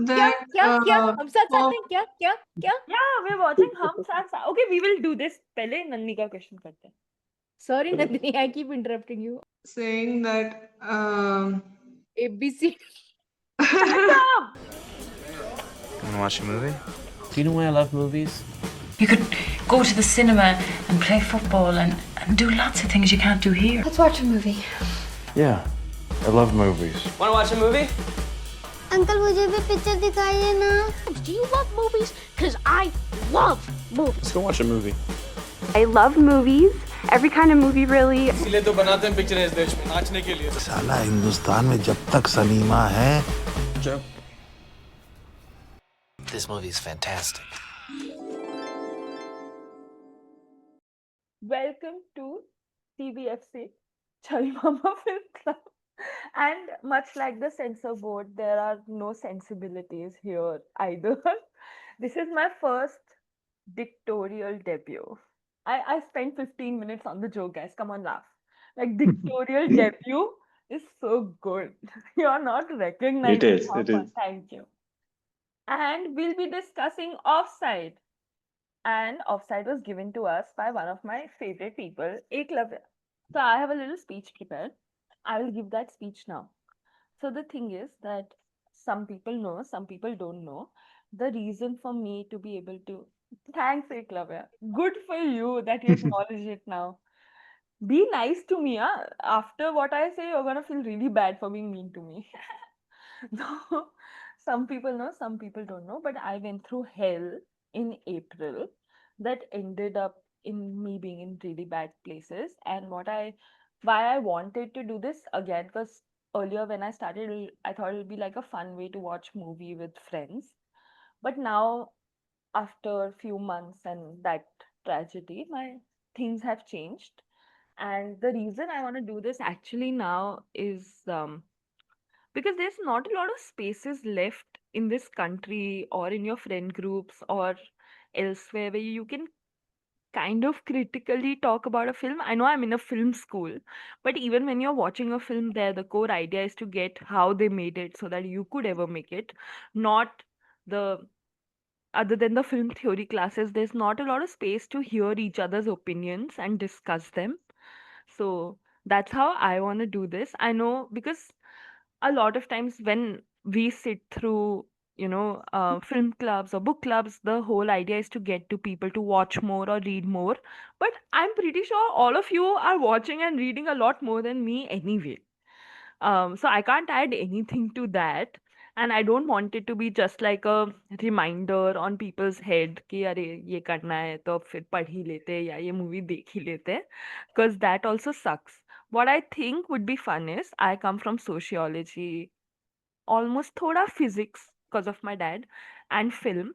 that हम साथ for हैं क्या Yeah, we're watching Hum Saath Saath. Okay, we will do this. पहले नन्नी का question करते हैं. Sorry Nandini, I keep interrupting you. saying that ABC. Shut up! Wanna watch a movie? Do you know why I love movies? You could go to the cinema and play football and do lots of things you can't do here. Let's watch a movie. Yeah, I love movies. Wanna watch a movie? Uncle मुझे भी picture दिखाइए ना. Do you love movies? Because I love movies. Let's go watch a movie. I love movies. Every kind of movie, really. इसलिए तो बनाते हैं picture इस देश में नाचने के लिए. साला हिंदुस्तान में जब तक सनीमा है. Joe. This movie is fantastic. Welcome to CBFC, Chhavi Bahmba Film Club. And much like the censor board, there are no sensibilities here either. This is my first dictatorial debut. I spent 15 minutes on the joke, guys. Come on, laugh. Like, dictatorial debut is so good. You're not recognizing It is, how it fun. is. Thank you. And we'll be discussing Offside. And Offside was given to us by one of my favorite people, Eklavya. So I have a little speech prepared. I will give that speech now. So the thing is that some people know, some people don't know. The reason for me to be able to... Thanks, Eklavya. Good for you that you acknowledge it now. Be nice to me, huh? After what I say, you're gonna feel really bad for being mean to me. So, some people know, some people don't know, but I went through hell in April that ended up in me being in really bad places. And why I wanted to do this again, because earlier when I started, I thought it would be like a fun way to watch movie with friends. But now, after a few months and that tragedy, my things have changed. And the reason I want to do this actually now is because there's not a lot of spaces left in this country or in your friend groups or elsewhere where you can kind of critically talk about a film. I know I'm in a film school, but even when you're watching a film there, the core idea is to get how they made it so that you could ever make it. Not the other than the film theory classes, there's not a lot of space to hear each other's opinions and discuss them. So that's how I want to do this. I know because a lot of times when we sit through film clubs or book clubs, the whole idea is to get to people to watch more or read more, but I'm pretty sure all of you are watching and reading a lot more than me anyway. So I can't add anything to that, and I don't want it to be just like a reminder on people's head कि अरे ये करना है तो फिर पढ़ ही लेते हैं या ये movie देख ही लेते हैं, because that also sucks. What I think would be fun is I come from sociology, almost thoda physics because of my dad, and film,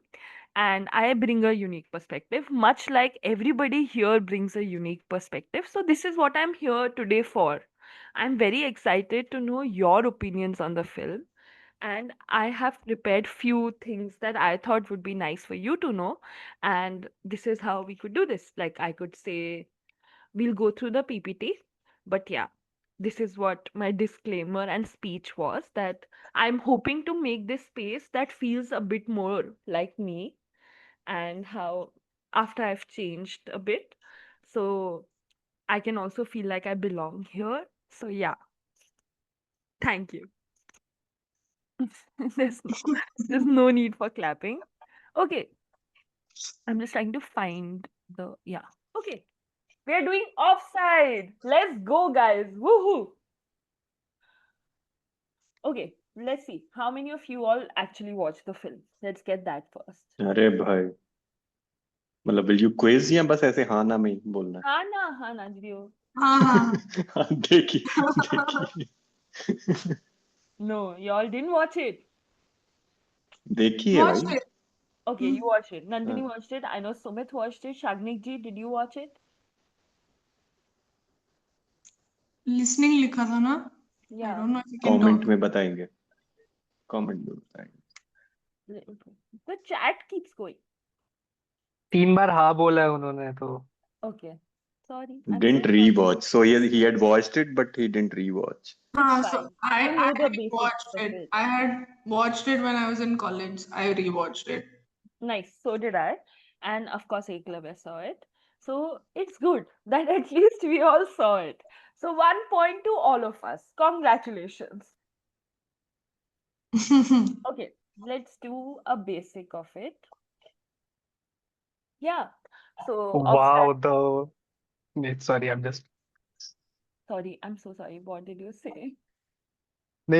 and I bring a unique perspective, much like everybody here brings a unique perspective. So this is what I'm here today for. I'm very excited to know your opinions on the film, and I have prepared few things that I thought would be nice for you to know, and this is how we could do this. Like, I could say we'll go through the PPT, but yeah, this is what my disclaimer and speech was, that I'm hoping to make this space that feels a bit more like me, and how after I've changed a bit, so I can also feel like I belong here. So yeah, thank you. there's no need for clapping. Okay, I'm just trying to find the okay. We're doing Offside. Let's go, guys. Woohoo! Okay, let's see. How many of you all actually watched the film? Let's get that first. अरे भाई मतलब will you quiz या बस ऐसे हाँ ना में ही बोलना है? हाँ ना जियो. हाँ देखी No, y'all didn't watch it. देखी है watched भाई. it. Okay, you watched it. Nandini हाँ. watched it. I know Sumit watched it. Shagnik ji, did you watch it? Listening लिखा था ना? I Yeah. don't know if you can comment talk. में बताएंगे. Comment में बताएंगे. The chat keeps going. 3 बार हाँ बोला है उन्होंने तो. Okay. So Sorry. I'm Didn't so sorry. rewatch. So he had watched it, but he didn't rewatch. It's So fine. I You know the had basics watched of it. it. I had watched it when I was in college. I rewatched it. Nice. So did I. And of course, Eklavya saw it. So it's good that at least we all saw it. So 1 point to all of us. Congratulations. Okay, let's do a basic of it. Yeah. So Wow, Offside. sorry, Sorry, I'm so sorry. What did you say?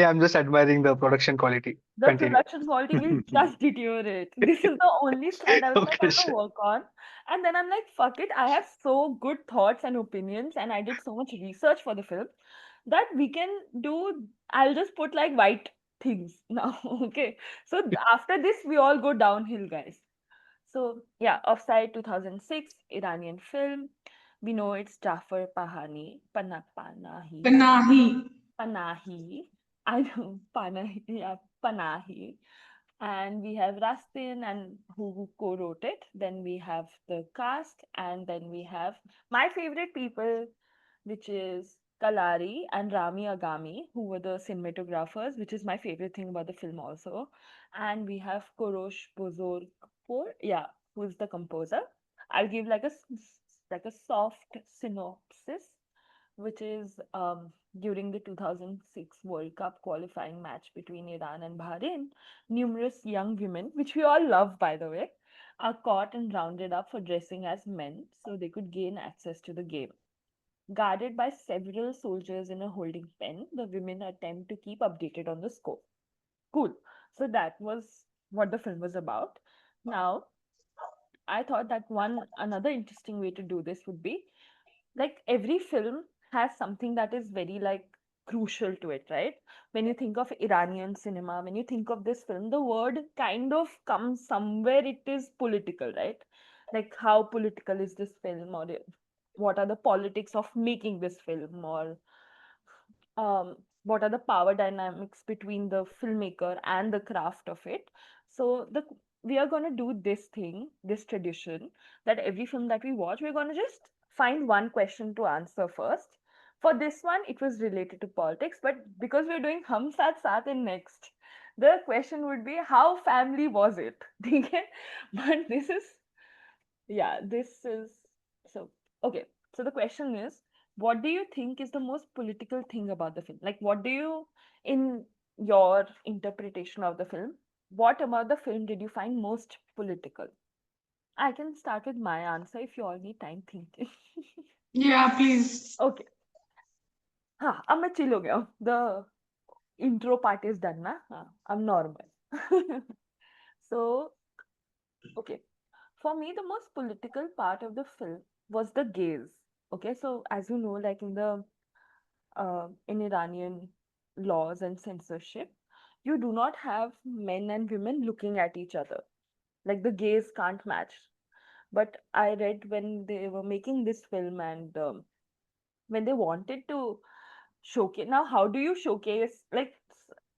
I'm just admiring the production quality. The Continue. production quality will just deteriorate. This is the only slide I was like, Okay, I'm gonna sure. work on. And then I'm like, fuck it. I have so good thoughts and opinions, and I did so much research for the film that we can do. I'll just put like white things now. Okay. So after this, we all go downhill, guys. So yeah, Offside 2006, Iranian film. We know it's Jafar Panahi. Panahi. Panahi. I know Panahi. Yeah, Panahi. And we have Rastin and who co-wrote it. Then we have the cast, and then we have my favorite people, which is Kalari and Rami Agami, who were the cinematographers, which is my favorite thing about the film also. And we have Korosh Bozorgpur, yeah, who's the composer. I'll give like like a soft synopsis, which is during the 2006 World Cup qualifying match between Iran and Bahrain, numerous young women, which we all love by the way, are caught and rounded up for dressing as men so they could gain access to the game. Guarded by several soldiers in a holding pen, the women attempt to keep updated on the score. Cool. So that was what the film was about. Now, I thought that another interesting way to do this would be like every film has something that is very like crucial to it, right? When you think of Iranian cinema, when you think of this film, the word kind of comes somewhere, it is political, right? Like how political is this film, or what are the politics of making this film, or what are the power dynamics between the filmmaker and the craft of it. So we are going to do this thing, this tradition, that every film that we watch, we're going to just find one question to answer first. For this one, it was related to politics, but because we're doing Hum Saath Saath in next, the question would be how family was it? Okay, but this is so okay. So the question is, what do you think is the most political thing about the film? Like, what do you, in your interpretation of the film, what about the film did you find most political? I can start with my answer if you all need time thinking. Yeah, please. Okay. हाँ अब मैं chill हो गया हूँ. The intro part is done ना. हाँ, I'm normal. So, okay. For me, the most political part of the film was the gaze. Okay, so as you know, like in Iranian laws and censorship, you do not have men and women looking at each other. Like the gaze can't match. But I read when they were making this film and when they wanted to showcase, now how do you showcase like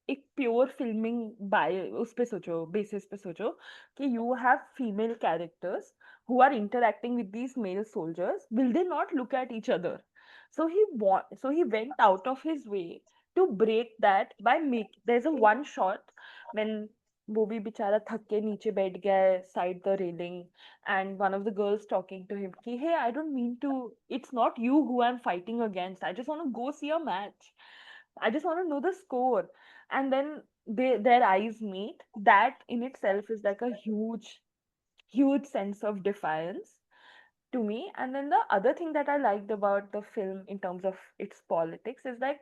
एक pure filming bye उस पे सोचो basis पे सोचो कि you have female characters who are interacting with these male soldiers, will they not look at each other? So he went out of his way to break that by there's a one shot when वो भी बेचारा थक के नीचे बैठ गया है side the railing and one of the girls talking to him कि hey, I don't mean to, it's not you who I'm fighting against, I just want to go see a match, I just want to know the score. And then their eyes meet. That in itself is like a huge sense of defiance to me. And then the other thing that I liked about the film in terms of its politics is like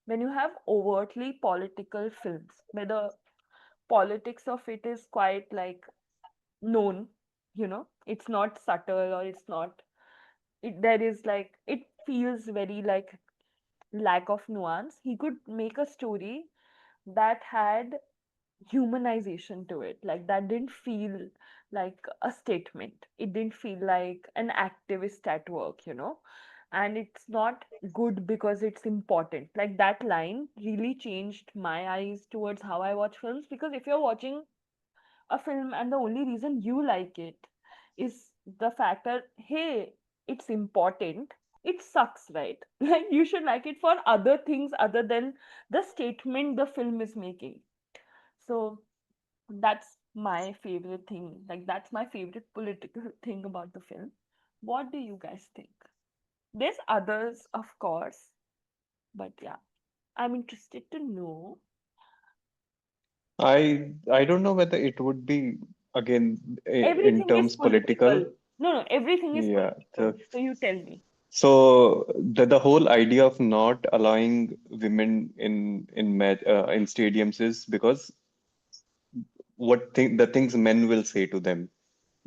when you have overtly political films where the politics of it is quite like known, it's not subtle, or it's not, there is like, it feels very like lack of nuance. He could make a story that had humanization to it, like that didn't feel like a statement, it didn't feel like an activist at work, and it's not good because it's important. Like that line really changed my eyes towards how I watch films, because if you're watching a film and the only reason you like it is the fact that hey, it's important, it sucks, right? Like you should like it for other things other than the statement the film is making. So that's my favorite thing. Like that's my favorite political thing about the film. What do you guys think? There's others, of course, but yeah, I'm interested to know. I don't know whether it would be again in Everything is terms political. political. No, everything is Yeah. political. So you tell me. So the whole idea of not allowing women in stadiums is because the things men will say to them.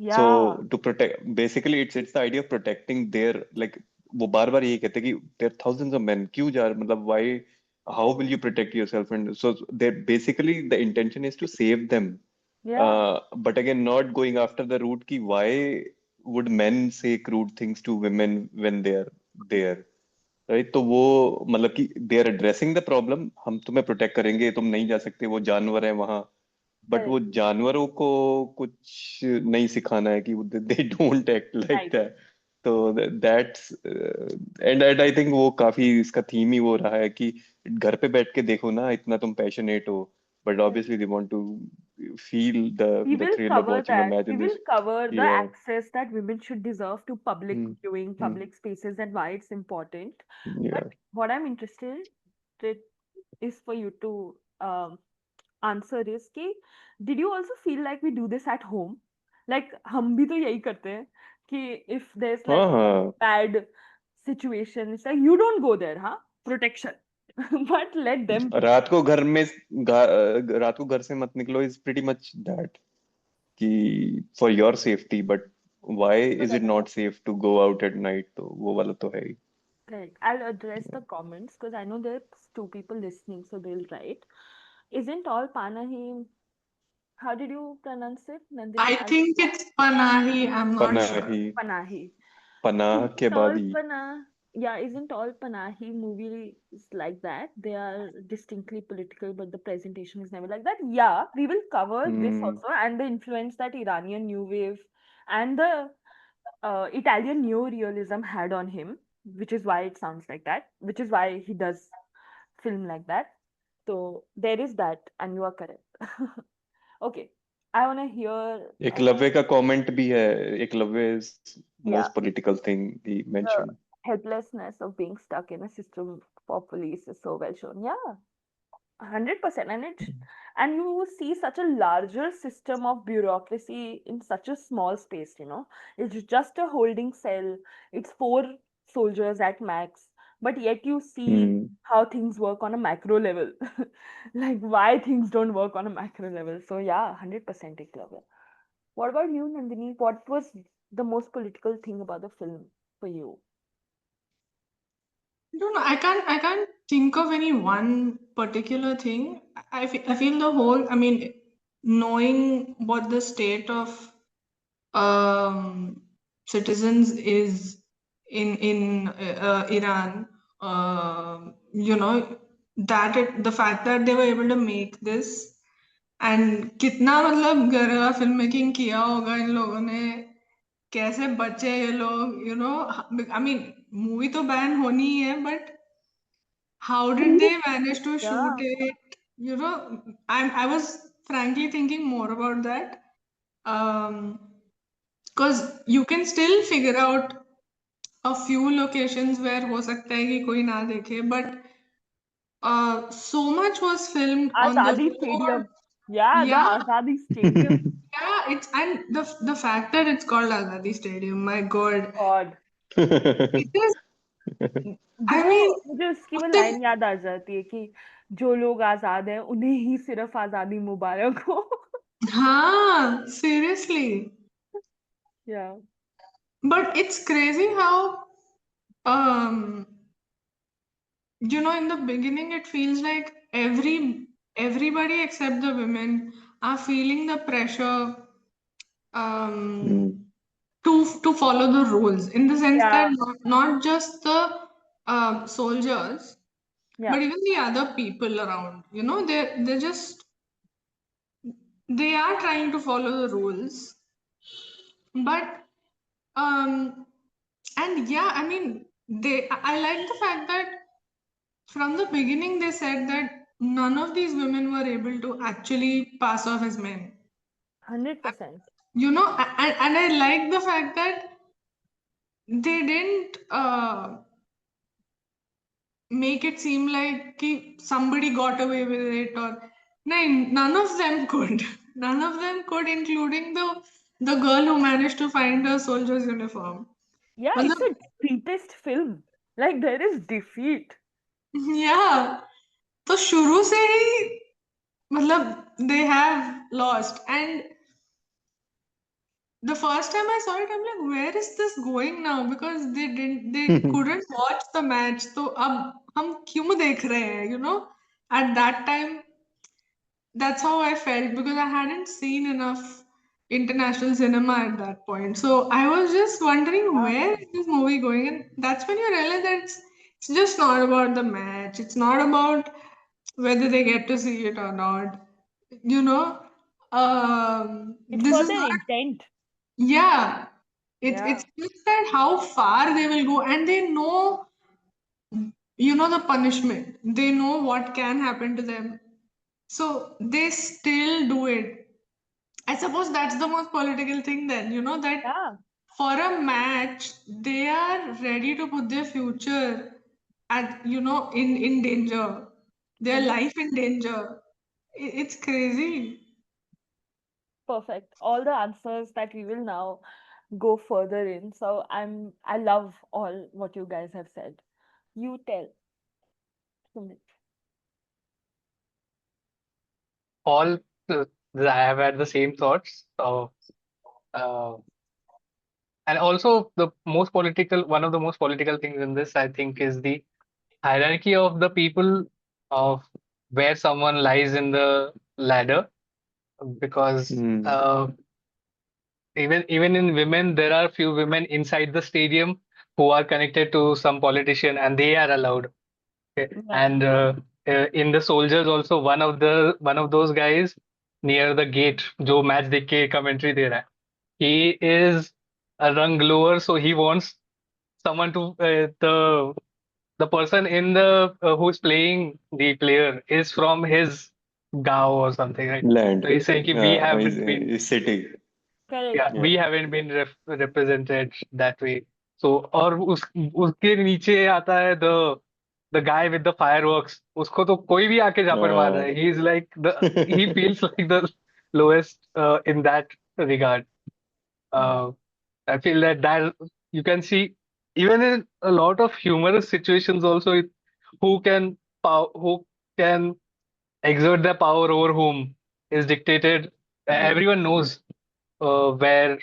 So Yeah, to protect, basically it's the idea of protecting their, like, वो बार बार यही कहते हैं कि there are thousands of men, क्यों जा मतलब why, how will you protect yourself? And so they basically, the intention is to save them, yeah, but again not going after the root ki why would men say crude things to women when they are there, right? तो वो मतलब कि they are addressing the problem, हम तुम्हें protect करेंगे, तुम नहीं जा सकते, वो जानवर है वहां, बट वो correct. जानवरों को कुछ नहीं सिखाना है कि they don't act like Right, that. तो दैट्स एंड आई थिंक वो काफी इसका थीम ही वो रहा है कि घर पे बैठ के देखो ना, इतना तुम पैशनेट हो, but correct. Obviously they want to feel We the will thrill of cover watching a that. Match We in will this. cover the या access that women should deserve to public viewing, public spaces, and why it's important. या But what I'm interested is for you to answer is कि did you also feel like we do this at home? Like हम भी तो यही करते हैं कि if there's हाँ like a हाँ, bad situation, it's like you don't go there, huh? Protection. But let them protect. रात को रात को घर से मत निकलो इज प्रीटी मच दैट कि for your safety, but why is it Correct. Not safe to go out at night? तो वो वाला तो है ही। Correct. I'll address the comments because I know there's two people listening, so they'll write. Isn't all Panahi? How did you pronounce it, Nandini? I think it's Panahi. I'm not sure. Panahi, Panahi. पनाह के Isn't बाद all he. yeah, isn't all Panahi movies like that? They are distinctly political, but the presentation is never like that. Yeah, we will cover this also and the influence that Iranian New Wave and the Italian neo-realism had on him, which is why it sounds like that, which is why he does film like that. So there is that, and you are correct. Okay, I want to hear Eklavya का comment भी है, Eklavya is yeah, most political thing he the mentioned. helplessness of being stuck in a system for police is so well shown. Yeah, 100%. And you see such a larger system of bureaucracy in such a small space, you know. It's just a holding cell. It's 4 soldiers at max, but yet you see how things work on a macro level. Like why things don't work on a macro level. So yeah, 100% Eklavya. What about you, Nandini? What was the most political thing about the film for you? I don't know. I can't think of any one particular thing. I feel the whole. I mean, knowing what the state of citizens is in Iran, you know, the fact that they were able to make this and कितना मतलब गहरा film making किया होगा इन लोगों ने, कैसे बचे ये लोग, you know. I mean, movie तो बैन होनी ही है, but how did they manage to shoot Yeah. it? You know, I was frankly thinking more about that. Because you can still figure out a few locations where हो सकता है कि कोई ना देखे, but so much was filmed on the Azadi road. Stadium. Yeah, the Yeah, Azadi Stadium. yeah, it's and the fact that it's called Azadi Stadium, my God, God. it is. I वो mean, मुझे उसकी वो उससे line याद आ जाती है कि जो लोग आजाद हैं उन्हें ही सिर्फ आजादी मुबारक हो. हाँ, seriously. Yeah. But it's crazy how, you know, in the beginning it feels like everybody except the women are feeling the pressure to follow the rules, in the sense Yeah. that not just the soldiers, Yeah. but even the other people around. You know, they are trying to follow the rules, but And yeah, I mean, I like the fact that from the beginning they said that none of these women were able to actually pass off as men. 100%. You know, and I like the fact that they didn't make it seem like somebody got away with it, or none of them could. None of them could, including the girl who managed to find a soldier's uniform. Yeah, it's a defeatist film. Like there is defeat. Yeah. तो शुरू से ही मतलब they have lost, and the first time I saw it I'm like, where is this going now, because they couldn't watch the match, तो अब हम क्यों देख रहे हैं, you know. At that time that's how I felt, because I hadn't seen enough international cinema at that point. So I was just wondering, where is this movie going? And that's when you realize that it's just not about the match. It's not about whether they get to see it or not. You know, It's this for is their not. intent. Yeah, Yeah. it's just that how far they will go, and they know, you know, the punishment. They know what can happen to them, so they still do it. I suppose that's the most political thing then, you know, that Yeah. for a match, they are ready to put their future at, you know, in danger, their life in danger. It's crazy. Perfect. All the answers that we will now go further in. So I love all what you guys have said. You tell. Sumit. All I have had the same thoughts. So, uh, and also one of the most political things in this, I think, is the hierarchy of the people of where someone lies in the ladder, because even in women, there are few women inside the stadium who are connected to some politician, and they are allowed. Okay. Yeah. And in the soldiers also, one of those guys near the gate, जो match देख के commentary दे रहा है, he is a rung lower, so he wants someone to the person in the who's playing the player is from his गांव or something, right? Land. So he's saying कि we haven't been Is city. Correct. we haven't been represented that way. So और उसके नीचे आता है the guy with the fireworks. उसको तो कोई भी आके झापड़ मार रहा है. He's like he feels like the lowest in that regard. I feel that you can see even in a lot of humorous situations also, who can exert their power over whom is dictated. Everyone knows where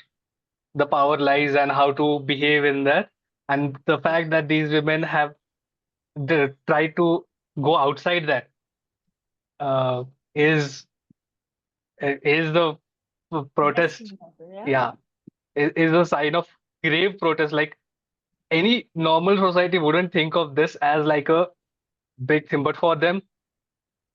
the power lies and how to behave in that. And the fact that these women have tried to go outside that uh, is the protest. Yeah, is a sign of grave protest. Like any normal society wouldn't think of this as like a big thing, but for them,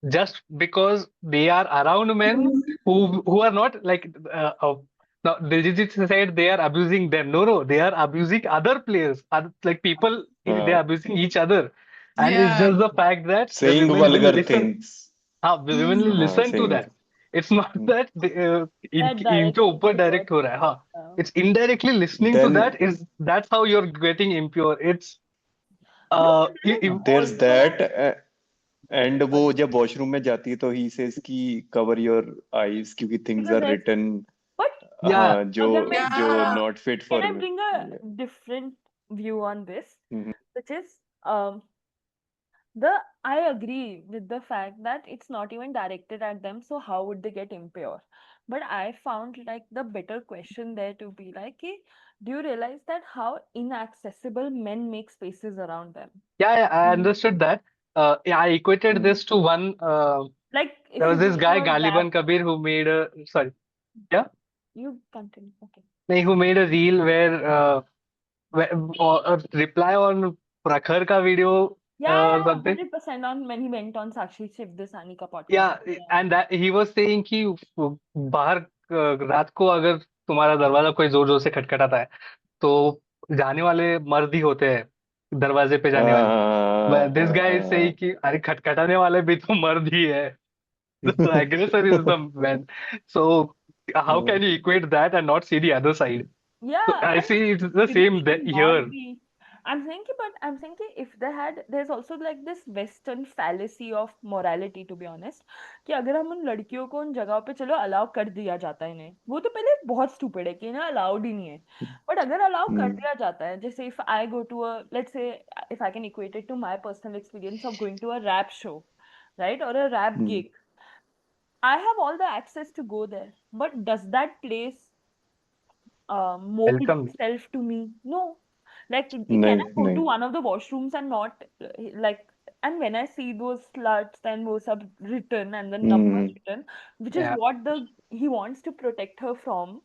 just because they are around men who are not like now Diljeet said they are abusing them. No, they are abusing other players. Like people, they are abusing each other, and it's Yeah. just the fact that the Saying women will vulgar listen. things. The women will listen to saying that. It's not that That इनके ऊपर directly direct हो रहा है. हाँ, Yeah. it's indirectly listening to Then that's how you're getting impure. It's there's that. And वो जब washroom में जाती है तो he says कि cover your eyes क्योंकि things Because are there's written but yeah, जो अगर मैं जो not fit for can I me. bring a different view on this, which is I agree with the fact that it's not even directed at them, so how would they get impure? But I found like the better question there to be like, do you realize that how inaccessible men make spaces around them? Yeah, I understood that. Yeah, I equated this to one. Like if There was you this go guy to a Galiban rap, Kabir who made a sorry, yeah, you continue. Okay. who made a reel where or a reply on Prakhar ka video or Yeah, something. 100% on when he went on Sakshi Shivdasani ka podcast. Yeah, and that he was saying कि बाहर रात को अगर तुम्हारा दरवाजा कोई जोर जोर से खटखटाता है तो जाने वाले मर्द ही होते हैं दरवाजे पे जाने वाले. दिस गाय इज सेइंग कि अरे खटखटाने वाले भी तो मर्द ही है. The aggressor is the man. So how can you equate that and not see the other side? So Yeah, I and see it's the maybe same should here. not be. I'm thinking if there's also like this Western fallacy of morality, to be honest, कि अगर हम उन लड़कियों को उन जगहों पे चलो अलाउ कर दिया जाता है इन्हें, वो तो पहले बहुत स्टूपिड है कि इन्हें अलाउड ही नहीं है, बट अगर अलाउ कर दिया जाता है, जैसे if I go to a, let's say, if I can equate it to my personal experience of going to a rap show, right, or a rap gig, I have all the access to go there, but does that place mold Welcome. itself to me? No. Like, can I नहीं go to नहीं one of the washrooms and not like? And when I see those sluts and वो सब written and the numbers written, which is Yeah. what he wants to protect her from,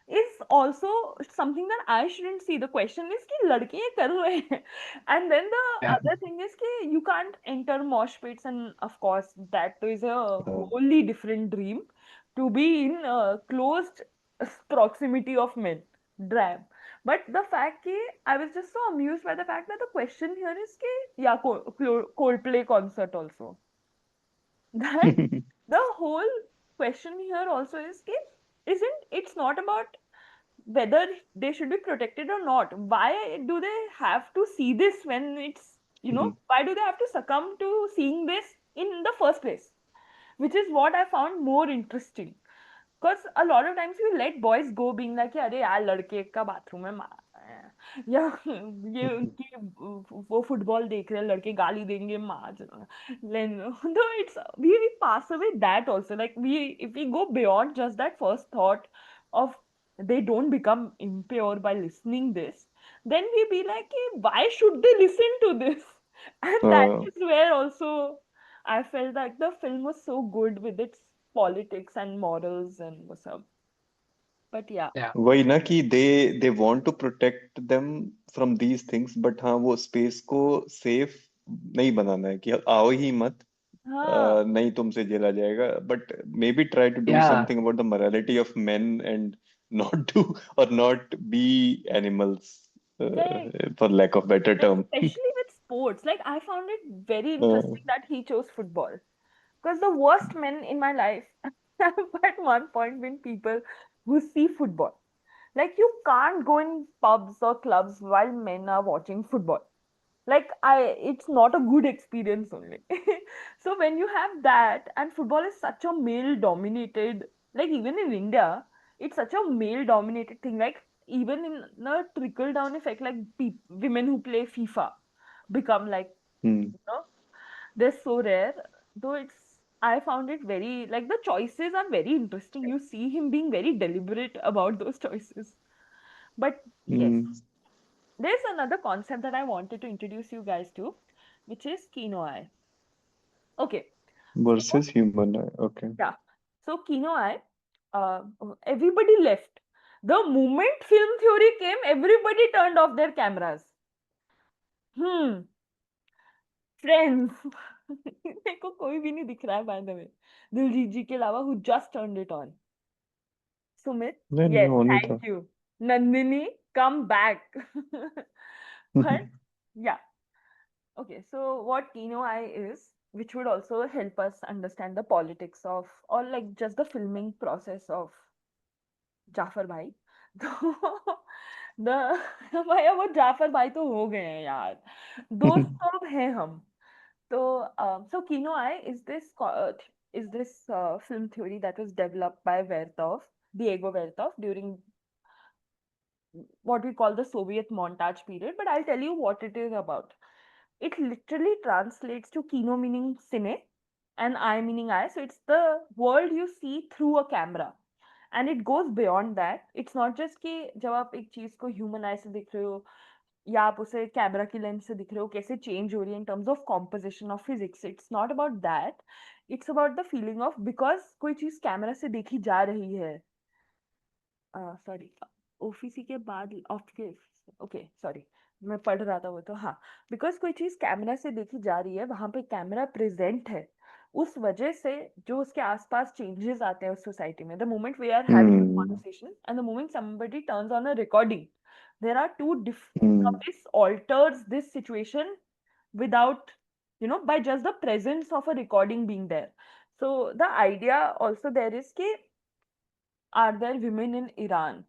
is also something that I shouldn't see. The question is कि लड़के ये कर रहे हैं, and then the Yeah. other thing is कि you can't enter mosh pits, and of course that is a wholly different dream, to be in closed proximity of men. Drab. But the fact कि I was just so amused by the fact that the question here is कि yeah, Coldplay concert also. That the whole question here also is कि it's not about whether they should be protected or not. Why do they have to see this when it's, why do they have to succumb to seeing this in the first place? Which is what I found more interesting. Because a lot of times you let boys go being like, अरे यार लड़के का bathroom में या ये उनकी वो football देख रहे हैं लड़के गाली देंगे मार though it's we pass away that also, like if we go beyond just that first thought of they don't become impure by listening this, then we be like, why should they listen to this? And that is where also I felt like the film was so good with its politics and morals and what's up. But yeah. वही ना कि they want to protect them from these things, but हाँ वो space को safe नहीं बनाना है कि आओ ही मत, नहीं तुमसे झेला जाएगा, but maybe try to do something about the morality of men and not do or not be animals, for lack of better term. Especially with sports, like I found it very interesting that he chose football, because the worst men in my life have at one point been people who see football. Like you can't go in pubs or clubs while men are watching football. Like it's not a good experience only. So when you have that, and football is such a male dominated, like even in India, it's such a male dominated thing. Like even in the trickle down effect, like women who play FIFA become like, they're so rare. Though I found it very, like the choices are very interesting. You see him being very deliberate about those choices. But yes, there's another concept that I wanted to introduce you guys to, which is quinoa. Okay. Versus human. Okay. Yeah. So quinoa, everybody left. The moment film theory came, everybody turned off their cameras. Friends. मेरे को कोई भी नहीं दिख रहा है by the way. Diljit जी के अलावा who just turned it on. Sumit, yes, thank you. Nandini, come back. But yeah. Okay, so what quinoa is, which would also help us understand the politics of, or like just the filming process of Jafar भाई. the भाई वो जाफर भाई तो हो गए हैं यार, दोस्त तो अब हैं हम. So quinoa is this film theory that was developed by Diego Vertov during what we call the Soviet montage period, but I'll tell you what it is about. It literally translates to kino meaning cine and I meaning eye. So it's the world you see through a camera. And it goes beyond that. It's not just कि जब आप एक चीज को human eye से दिख रहे हो या आप उसे कैमरा की लेंस से दिख रहे हो कैसे चेंज हो रही है in terms of composition of physics. It's not about that. It's about the feeling of because कोई चीज कैमरा से देखी जा रही है. Sorry. ओफीसी के बाद ओके सॉरी मैं पढ़ रहा था वो तो हाँ बिकॉज कोई चीज कैमरा से देखी जा रही है वहां पे कैमरा प्रेजेंट है उस वजह से जो उसके आसपास चेंजेस आते हैं उस सोसाइटी में the moment we are having a conversation and the moment somebody turns on a recording There are two different. Now Hmm. this alters this situation without, by just the presence of a recording being there. So the idea also there is कि are there women in Iran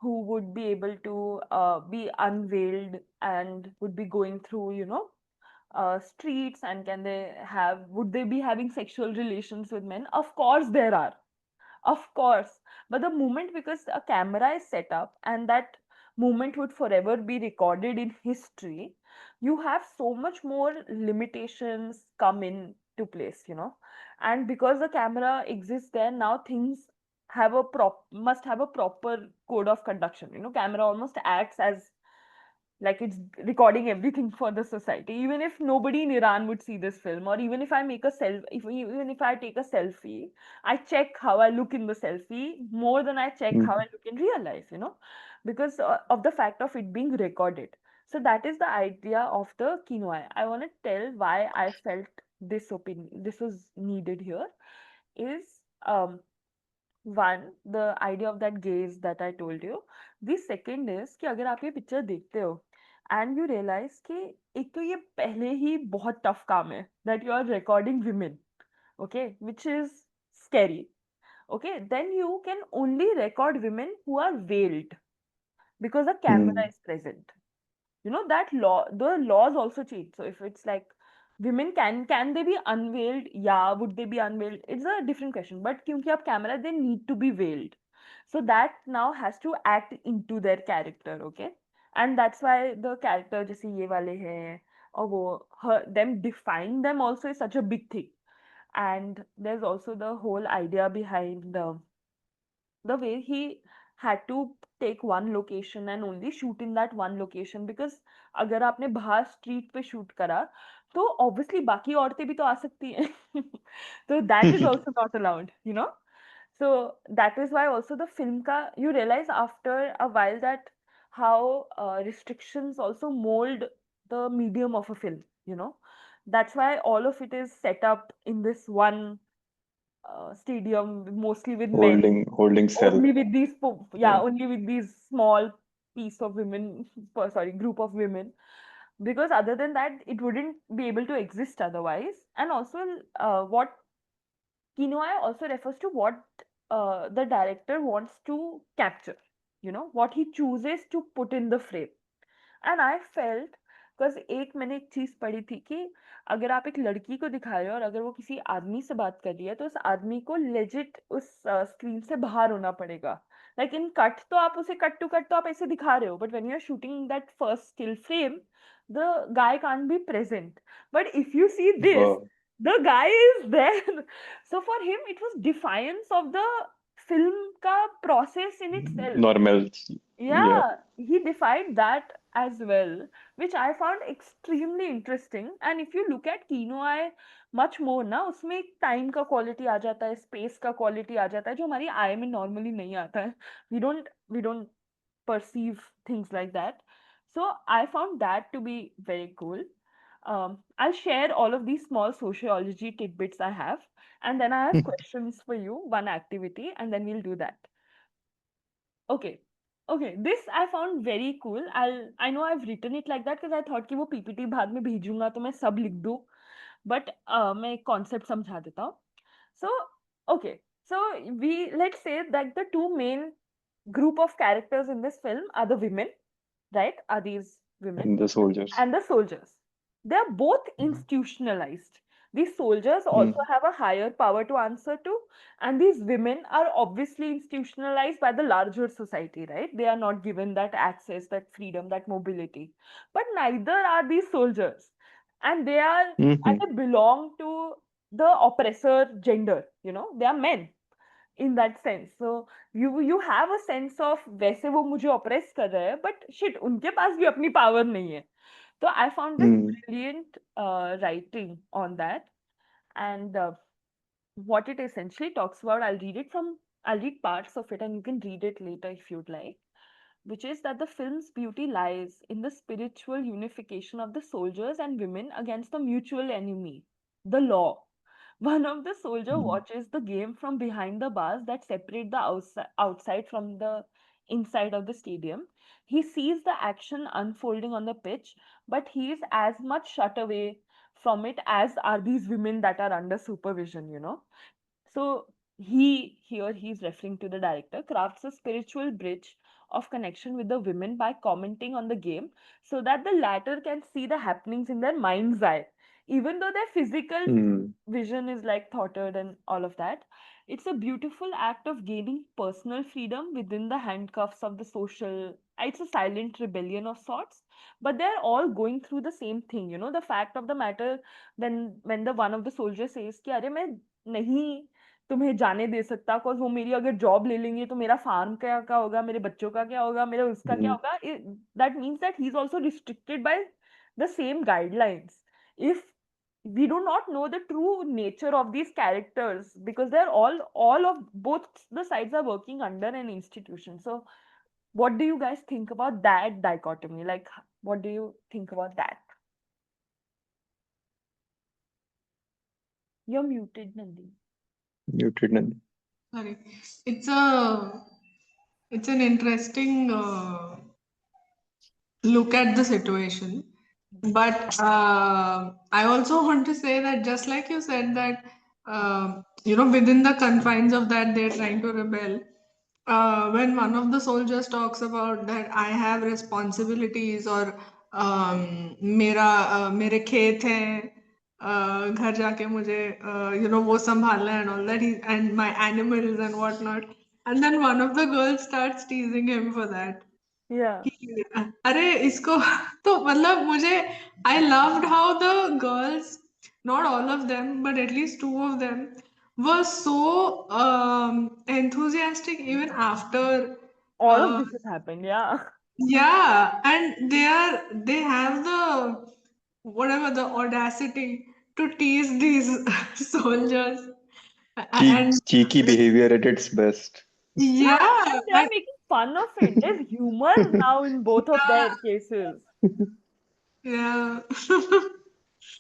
who would be able to be unveiled and would be going through, streets, and would they be having sexual relations with men? Of course there are. Of course. But the moment, because a camera is set up and that moment would forever be recorded in history, you have so much more limitations come into place. And because the camera exists there, now things must have a proper code of conduction. Camera almost acts as like it's recording everything for the society. Even if nobody in Iran would see this film, or even if I make a even if I take a selfie, I check how I look in the selfie more than I check how I look in real life, because of the fact of it being recorded. So that is the idea of the quinoa. I want to tell why I felt this was needed here is um one, the idea of that gaze that I told you. The second is कि अगर आप ये picture देखते हो and you realize कि एक तो ये पहले ही बहुत tough काम है that you are recording women, okay, which is scary. Okay, then you can only record women who are veiled because the camera is present. That the laws also change. So if it's like women, can they be unveiled? Yeah, would they be unveiled? It's a different question. But kyunki aap camera, they need to be veiled. So that now has to act into their character, okay? And that's why the character जैसे ये वाले हैं और वो them define them also is such a big thing. And there's also the whole idea behind the way he had to take one location and only shoot in that one location, because अगर आपने बाहर street पे shoot करा तो obviously बाकी औरतें भी तो आ सकती हैं तो that is also not allowed. So that is why also the film ka you realize after a while that how restrictions also mold the medium of a film. That's why all of it is set up in this one stadium, mostly with men, Holding cell. only with these Yeah. only with these small piece of women sorry, group of women, because other than that it wouldn't be able to exist otherwise. And also what quinoa also refers to what the director wants to capture, what he chooses to put in the frame. And I felt because मैंने एक चीज पढ़ी थी कि अगर आप एक लड़की को दिखा रहे हो और अगर वो किसी आदमी से बात कर रही है तो उस आदमी को लेजिट उस स्क्रीन से बाहर होना पड़ेगा. लाइक इन कट तो आप उसे कट टू कट तो आप ऐसे दिखा रहे हो, but when you are shooting that first still frame the guy can't be present. But if you see this the guy is there. So for him it was defiance of the film ka process in itself. Normal. Yeah, he defied that as well, which I found extremely interesting. And if you look at quinoa much more ना, उसमें एक time का quality आ जाता है, space का quality आ जाता है जो हमारी eye में normally नहीं आता है. We don't perceive things like that. So I found that to be very cool. I'll share all of these small sociology tidbits I have, and then I have questions for you, one activity, and then we'll do that. Okay. Okay, this I found very cool. I know I've written it like that because I thought कि वो PPT बाद में भेजूंगा तो मैं सब लिख दूँ. But मैं एक concept समझा देता हूँ. So, okay. So let's say that the two main group of characters in this film are the women, right? Are these women And the soldiers. and the soldiers. They are both institutionalized. These soldiers also have a higher power to answer to, and these women are obviously institutionalized by the larger society, right? They are not given that access, that freedom, that mobility. But neither are these soldiers, and they belong to the oppressor gender. They are men in that sense. So you have a sense of वैसे वो मुझे oppress कर रहे हैं, but shit उनके पास भी अपनी power नहीं है. So I found this brilliant writing on that. And what it essentially talks about, I'll read parts of it and you can read it later if you'd like, which is that the film's beauty lies in the spiritual unification of the soldiers and women against the mutual enemy, the law. One of the soldier watches the game from behind the bars that separate the outside from the inside of the stadium. He sees the action unfolding on the pitch, but he is as much shut away from it as are these women that are under supervision, you know. So he's referring to the director, crafts a spiritual bridge of connection with the women by commenting on the game so that the latter can see the happenings in their mind's eye. Even though their physical vision is like thwarted and all of that, it's a beautiful act of gaining personal freedom within the handcuffs of the social. It's a silent rebellion of sorts, but they're all going through the same thing. You know, the fact of the matter, when the one of the soldiers says कि अरे मैं नहीं तुम्हें जाने दे सकता cause वो मेरी अगर जॉब ले लेंगे तो मेरा फार्म क्या होगा, मेरे बच्चों का क्या होगा, मेरे उसका क्या होगा, that means that he's also restricted by the same guidelines. If we do not know the true nature of these characters, because they're all of both the sides are working under an institution. So what do you guys think about that dichotomy? Like, what do you think about that? You're muted, Nandi. Muted Nandi. Sorry. It's an interesting look at the situation. But I also want to say that just like you said that, within the confines of that, they're trying to rebel. When one of the soldiers talks about that I have responsibilities or मेरे खेत हैं, घर जाके मुझे वो संभालना and all that, and my animals and whatnot, and then one of the girls starts teasing him for that. Yeah. अरे इसको तो मतलब मुझे I loved how the girls, not all of them, but at least two of them, were so enthusiastic even after all of this has happened. Yeah, and they have the audacity to tease these soldiers. Cheeky behavior at its best. Yeah, and they are making fun of it. There's humor now in both of their cases. Yeah.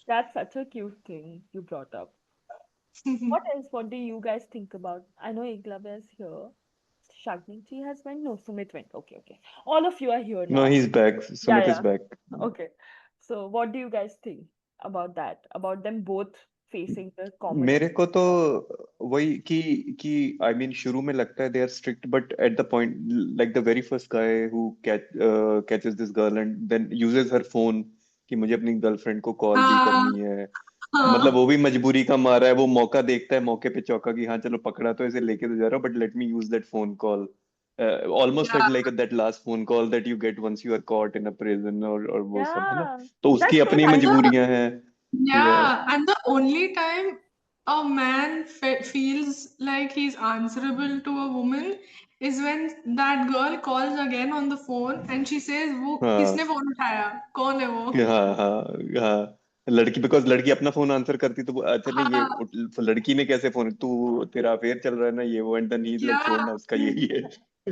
That's such a cute thing you brought up. What else? What do you guys think about? I know Eklavya is here. Shagniji has went. No, Sumit went. Okay. All of you are here now. No, he's back. Sumit is back. Okay. So what do you guys think about that? About them both facing the common? मेरे को तो वही कि I mean शुरू में लगता है they are strict, but at the point like the very first guy who catches this girl and then uses her phone कि मुझे अपनी गर्लफ्रेंड को कॉल भी करनी है, मतलब वो भी मजबूरी का मारा है, वो मौका देखता है, मौके पे चौका कि हाँ चलो पकड़ा तो इसे लेके तो जा रहा हूँ, but let me use that phone call. Almost like that last phone call that you get once you are caught in a prison or वो सब है ना, तो उसकी अपनी मजबूरियां हैं. Yeah, and the only time a man feels like he's answerable to a woman is when that girl calls again on the phone and she says, "वो किसने फोन उठाया? कौन है वो?" हाँ लड़की, बिकॉज लड़की अपना फोन आंसर करती तो अच्छा नहीं ये लड़की ने कैसे फोन, तू तेरा अफेयर चल रहा है ना ये वो, and then he is like छोड़ना उसका यही है.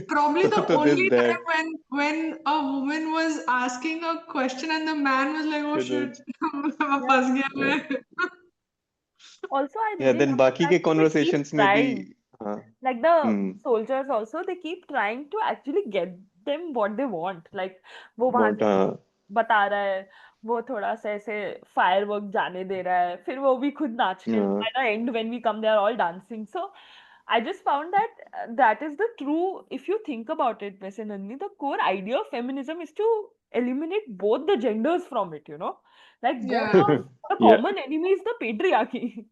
Probably the only time when a woman was asking a question and the man was like, "Oh shit, फंस गया मैं." Also, I really then बाकी के conversations में भी like the soldiers also, they keep trying to actually get them what they want. Like वो वहां बता रहा है, वो थोड़ा सा ऐसे firework जाने दे रहा है, फिर वो भी खुद नाच के by the end when we come they are all dancing. So I just found that that is the true, if you think about it, वैसे Nandini, the core idea of feminism is to eliminate both the genders from it, you know, like both of the common enemy is the patriarchy.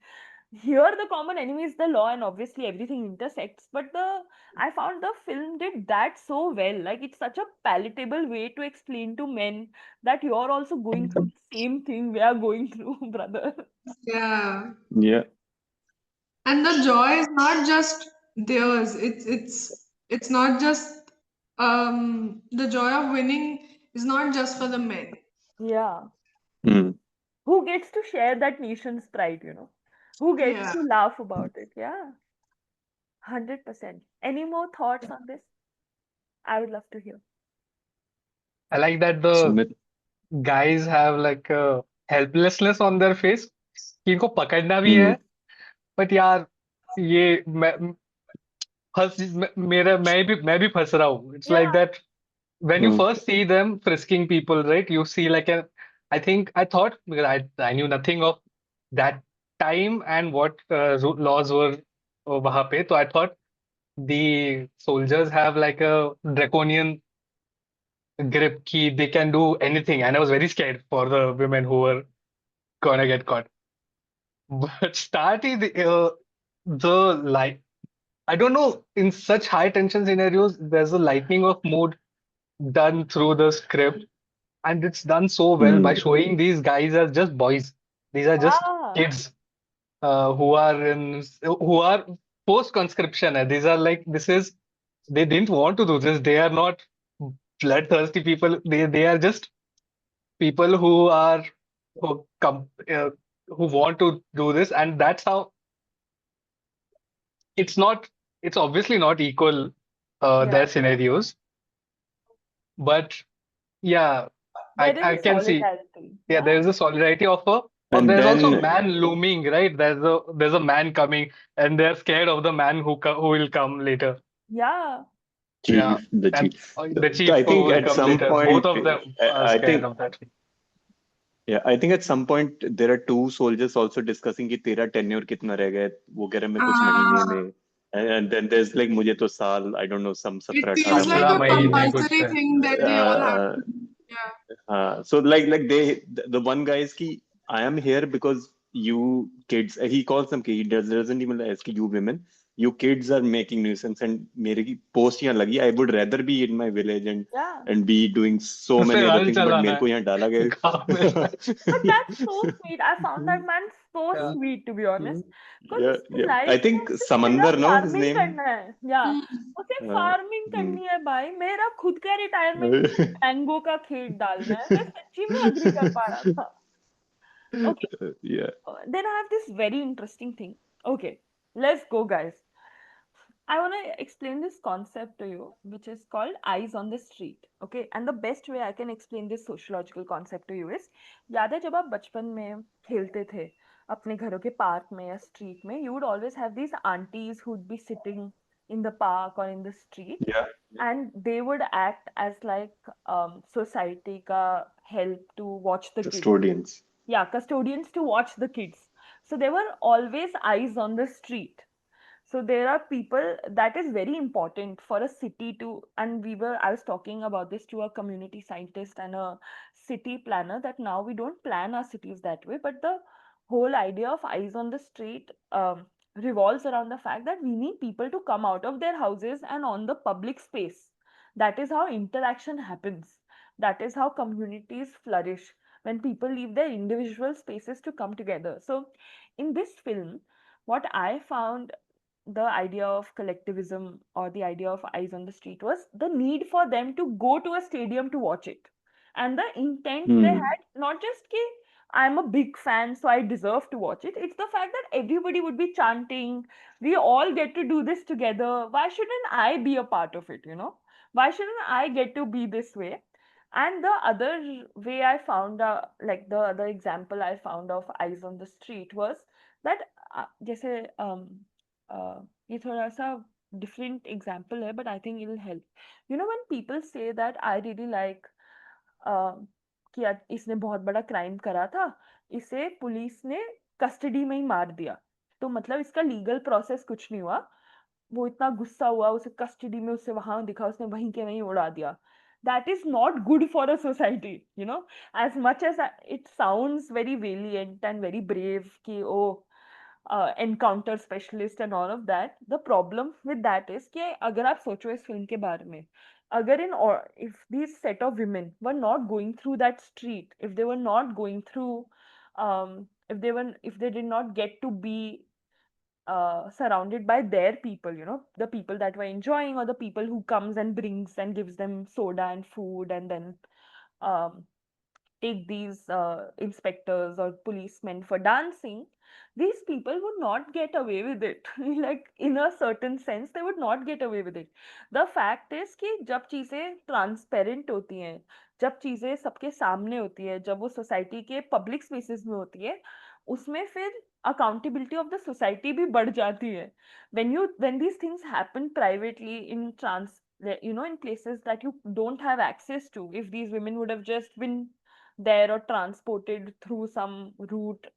Here the common enemy is the law and obviously everything intersects, but I found the film did that so well. Like it's such a palatable way to explain to men that you're also going through the same thing we are going through, brother. Yeah. And the joy is not just theirs. It's not just the joy of winning is not just for the men. Yeah. Who gets to share that nation's pride, you know? Who gets to laugh about it? Yeah. 100%. Any more thoughts on this? I would love to hear. I like that the guys have like a helplessness on their face कि इनको पकड़ना भी है, but यार ये मैं भी फंस रहा हूँ. It's like Yeah. that when you first see them frisking people, right? You see like I thought, because I knew nothing of that time and what laws were वहाँ पे, so I thought the soldiers have like a draconian grip key, they can do anything, and I was very scared for the women who were gonna get caught. But starting the light, I don't know, in such high tension scenarios, there's a lightening of mood done through the script, and it's done so well by showing these guys as just boys. These are just Yeah. kids who are post conscription. These are like, they didn't want to do this. They are not bloodthirsty people. They are just people who come who want to do this, and that's how it's not. It's obviously not equal Yeah. their scenarios, but yeah, There I is a can see. solidarity. Yeah, there is a solidarity of And there's also then a man looming, right? There's a man coming, and they're scared of the man who will come later. Yeah. Yeah, the and chief. the So chief I who think will at come some later. Both point, of them are I scared think, of that. yeah, I think at some point there are two soldiers also discussing कि तेरा tenure कितना रह गया है, वो कह रहे मैं कुछ महीने में, and then there's like मुझे तो साल, I don't know, some It 17-18 feels like सत्रह a महीने पड़ महीने गए. कुछ compulsory है. thing that they all have Uh, to. Yeah. so like the one guy is ki I am here because you kids, he calls them ki he doesn't even ask you women, you kids are making nuisance, and मेरे की post यहाँ लगी, I would rather be in my village Yeah. and be doing so उसे many other हल things, but चलाना मेरे को यहाँ डाला है गाँव में. But that's so sweet. I found that man so Yeah. sweet, to be honest. Because yeah, उसकी yeah. I life में think उसे सीधा Samandar, no, his farming name. करना है. Yeah. उसे farming Hmm. करनी है भाई. मेरा खुद का retirement मैंगो का खेत डालना है. मैं सच्ची में agree कर पा रहा था. Okay. Yeah. Then I have this very interesting thing. Okay. Let's go, guys. I want to explain this concept to you, which is called eyes on the street. Okay, and the best way I can explain this sociological concept to you is, याद है जब आप बचपन में खेलते थे अपने घरों के पार्क में या स्ट्रीट में, you would always have these aunties who would be sitting in the park or in the street, Yeah. and they would act as like society ka help to watch the kids. Custodians. Yeah, custodians to watch the kids. So there were always eyes on the street. So there are people that is very important for a city to, and I was talking about this to a community scientist and a city planner, that now we don't plan our cities that way, but the whole idea of eyes on the street revolves around the fact that we need people to come out of their houses and on the public space. That is how interaction happens. That is how communities flourish, when people leave their individual spaces to come together. So in this film, what I found the idea of collectivism or the idea of eyes on the street was the need for them to go to a stadium to watch it, and the intent they had, not just ki I'm a big fan so I deserve to watch it. It's the fact that everybody would be chanting, we all get to do this together, why shouldn't I be a part of it, why shouldn't I get to be this way? And the other way I found like the other example I found of eyes on the street was that जैसे ये थोड़ा सा different example है, but I think it will help. When people say that I really like कि इसने बहुत बड़ा crime करा था, इसे पुलिस ने कस्टडी में ही मार दिया, तो मतलब इसका लीगल प्रोसेस कुछ नहीं हुआ, वो इतना गुस्सा हुआ, उसे कस्टडी में उसे वहां दिखा, उसने वहीं के वहीं उड़ा दिया. That is not good for a society, as much as it sounds very valiant and very brave कि encounter specialist and all of that. The problem with that is कि अगर आप सोचो इस फिल्म के बारे में, अगर if these set of women were not going through that street, if they were not going through if they did not get to be surrounded by their people, the people that were enjoying, or the people who comes and brings and gives them soda and food, and then take these inspectors or policemen for dancing, these people would not get away with it. Like in a certain sense, they would not get away with it. The fact is कि जब चीजें transparent होती हैं, जब चीजें सबके सामने होती है, जब वो सोसाइटी के पब्लिक स्पेसेस में होती है, उसमें फिर accountability of the society भी बढ़ जाती है. When these things happen privately in in places that you don't have access to, if these women would have just been there or transported through some route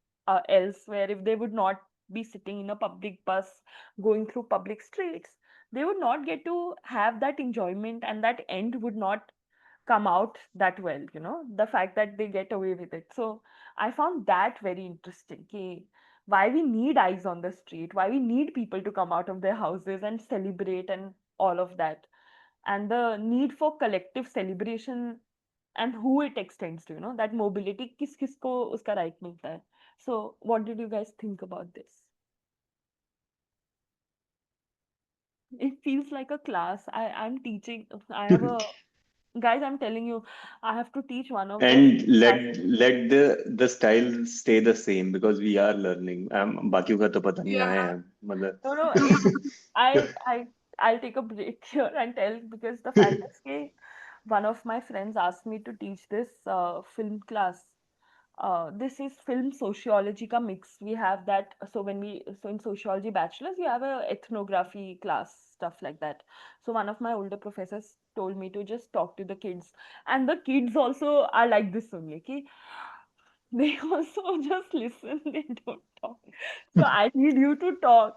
elsewhere, if they would not be sitting in a public bus going through public streets, they would not get to have that enjoyment, and that end would not come out that well, the fact that they get away with it. So I found that very interesting. Why we need eyes on the street, why we need people to come out of their houses and celebrate and all of that, and the need for collective celebration and who it extends to, that mobility किस किस को उसका right मिलता है. So what did you guys think about this? It feels like a class. I'm teaching. I have a guys, I'm telling you, I have to teach one of And the let the style stay the same because we are learning. बाकियों का तो पता नहीं आया है मतलब. No, I'll take a break here and tell, because the fact is that one of my friends asked me to teach this film class. This is film sociology ka mix. We have that. So in sociology bachelor's, you have a ethnography class, stuff like that. So one of my older professors told me to just talk to the kids, and the kids also are like this only. Okay? They also just listen. They don't talk. So I need you to talk.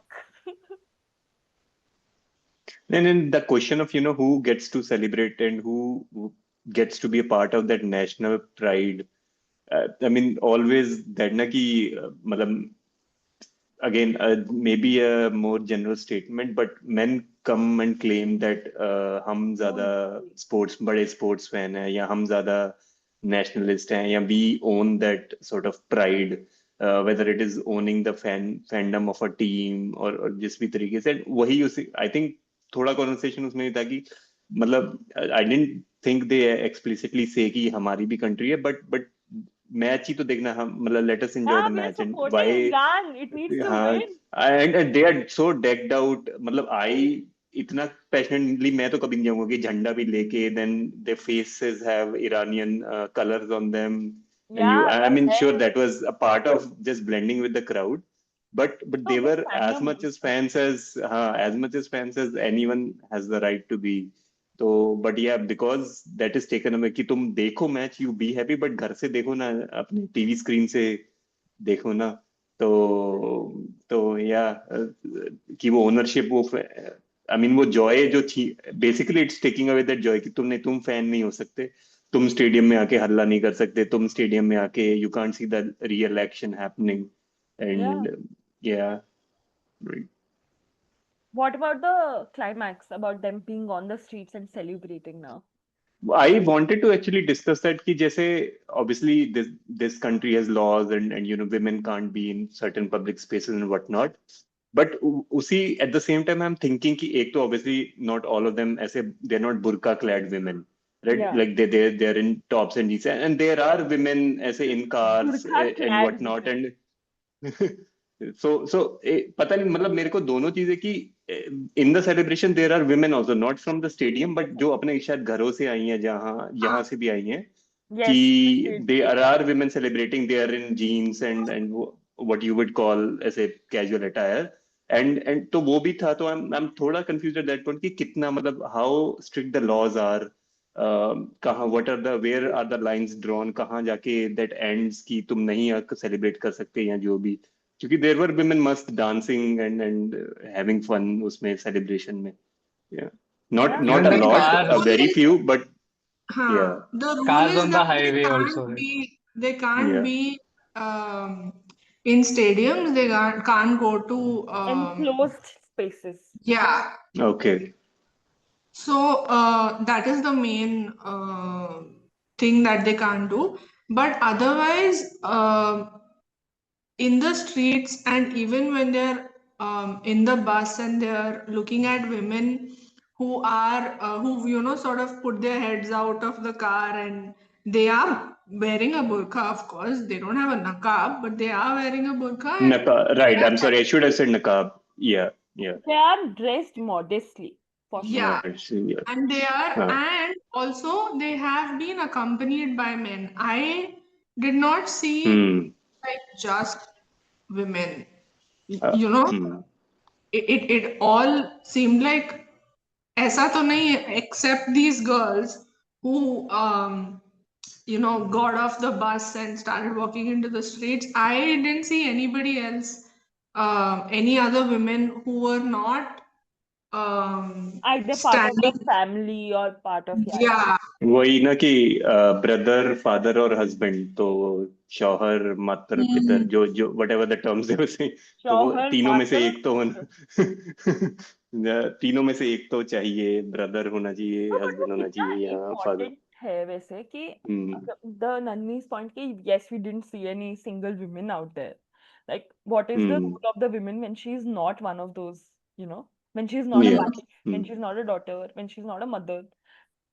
And then the question of who gets to celebrate and who gets to be a part of that national pride. I mean, always that na ki, matlab, again, maybe a more general statement, but men come and claim that हम ज़्यादा बड़े sports fan हैं, या हम ज़्यादा nationalist हैं, या we own that sort of pride, whether it is owning the fandom of a team or जिस भी तरीके से. वही उसी I think थोड़ा conversation उसमें था कि मतलब I didn't think they explicitly say कि हमारी भी country है, but मैच ही तो देखना हम मतलब let us enjoy the We are match. And supporting why Iran. It needs to हाँ, win. and they are so decked out. मतलब I इतना passionately मैं तो कभी नहीं जाऊंगा कि झंडा भी लेके then their faces have Iranian colors on them. And I mean, sure, that was a part of just blending with the crowd, but they were as much as fans as anyone has the right to be. तो but yeah, because that is taken away कि तुम देखो match, you be happy, but घर से देखो ना, अपने TV screen से देखो ना. तो या कि वो ओनरशिप, वो आई मीन वो जॉय जो थी, basically it's taking away that Joy कि तुम फैन नहीं हो सकते, तुम स्टेडियम में आके हल्ला नहीं कर सकते, तुम स्टेडियम में आके you can't see the real action happening. And या What about the climax, about them being on the streets and celebrating now? I wanted to actually discuss that कि जैसे obviously this country has laws and women can't be in certain public spaces and whatnot, but उसी at the same time I'm thinking कि एक तो obviously not all of them ऐसे they're not burqa clad women, right? Yeah. Like they're in tops and jeans, and there are women ऐसे in cars Burqa and clad whatnot. women. And so पता नहीं, मतलब मेरे को दोनों चीजें कि in the celebration there are women also not from the stadium, but जो अपने शायद घरों से आई हैं, जहाँ यहाँ से भी आई हैं, कि there are women celebrating, they are in jeans and what you would call as a casual attire, and तो वो भी था. तो I'm थोड़ा confused at that point कि कितना मतलब how strict the laws are, कहाँ where are the lines drawn, कहाँ जाके that ends कि तुम नहीं celebrate कर सकते या जो भी, क्योंकि there were women must dancing and having fun उसमें celebration में. Yeah, not Even a the lot, cars, very few, but yeah. The rule cars is on the that highway also. they can't Yeah. be in stadiums. They can't go to Enclosed spaces. yeah. Okay. So that is the main thing that they can't do. But otherwise, in the streets, and even when they're in the bus and they're looking at women who are who sort of put their heads out of the car, and they are wearing a burqa. Of course, they don't have a niqab, but they are wearing a burqa. And Right. I'm sorry. I should have said niqab. Yeah. They are dressed modestly, for sure. yeah. Yeah. And they are, Huh. and also they have been accompanied by men. I did not see like just women. Uh, You know, hmm. it all seemed like ऐसा तो नहीं है, except these girls who got off the bus and started walking into the streets. I didn't see anybody else, any other women who were not Either part of the standing. family or part of Yeah. वही ना कि brother father और husband, तो शौहर मातर पितर, जो जो whatever the terms they were saying, तो वो शौहर तीनों में से मातर एक तो होना तीनों में से एक तो चाहिए, ब्रदर होना चाहिए, No, but हस्बैंड वो होना कितना चाहिए या फादर. important है वैसे कि the Nani's point कि yes, we didn't see any single women out there. Like, what is the role of the women when she's not one of those, when she's not a Yeah. wife, when she's not a daughter, when she's not a mother?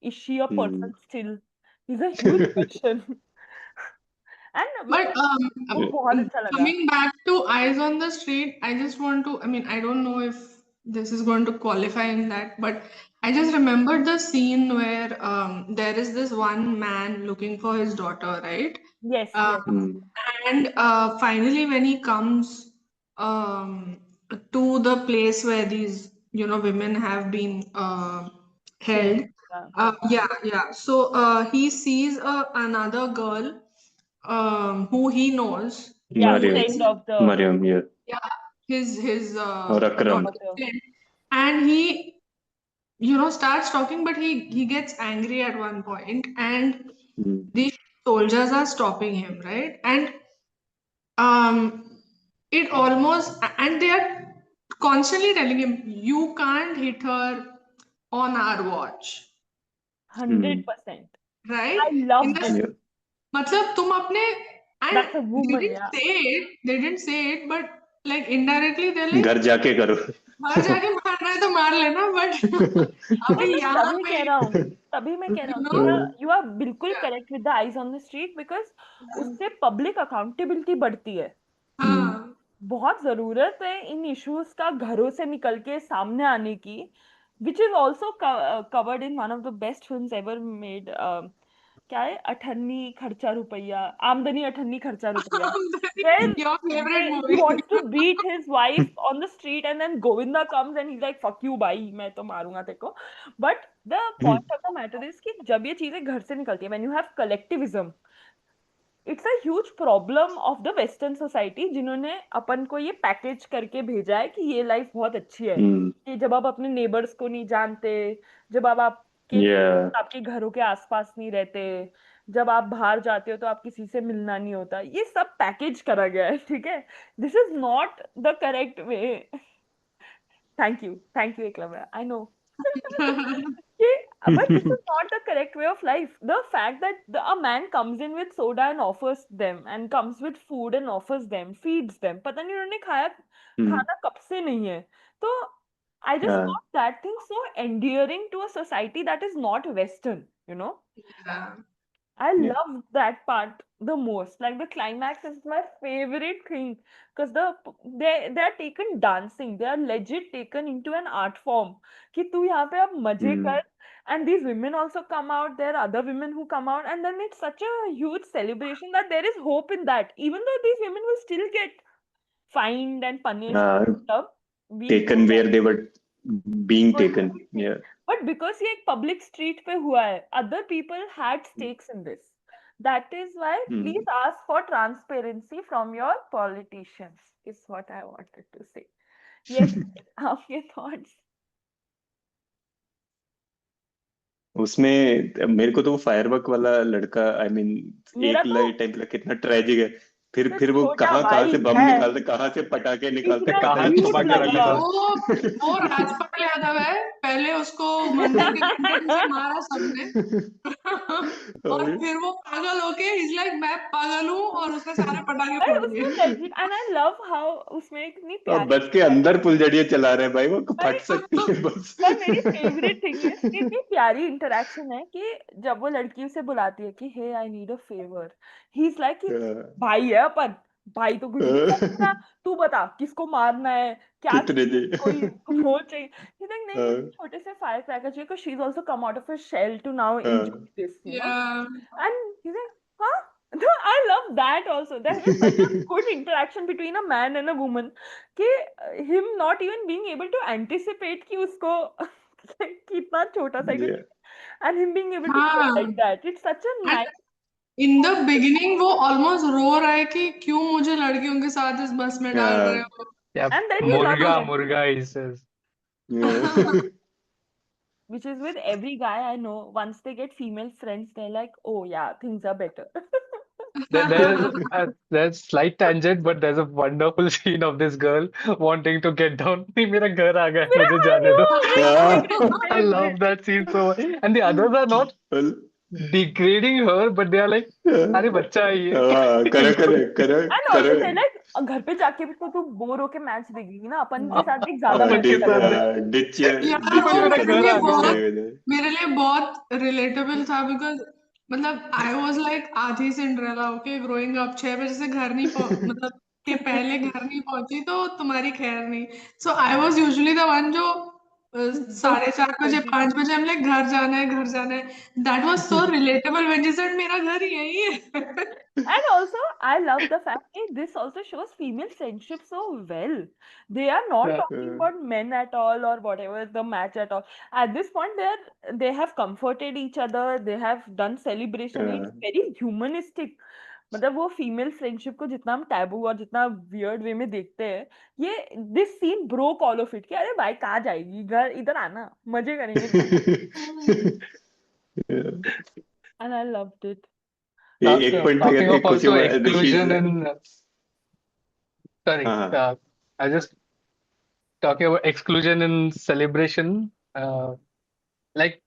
Is she a person still? Is a huge question. And But वो बहुत अच्छा लगा. coming back to Eyes on the Street, I just want to, I mean, I don't know if this is going to qualify in that, but I just remembered the scene where there is this one man looking for his daughter, right? Yes, yes. And finally, when he comes to the place where these, women have been held, yeah. So he sees another girl who he knows. Yeah, Mariam. friend of the Mariam, yeah. Yeah, his Or Akram. friend. And he, starts talking, but he gets angry at one point, and these soldiers are stopping him, right? And it almost, and they are constantly telling him, you can't hit her on our watch, 100%. right? I love In the, this. मतलब तुम अपने, and That's a woman, they didn't say it, but like indirectly they're like, घर जाके करो. बाहर जाके मारना है तो मार लेना, but अभी यहाँ तभी पे कह रहा हूँ तभी मैं कह रहा हूँ you are बिल्कुल correct with the eyes on the street because उससे public accountability बढ़ती है. बहुत जरूरत है इन issues का घरों से निकल के सामने आने की, which is also covered in one of the best films ever made. क्या है, अठन्नी खर्चा रुपया, आमदनी अठन्नी खर्चा रुपया, where your favorite he movie. wants to beat his wife on the street and then Govinda comes and he's like fuck you भाई मैं तो मारूंगा तेरे को. But the point of the matter is कि जब ये चीजें घर से निकलती है, when you have collectivism, it's a huge problem of the western society जिन्होंने अपन को ये पैकेज करके भेजा है कि ये लाइफ बहुत अच्छी है, कि जब आप अपने नेबर्स को नहीं जानते, जब आप आपके घरों के आसपास नहीं रहते, जब आप बाहर जाते हो तो आप किसी से मिलना नहीं होता, ये सब पैकेज करा गया है. ठीक है, this is not the correct way. Thank you Eklavya, I know. But this is not the correct way of life. The fact that a man comes in with soda and offers them, and comes with food and offers them, feeds them. पता नहीं उन्होंने खाना कब से नहीं है. तो I just found that thing so endearing to a society that is not Western, Yeah. I love that part the most. Like the climax is my favorite thing because they are taken dancing. They are legit taken into an art form. कि तू यहाँ पे अब मजे कर, and these women also come out. There are other women who come out, and then it's such a huge celebration that there is hope in that. Even though these women will still get fined and punished and stuff, taken where they were being taken. Yeah. But because ये एक public street पे हुआ है, other people had stakes in this. That is why please ask for transparency from your politicians. Is what I wanted to say. Yes, आपके thoughts. उसमें मेरे को तो वो फायरवर्क वाला लड़का, आई मीन एक टाइप का कितना ट्रेजिक है. फिर वो कहाँ से बम निकालते, कहाँ से पटाखे निकालते, कहाँ छुपा के रखा था. वो राजपाल यादव है, पहले उसको मंदिर के एंट्रेंस से मारा सबने और फिर वो पागल होके he's like मैं पागल हूँ और उसने सारे पटाखे फोड़ दिए. And I love how उसमें इतनी प्यारी बस के अंदर फुलझड़ियाँ चला रहे हैं भाई, वो फट सकती है बस. पर मेरी फेवरेट थिंग है कि इतनी प्यारी इंटरेक्शन है कि जब वो लड़की उसे बुलाती है कि hey I need a favour, he is like भाई है अपन, भाई तो कुछ नहीं करना, तू बता किसको मारना है, क्या कोई वो चाहिए. ही थिंक नहीं, छोटे से फायर क्रैकर चाहिए. She is also come out of a shell to now enjoy this, and he think हाँ No, I love that also. There is such a good interaction between a man and a woman. कि him not even being able to anticipate कि उसको कितना छोटा सा कुछ, and him being able to say हाँ like that. It's such a and nice. in the beginning वो almost रो रहा है कि क्यों मुझे लड़कियों के साथ इस बस में डाल रहे हो. Yeah, And then he loves murga, them, murga, he says. which is with every guy I know. Once they get female friends, they're like, oh yeah, things are better. There's slight tangent, but there's a wonderful scene of this girl wanting to get down. "नहीं, मेरा घर आ गया है, मेरा मुझे I जाने know, दो." my I love favorite. that scene so much. And the others are not degrading her, but they are like, अरे बच्चा है ये. And also they're like, घर पे जाके भी तो तू बोर होके मैच देखेगी ना, अपन के साथ देख ज्यादा अपन के मजा साथ लगेगा. यार वो मेरा घर आ गया. मेरे लिए बहुत रिलेटेबल था बिकॉज मतलब आई वाज लाइक आधी सिंड्रेला ओके ग्रोइंग अप 6 बजे से घर नहीं मतलब के पहले घर नहीं पहुंची तो तुम्हारी खैर नहीं. So I was usually the one जो 4:30 बजे 5 बजे हम लोग घर जाना है. That was so relatable when you said मेरा घर यही है. And also, I love the fact that this also shows female friendship so well. They are not talking about men at all or whatever the match at all. At this point, they have comforted each other. They have done celebration. It's very humanistic. मतलब वो female friendship को जितना हम taboo और जितना weird way में देखते हैं, ये this scene broke all of it कि अरे भाई कहाँ जाएगी, घर इधर आना, मजे करेंगे. And I loved it. Talking of also exclusion and sorry, I just talking about exclusion and celebration. Like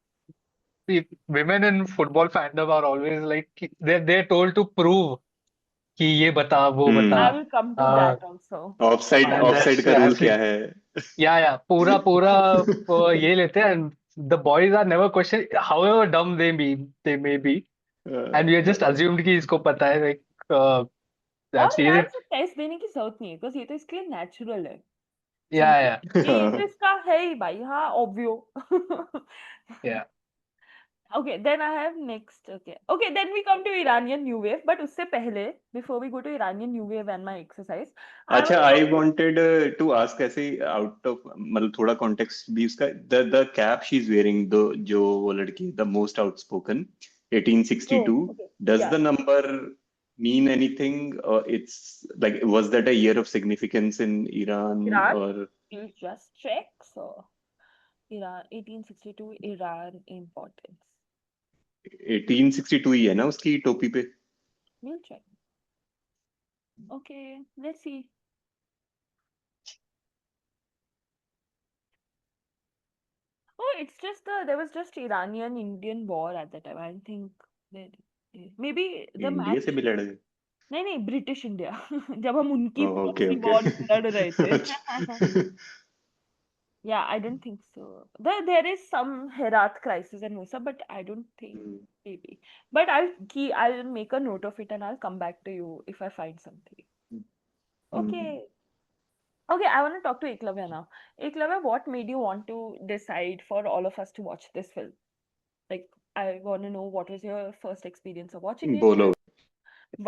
the women in football fandom are always like they're told to prove कि ये बता वो बता. I will come to that also. Offside का rule क्या है? Yeah, पूरा ये लेते हैं. And the boys are never questioned, however dumb they may be. And we are just assumed कि इसको पता है. Like that's और easy. यार टेस्ट देने की जरूरत नहीं है बिकॉज ये तो इसके लिए नेचुरल है. Yeah. ये इंटरेस्ट का है ही भाई. हाँ ऑब्वियो. Yeah. Okay, then I have next. Okay, then we come to Iranian New Wave. But उससे पहले, before we go to Iranian New Wave and my exercise, अच्छा, I wanted to ask ऐसे out of मतलब थोड़ा context भी उसका the cap she's wearing जो वो लड़की the most outspoken 1862 does the number mean anything or it's like was that a year of significance in Iran or you just check. So Iran 1862 Iran importance 1862 ही है ना उसकी टोपी पे. We'll check. Okay, let's see. Oh, it's just there was just Iranian Indian war at that time. I think that maybe the India से भी लड़ गए. नहीं ब्रिटिश इंडिया. जब हम उनकी Okay. वॉर लड़ रहे थे. Yeah, I don't think so. There is some Herat crisis and Musa, but I don't think maybe. But I'll make a note of it and I'll come back to you if I find something. Okay. Okay, I want to talk to Eklavya now. Eklavya, what made you want to decide for all of us to watch this film? Like, I want to know what was your first experience of watching it? बोलो.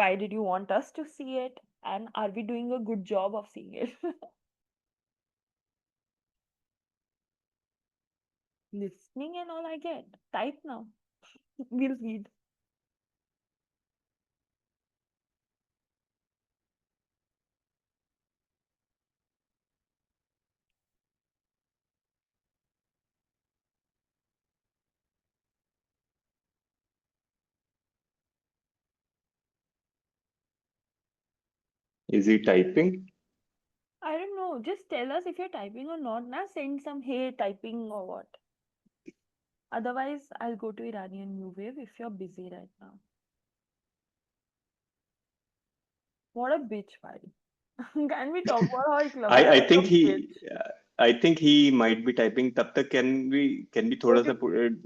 Why did you want us to see it? And are we doing a good job of seeing it? Listening and all I get. Type now. We'll read. Is he typing? I don't know. Just tell us if you're typing or not. Now send some hey typing or what. Otherwise, I'll go to Iranian New Wave if you're busy right now. What a bitch fight. Can we talk about how Eklavya I think he might be typing. तब तक can we थोड़ा सा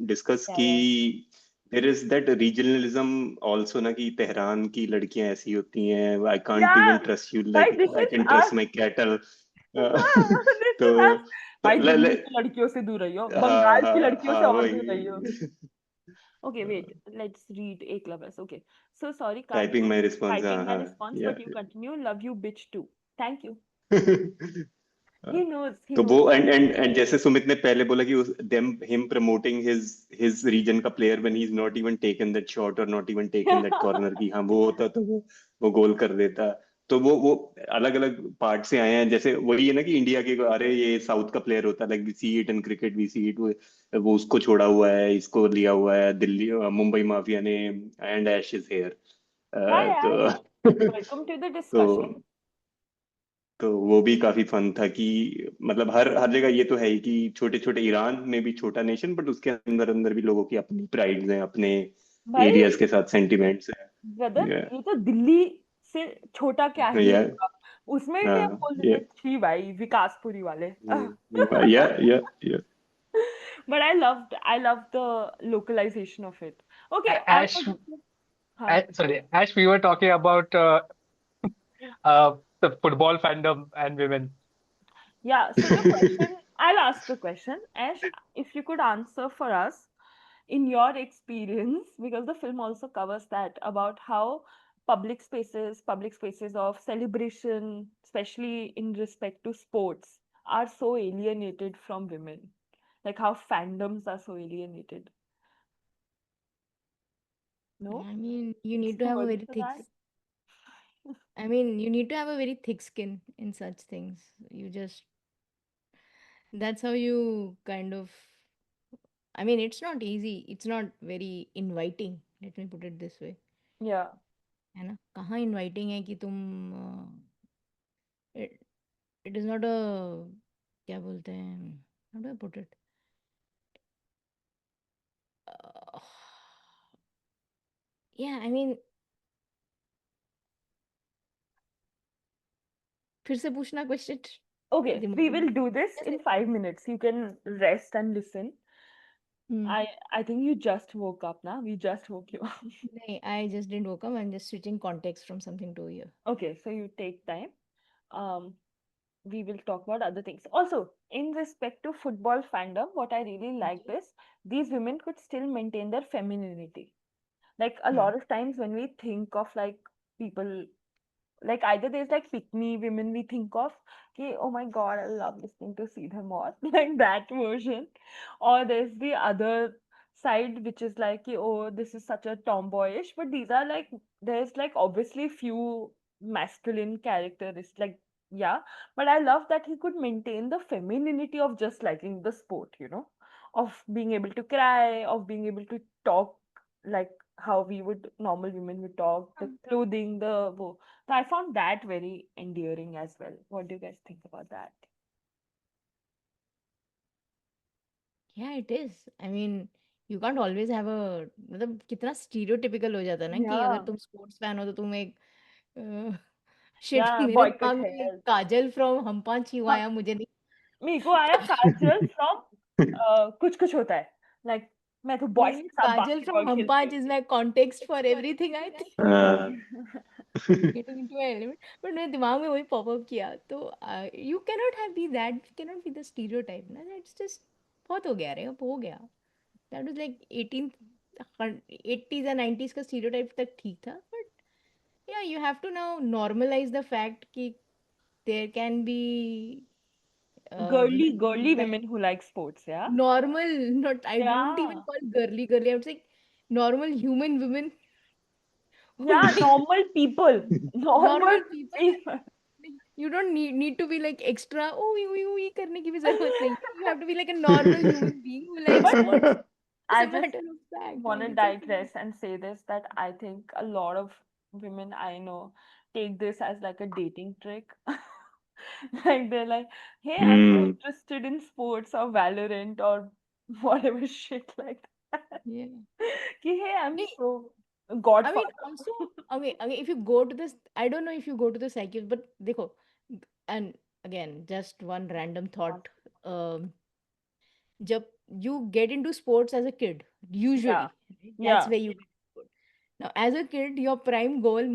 discuss कि there is that regionalism also ना कि Tehran की लड़कियां ऐसी होती हैं. I can't even trust you like I can trust my cattle. तो भाई दिल्ली की लड़कियों से दूर रहियो, बंगाल की लड़कियों से और दूर रहियो. Okay, wait. Let's read Eklavya's. Okay. So sorry, can't typing my response typing my हाँ response, या but you continue. Love you, bitch, too. Thank you. हाँ, He knows. He तो वो knows. एंड जैसे सुमित ने पहले बोला कि उस them him promoting his region का player when he is not even taken that shot और not even taken that corner की हाँ वो होता तो वो गोल कर देता तो वो अलग अलग पार्ट से आए हैं जैसे वही है ना कि इंडिया के अरे ये साउथ का प्लेयर होता है like we see it in cricket we see it वो उसको छोड़ा हुआ है इसको लिया हुआ है दिल्ली मुंबई माफिया ने and Ash is here Yeah, yeah, तो yeah. Welcome to the discussion. तो वो भी काफी फन था कि मतलब हर हर जगह ये तो है ही कि छोटे छोटे ईरान में भी छोटा नेशन बट उसके अंदर अंदर भी लोगों की अपनी प्राइड्स हैं अपने भाई एरियाज के साथ सेंटिमेंट्स ब्रदर, हैं ये तो दिल्ली से छोटा क्या ही या होगा। उसमें इंडिया हाँ बोल या देते छी भाई विकासपुरी वाले। या But I loved the localization of it. Okay, I Ash, was हाँ. sorry, Ash, we were talking about the football fandom and women. Yeah, so the question, I'll ask the question. Ash, if you could answer for us, in your experience, because the film also covers that, about how public spaces of celebration, especially in respect to sports, are so alienated from women. Like how fandoms are so alienated. No? I mean, you need to Some have a words very for thick. that? I mean, you need to have a very thick skin in such things. You just. That's how you kind of. I mean, it's not easy. It's not very inviting. Let me put it this way. Yeah. है ना कहाँ inviting है कि तुम it is not a क्या बोलते हैं how do I put it या आई मीन फिर से पूछना question Okay, we will do this in 5 minutes. You can rest and listen. I think you just woke up now. We just woke you up. नहीं I just didn't woke up. I'm just switching context from something to here. Okay, so you take time. We will talk about other things. Also, in respect to football fandom, what I really liked is these women could still maintain their femininity. Like a lot of times when we think of like people, like either there's like pick me women we think of, okay, oh my god, I love listening to see them all, like that version, or there's the other side which is like, oh, this is such a tomboyish, but these are like, there's like obviously few masculine characteristics, like yeah, but I love that he could maintain the femininity of just liking the sport, of being able to cry, of being able to talk like how we would normal women would talk, the clothing, so I found that very endearing as well. What do you guys think about that? Yeah, it is. I mean, you can't always have a मतलब कितना stereotypical हो जाता है ना कि अगर Yeah. तुम sports fan हो तो तुम एक shit Yeah, मेरे boycott दिमाग में एक hair. काजल from हम पांच क्यों आया मुझे नहीं मेरे को आया काजल from कुछ कुछ होता है. Like मैं तो boys नहीं के साथ काजल from basketball हम खेलती पांच हूँ. is my context for everything I think हाँ getting into my element but मेरे दिमाग में वही pop up किया तो you cannot have be that cannot be the stereotype ना that's just बहुत हो गया रे अब हो गया that was like 18 80s and 90s का stereotype तक ठीक था but yeah you have to now normalize the fact कि there can be Girly, women who girly like women who like sports, yeah? normal not I wouldn't even Yeah. call girly I would say normal human women who Yeah, like normal people. Normal normal people people. you don't need to be like extra ये करने की भी जरूरत नहीं है you have to be like a normal human being who likes But sports it's I a just matter of fact want to like it's okay digress and say this, that I think a lot of women I know take this as like a dating trick. Like they're like, hey, I'm so hmm interested in sports or Valorant or whatever shit like that. yeah Ki, hey, I'm नहीं, so I mean Godfather. also okay if you go to this I don't know if you go to the psychiatrist but देखो and again just one random thought um जब you get into sports as a kid Yeah. usually right? That's Yeah. where you get into it. Now as a kid your prime goal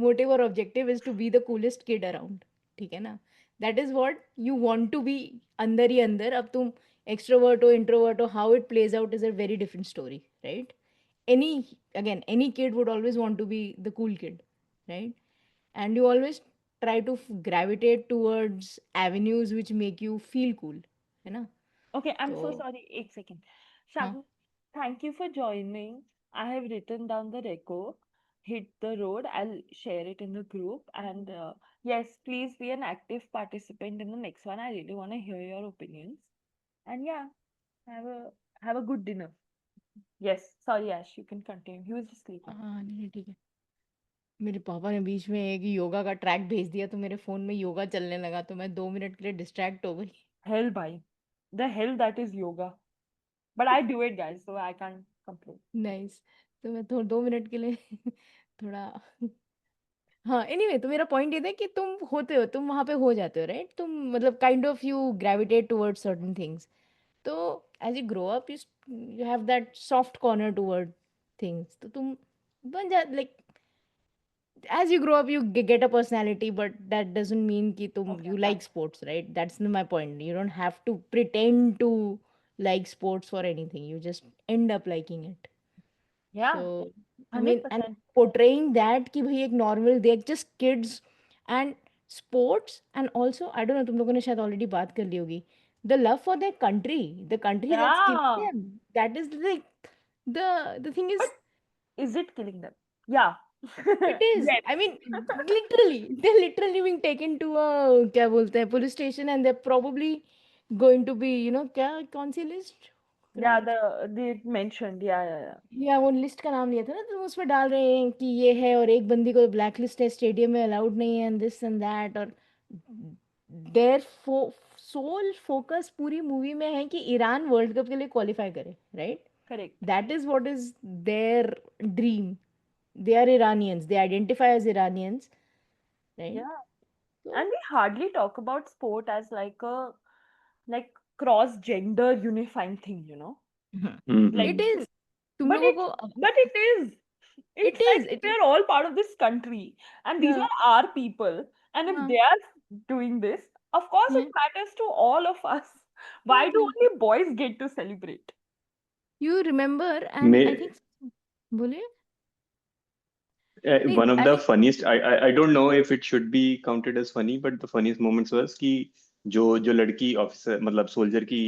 motive or objective is to be the coolest kid around ठीक है ना that is what you want to be अंदर ही अंदर अब तुम extrovert हो introvert हो how it plays out is a very different story right any kid would always want to be the cool kid, right? And you always try to gravitate towards avenues which make you feel cool, है ना? Okay, I'm so तो sorry. 1 second. हाँ, Shabu, thank you for joining. I have written down the reco. Hit the road. I'll share it in the group. And yes, please be an active participant in the next one. I really want to hear your opinions. And yeah, have a have a good dinner. Yes, sorry, Ash. You can continue. He was just sleeping. हाँ, नहीं ठीक है। मेरे पापा ने बीच में एक योगा का ट्रैक भेज दिया तो मेरे फोन में योगा चलने लगा तो मैं 2 मिनट के लिए डिस्ट्रैक्ट हो गई। Hell, bhai. The hell that is yoga. But I do it, guys, so I can't complain. Nice. तो मैं 2 मिनट के लिए थोड़ा हाँ, एनीवे तो मेरा पॉइंट ये था कि तुम होते हो, तुम वहाँ पे हो जाते हो, राइट? तुम मतलब kind of you gravitate towards certain things. तो as you grow up you have that soft corner toward things, तो तुम बन जा like as you grow up you get a personality, but that doesn't mean कि तुम Okay, you fine. like sports, right? That's my point. You don't have to pretend to like sports or anything, you just end up liking it. Yeah, So I mean, and 100%. portraying that कि भाई एक normal, they're just kids and sports, and also I don't know, तुम लोगों ने शायद already बात कर ली होगी, the love for their country, the country that's killing Yeah. them, that is like the thing But is is it killing them? Yeah. it is. Yes. I mean, literally, they're literally being taken to a क्या बोलते हैं police station, and they're probably going to be, क्या कौन सी list Yeah, crimes, they mentioned. Yeah. या वो list का नाम लिया था ना, तो उसमें डाल रहे हैं कि ये है और एक बंदी को ब्लैक लिस्ट है, स्टेडियम में अलाउड नहीं है, एंड दिस एंड दैट, और देयर सोल फोकस पूरी मूवी में है कि ईरान वर्ल्ड कप के लिए क्वालिफाई करे, right? Correct. That is what is their dream. They are Iranians, they identify as Iranians, right? Yeah. So And we hardly talk about sport as like a cross gender unifying thing, you know? Like, it is. तुम but लोगों it को but it is. It's it is like they're all part of this country, and these yeah, are our people. And if हाँ, they are doing this, of course it yeah, matters to all of us. Why do exactly. only boys get to celebrate? You remember, and I think बोलिए नहीं, One of I the mean, funniest, I don't know if it should be counted as funny, but the funniest moments was कि जो लड़की officer मतलब soldier की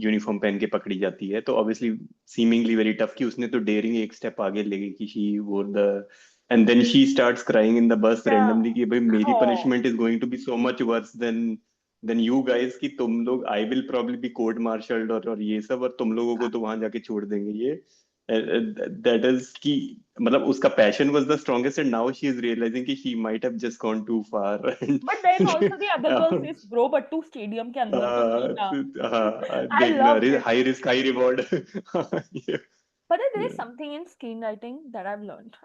uniform पहन के पकड़ी जाती है, तो ऑब्वियसली सीमिंगली वेरी टफ कि उसने तो डेयरिंग एक स्टेप आगे ले गई कि she wore the and then she starts crying in the bus Yeah. Randomly कि भाई मेरी Oh, punishment is going to be so much worse than you guys कि तुम लोग I will probably be court martialled और ये सब, और तुम लोगों को तो वहां जाके छोड़ देंगे ये दैट इज कि मतलब उसका passion was the strongest and now she is realising कि she might have just gone too far but then also the other girl says, "Bro, but तू stadium के अंदर तो नहीं था." I देखना loved it. High risk high reward But then there is something in screenwriting that I've learned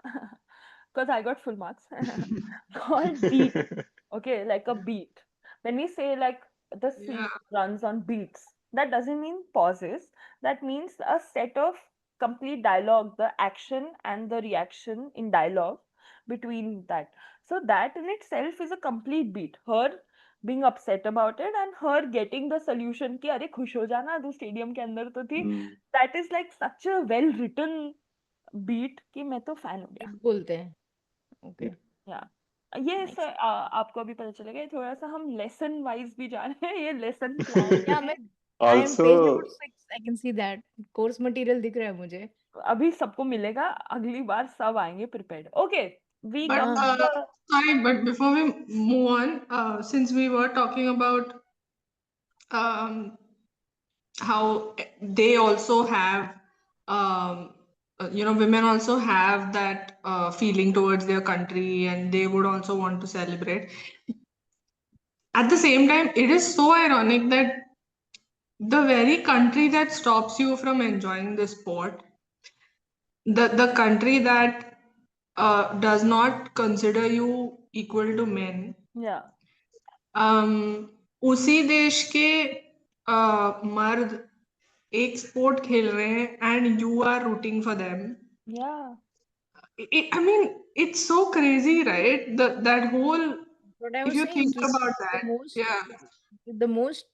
because I got full marks called beat. Okay, like a beat. When we say like the scene Yeah. runs on beats, that doesn't mean pauses. That means a set of complete dialogue, the action and the reaction in dialogue between that. So that in itself is a complete beat. Her being upset about it and her getting the solution कि अरे खुश हो जाना तू stadium के अंदर तो थी. That is like such a well written beat कि मैं तो fan हो गया. it बोलते हैं, okay. Yeah. ये Nice. सर आपको अभी पता चलेगा, ये थोड़ा सा हम लेसन वाइज भी जा रहे हैं, ये लेसन प्लान Yeah, है. I am page number also 6, I can see that course material दिख रहा है मुझे. अभी सबको मिलेगा, अगली बार सब आएंगे prepared. Okay, we But come to the sorry, but before we move on, since we were talking about how they also have, women also have that feeling towards their country, and they would also want to celebrate. At the same time, it is so ironic that the very country that stops you from enjoying the sport, the country that does not consider you equal to men, yeah उसी देश के मर्द एक sport खेल रहे हैं and you are rooting for them. yeah I mean, it's so crazy, right? That whole, What I if was you saying think कि about the that, most yeah. the most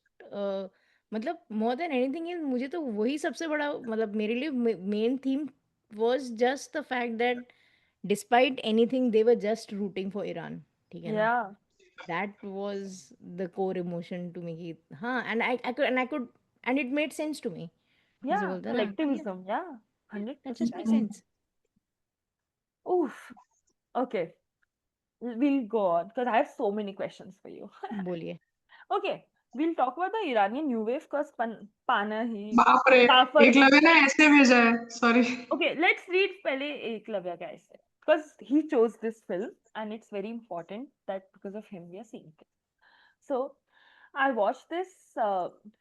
मतलब more than anything is मुझे तो वही सबसे बड़ा मतलब मेरे लिए main theme was just the fact that despite anything, they were just rooting for Iran. ठीक है ना? Yeah. That was the core emotion to me. कि, हाँ, and it made sense to me. जैसे Yeah. बोलते हैं ना, yeah, Collectivism. Yeah. that just 100%. makes sense. Oof. Okay. We'll go on because I have so many questions for you. बोलिए. Okay. We'll talk about the Iranian new wave because Panahi, बाप रे, Jafar. Eklavya ने ऐसे भेजा है, sorry. Okay, let's read पहले Eklavya guys because he chose this film and it's very important that because of him we are seeing it. So I watched this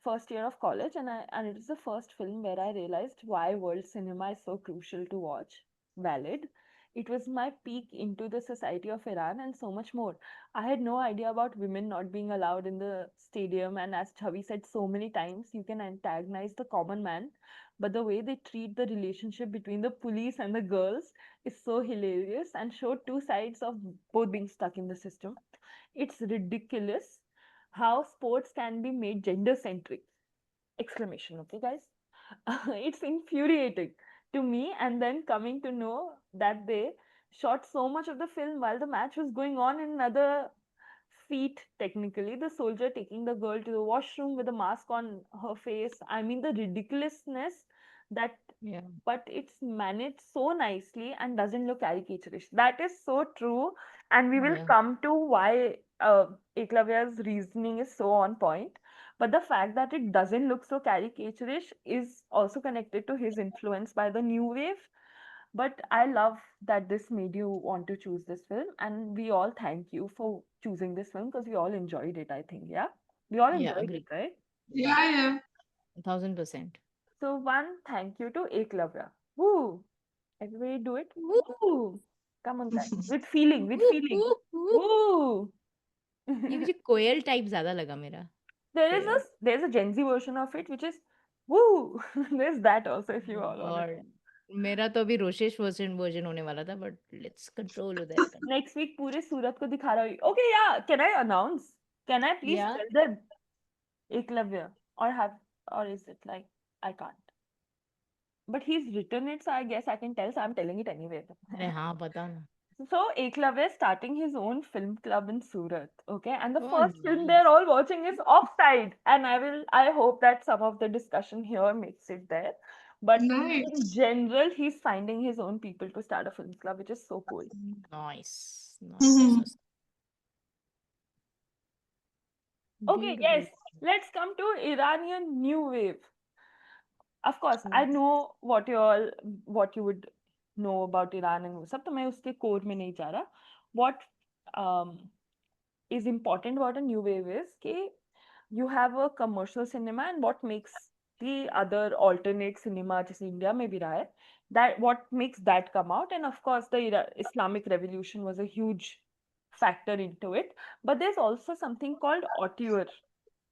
first year of college and it is the first film where I realized why world cinema is so crucial to watch. Valid. It was my peek into the society of Iran and so much more. I had no idea about women not being allowed in the stadium, and as Chhavi said so many times, you can antagonize the common man, but the way they treat the relationship between the police and the girls is so hilarious and showed two sides of both being stuck in the system. It's ridiculous how sports can be made gender centric. Exclamation, okay, guys? It's infuriating to me, and then coming to know that they shot so much of the film while the match was going on in another feat, technically. The soldier taking the girl to the washroom with a mask on her face. I mean, the ridiculousness that, Yeah. but it's managed so nicely and doesn't look caricaturish. That is so true, and we will Yeah. come to why Eklavya's reasoning is so on point. But the fact that it doesn't look so caricaturish is also connected to his influence by the new wave. But I love that this made you want to choose this film, and we all thank you for choosing this film because we all enjoyed it, I think. Yeah, we all Yeah, enjoyed it, agree. right? Yeah, yeah. 1000%. So, one thank you to Eklavya. Woo! Everybody do it. Woo! Woo! Come on, guys. With feeling, with Woo, feeling. woo, woo. Woo! ये मुझे कोयल type ज्यादा लगा मेरा. There's a Gen Z version of it which is woo. There's that also if you all want to और try. मेरा तो अभी रोशेश version होने वाला था, but let's control that. Next week पूरे सूरत को दिखा रहा हूँ. Okay, yeah. Can I announce? Can I please Yeah. tell them Eklavya or is it like I can't? But he's written it, so I guess I can tell. So I'm telling it anyway. अरे हाँ, बता ना. So Eklavya is starting his own film club in Surat, okay? And the Oh, first film nice. they're all watching is Offside, and I hope that some of the discussion here makes it there. But in Nice. general, he's finding his own people to start a film club, which is so cool. Nice. Mhm. Nice. Okay, yes, let's come to Iranian new wave. Of course, I know what you would know about Iran and वो सब, तो मैं उसके core में नहीं जा रहा. What um, is important about a new wave is कि you have a commercial cinema and what makes the other alternate cinema जैसे इंडिया में भी रहा है, that what makes that come out, and of course the Islamic revolution was a huge factor into it, but there's also something called auteur.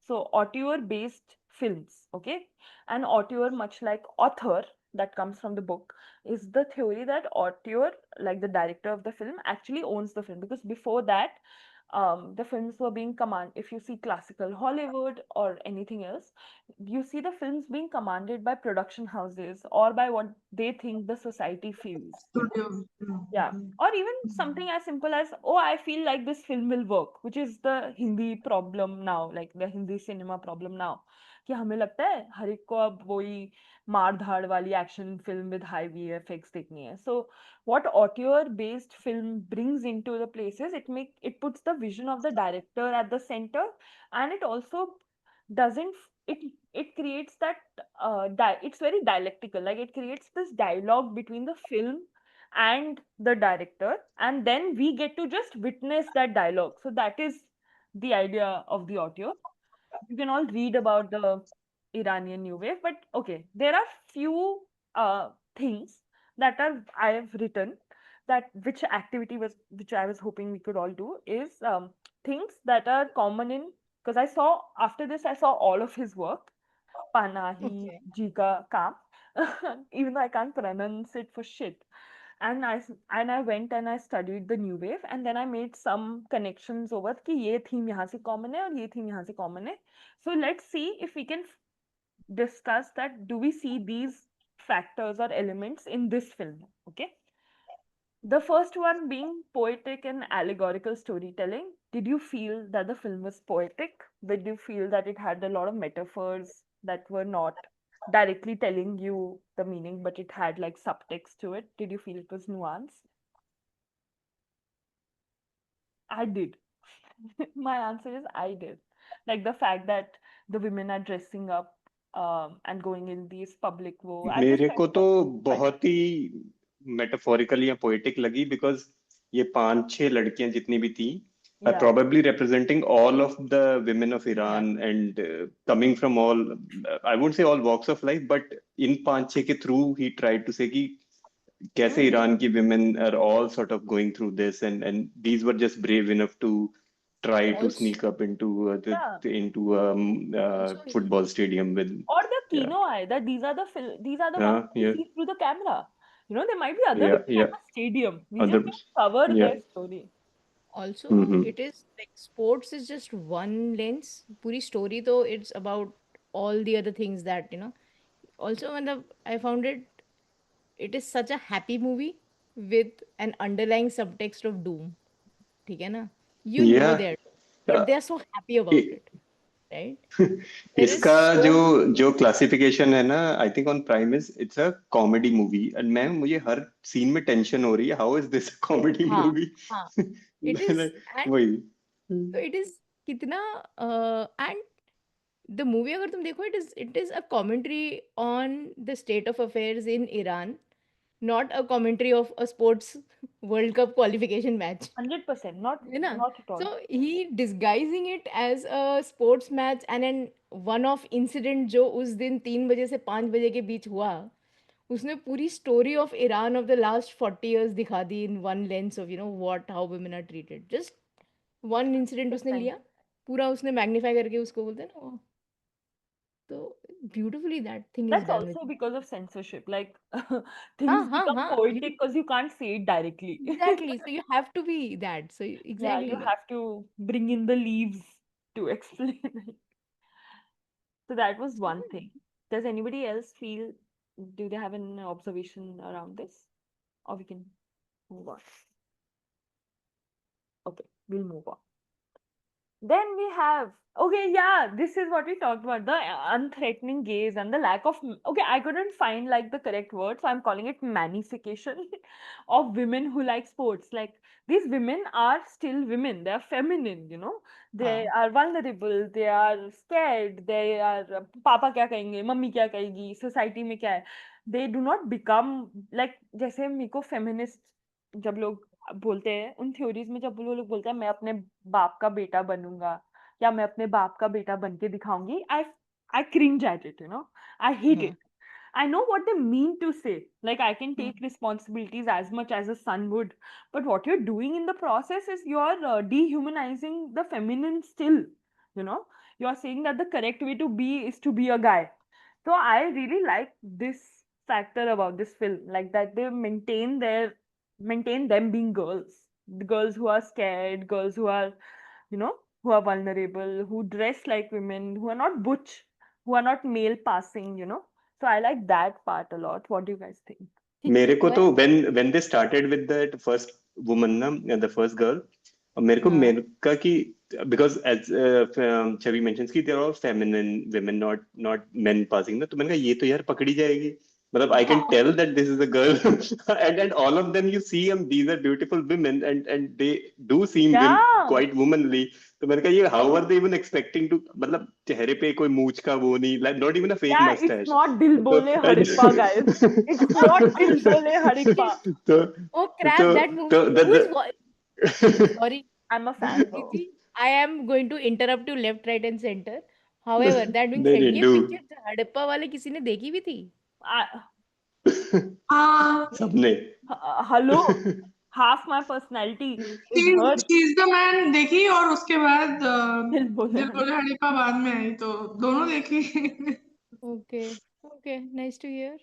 So auteur based films, okay, and auteur, much like author, that comes from the book, is the theory that auteur, like the director of the film, actually owns the film, because before that the films were being if you see classical Hollywood or anything else, you see the films being commanded by production houses or by what they think the society feels. Studio. Yeah. Or even something as simple as, oh, I feel like this film will work, which is the Hindi problem now, like the Hindi cinema problem now. कि हमें लगता है हर एक को अब वही मार धाड़ वाली action film with high VFX देखनी है. So what auteur based film brings into the places, it puts the vision of the director at the center, and it also doesn't it creates that it's very dialectical, like it creates this dialogue between the film and the director, and then we get to just witness that dialogue. So that is the idea of the audio. You can all read about the Iranian new wave, but okay, there are few things that are I have written, that which I was hoping we could all do is things that are common in, because I saw after this I saw all of his work, Panahi Okay. Jika Kam, even though I can't pronounce it for shit. And I went and I studied the new wave, and then I made some connections over कि ये theme यहाँ से common है और ये theme यहाँ से common है. So let's see if we can discuss that. Do we see these factors or elements in this film. Okay. The first one being poetic and allegorical storytelling. Did you feel that the film was poetic? Did you feel that it had a lot of metaphors that were not directly telling you the meaning, but it had like subtext to it? Did you feel it was nuanced? I did. My answer is I did. Like the fact that the women are dressing up and going in these public wo, I just मेरे felt को it तो was quite बहुत ही metaphorical या poetic लगी because ये पांच छह लड़कियां जितनी भी थी are yeah. probably representing all of the women of Iran Exactly. and coming from all I won't say all walks of life but इन पांच छह के through he tried to say कि कैसे ईरान की women are all sort of going through this and these were just brave enough to try to Also, sneak up into Yeah. into also, football stadium with Or the yeah kino eye that these are the ones who yeah see through the camera. You know, there might be other yeah women yeah at the stadium. We other just don't cover yeah their story. also, mm-hmm. it is like sports is just one lens. Puri story though, it's about all the other things that, Also, when I found it is such a happy movie with an underlying subtext of doom. ठीक है ना? You know yeah they're, but they are so happy about i- it, right? There is इसका so जो जो classification है ना I think on prime is it's a comedy movie and ma'am मुझे हर scene में टेंशन हो रही है हाउ इज दिस कॉमेडी हाँ मूवी हाँ it is and वही so it is कितना and the movie अगर तुम देखो it is a commentary on the state of affairs in Iran, not a commentary of a sports World Cup qualification match. 100%. Not है ना? not at all. So he disguising it as a sports match and an one off incident जो उस दिन 3 बजे से 5 बजे के बीच हुआ, उसने पूरी story of Iran of the last 40 years दिखा दी in one lens of what how women are treated. Just one incident उसने 100%. लिया, पूरा उसने magnify करके उसको बोलते हैं ना वो, तो beautifully that thing is That's done with. also because of censorship. Like हाँ things हाँ become हाँ you poetic because you can't say it directly. exactly, so you have to be that, so Yeah, you exactly. have to bring in the leaves to explain it. So that was one thing. Does anybody else feel, do they have an observation around this? Or we can move on. Okay, we'll move on. Then we have, okay, yeah, this is what we talked about, the unthreatening gaze and the lack of, okay, I couldn't find like the correct word, so I'm calling it manification of women who like sports. Like these women are still women, they are feminine, they हाँ are vulnerable, they are scared, they are पापा क्या कहेंगे, mummy क्या कहेगी, society में क्या है. They do not become like, जैसे मेरे को feminist जब लोग बोलते हैं उन थ्योरीज में, जब वो लोग बोलते हैं मैं अपने बाप का बेटा बनूंगा या मैं अपने बाप का बेटा बन के दिखाऊंगी, I cringe at it, I hate हाँ it. I know what they mean to say. Like, I can हाँ take responsibilities as much as a son would. But what you're doing in the process is you're dehumanizing the feminine still. You're saying that the correct way to be is to be a guy. So I really like this factor about this film. Like, that they maintain them being girls. The girls who are scared, girls who are, who are vulnerable, who dress like women, who are not butch, who are not male passing. So I like that part a lot. What do you guys think? मेरे को well तो when they started with that first woman ना the first girl हाँ मेरे का कि because as Chavi mentions कि they're all feminine women not men passing ना तो मैंने कहा ये तो यार पकड़ी जाएगी मतलब I can tell that this is a girl and all of them you see these are beautiful women and they do seem Yeah. quite womanly तो मैंने कहा ये how are they even expecting to मतलब चेहरे पे कोई मूंछ का वो नहीं like not even a fake Yeah, mustache it's not Dil Bole Harippa, guys. It's not Dil Bole Harippa. तो oh crap, तो that movie, तो who is sorry I'm a fan though. Didi, I am going to interrupt you left, right and center. However, that being नहीं said, नहीं ये do picture Harappa वाले किसी ने देखी भी थी? हाँ सबने Hello, half my personality is her. चीज द मैन देखी और उसके बाद Dil Bole दिल बोले Harippa. हड़ीपा बाद में आई तो दोनों देखी. Okay, okay, nice to hear.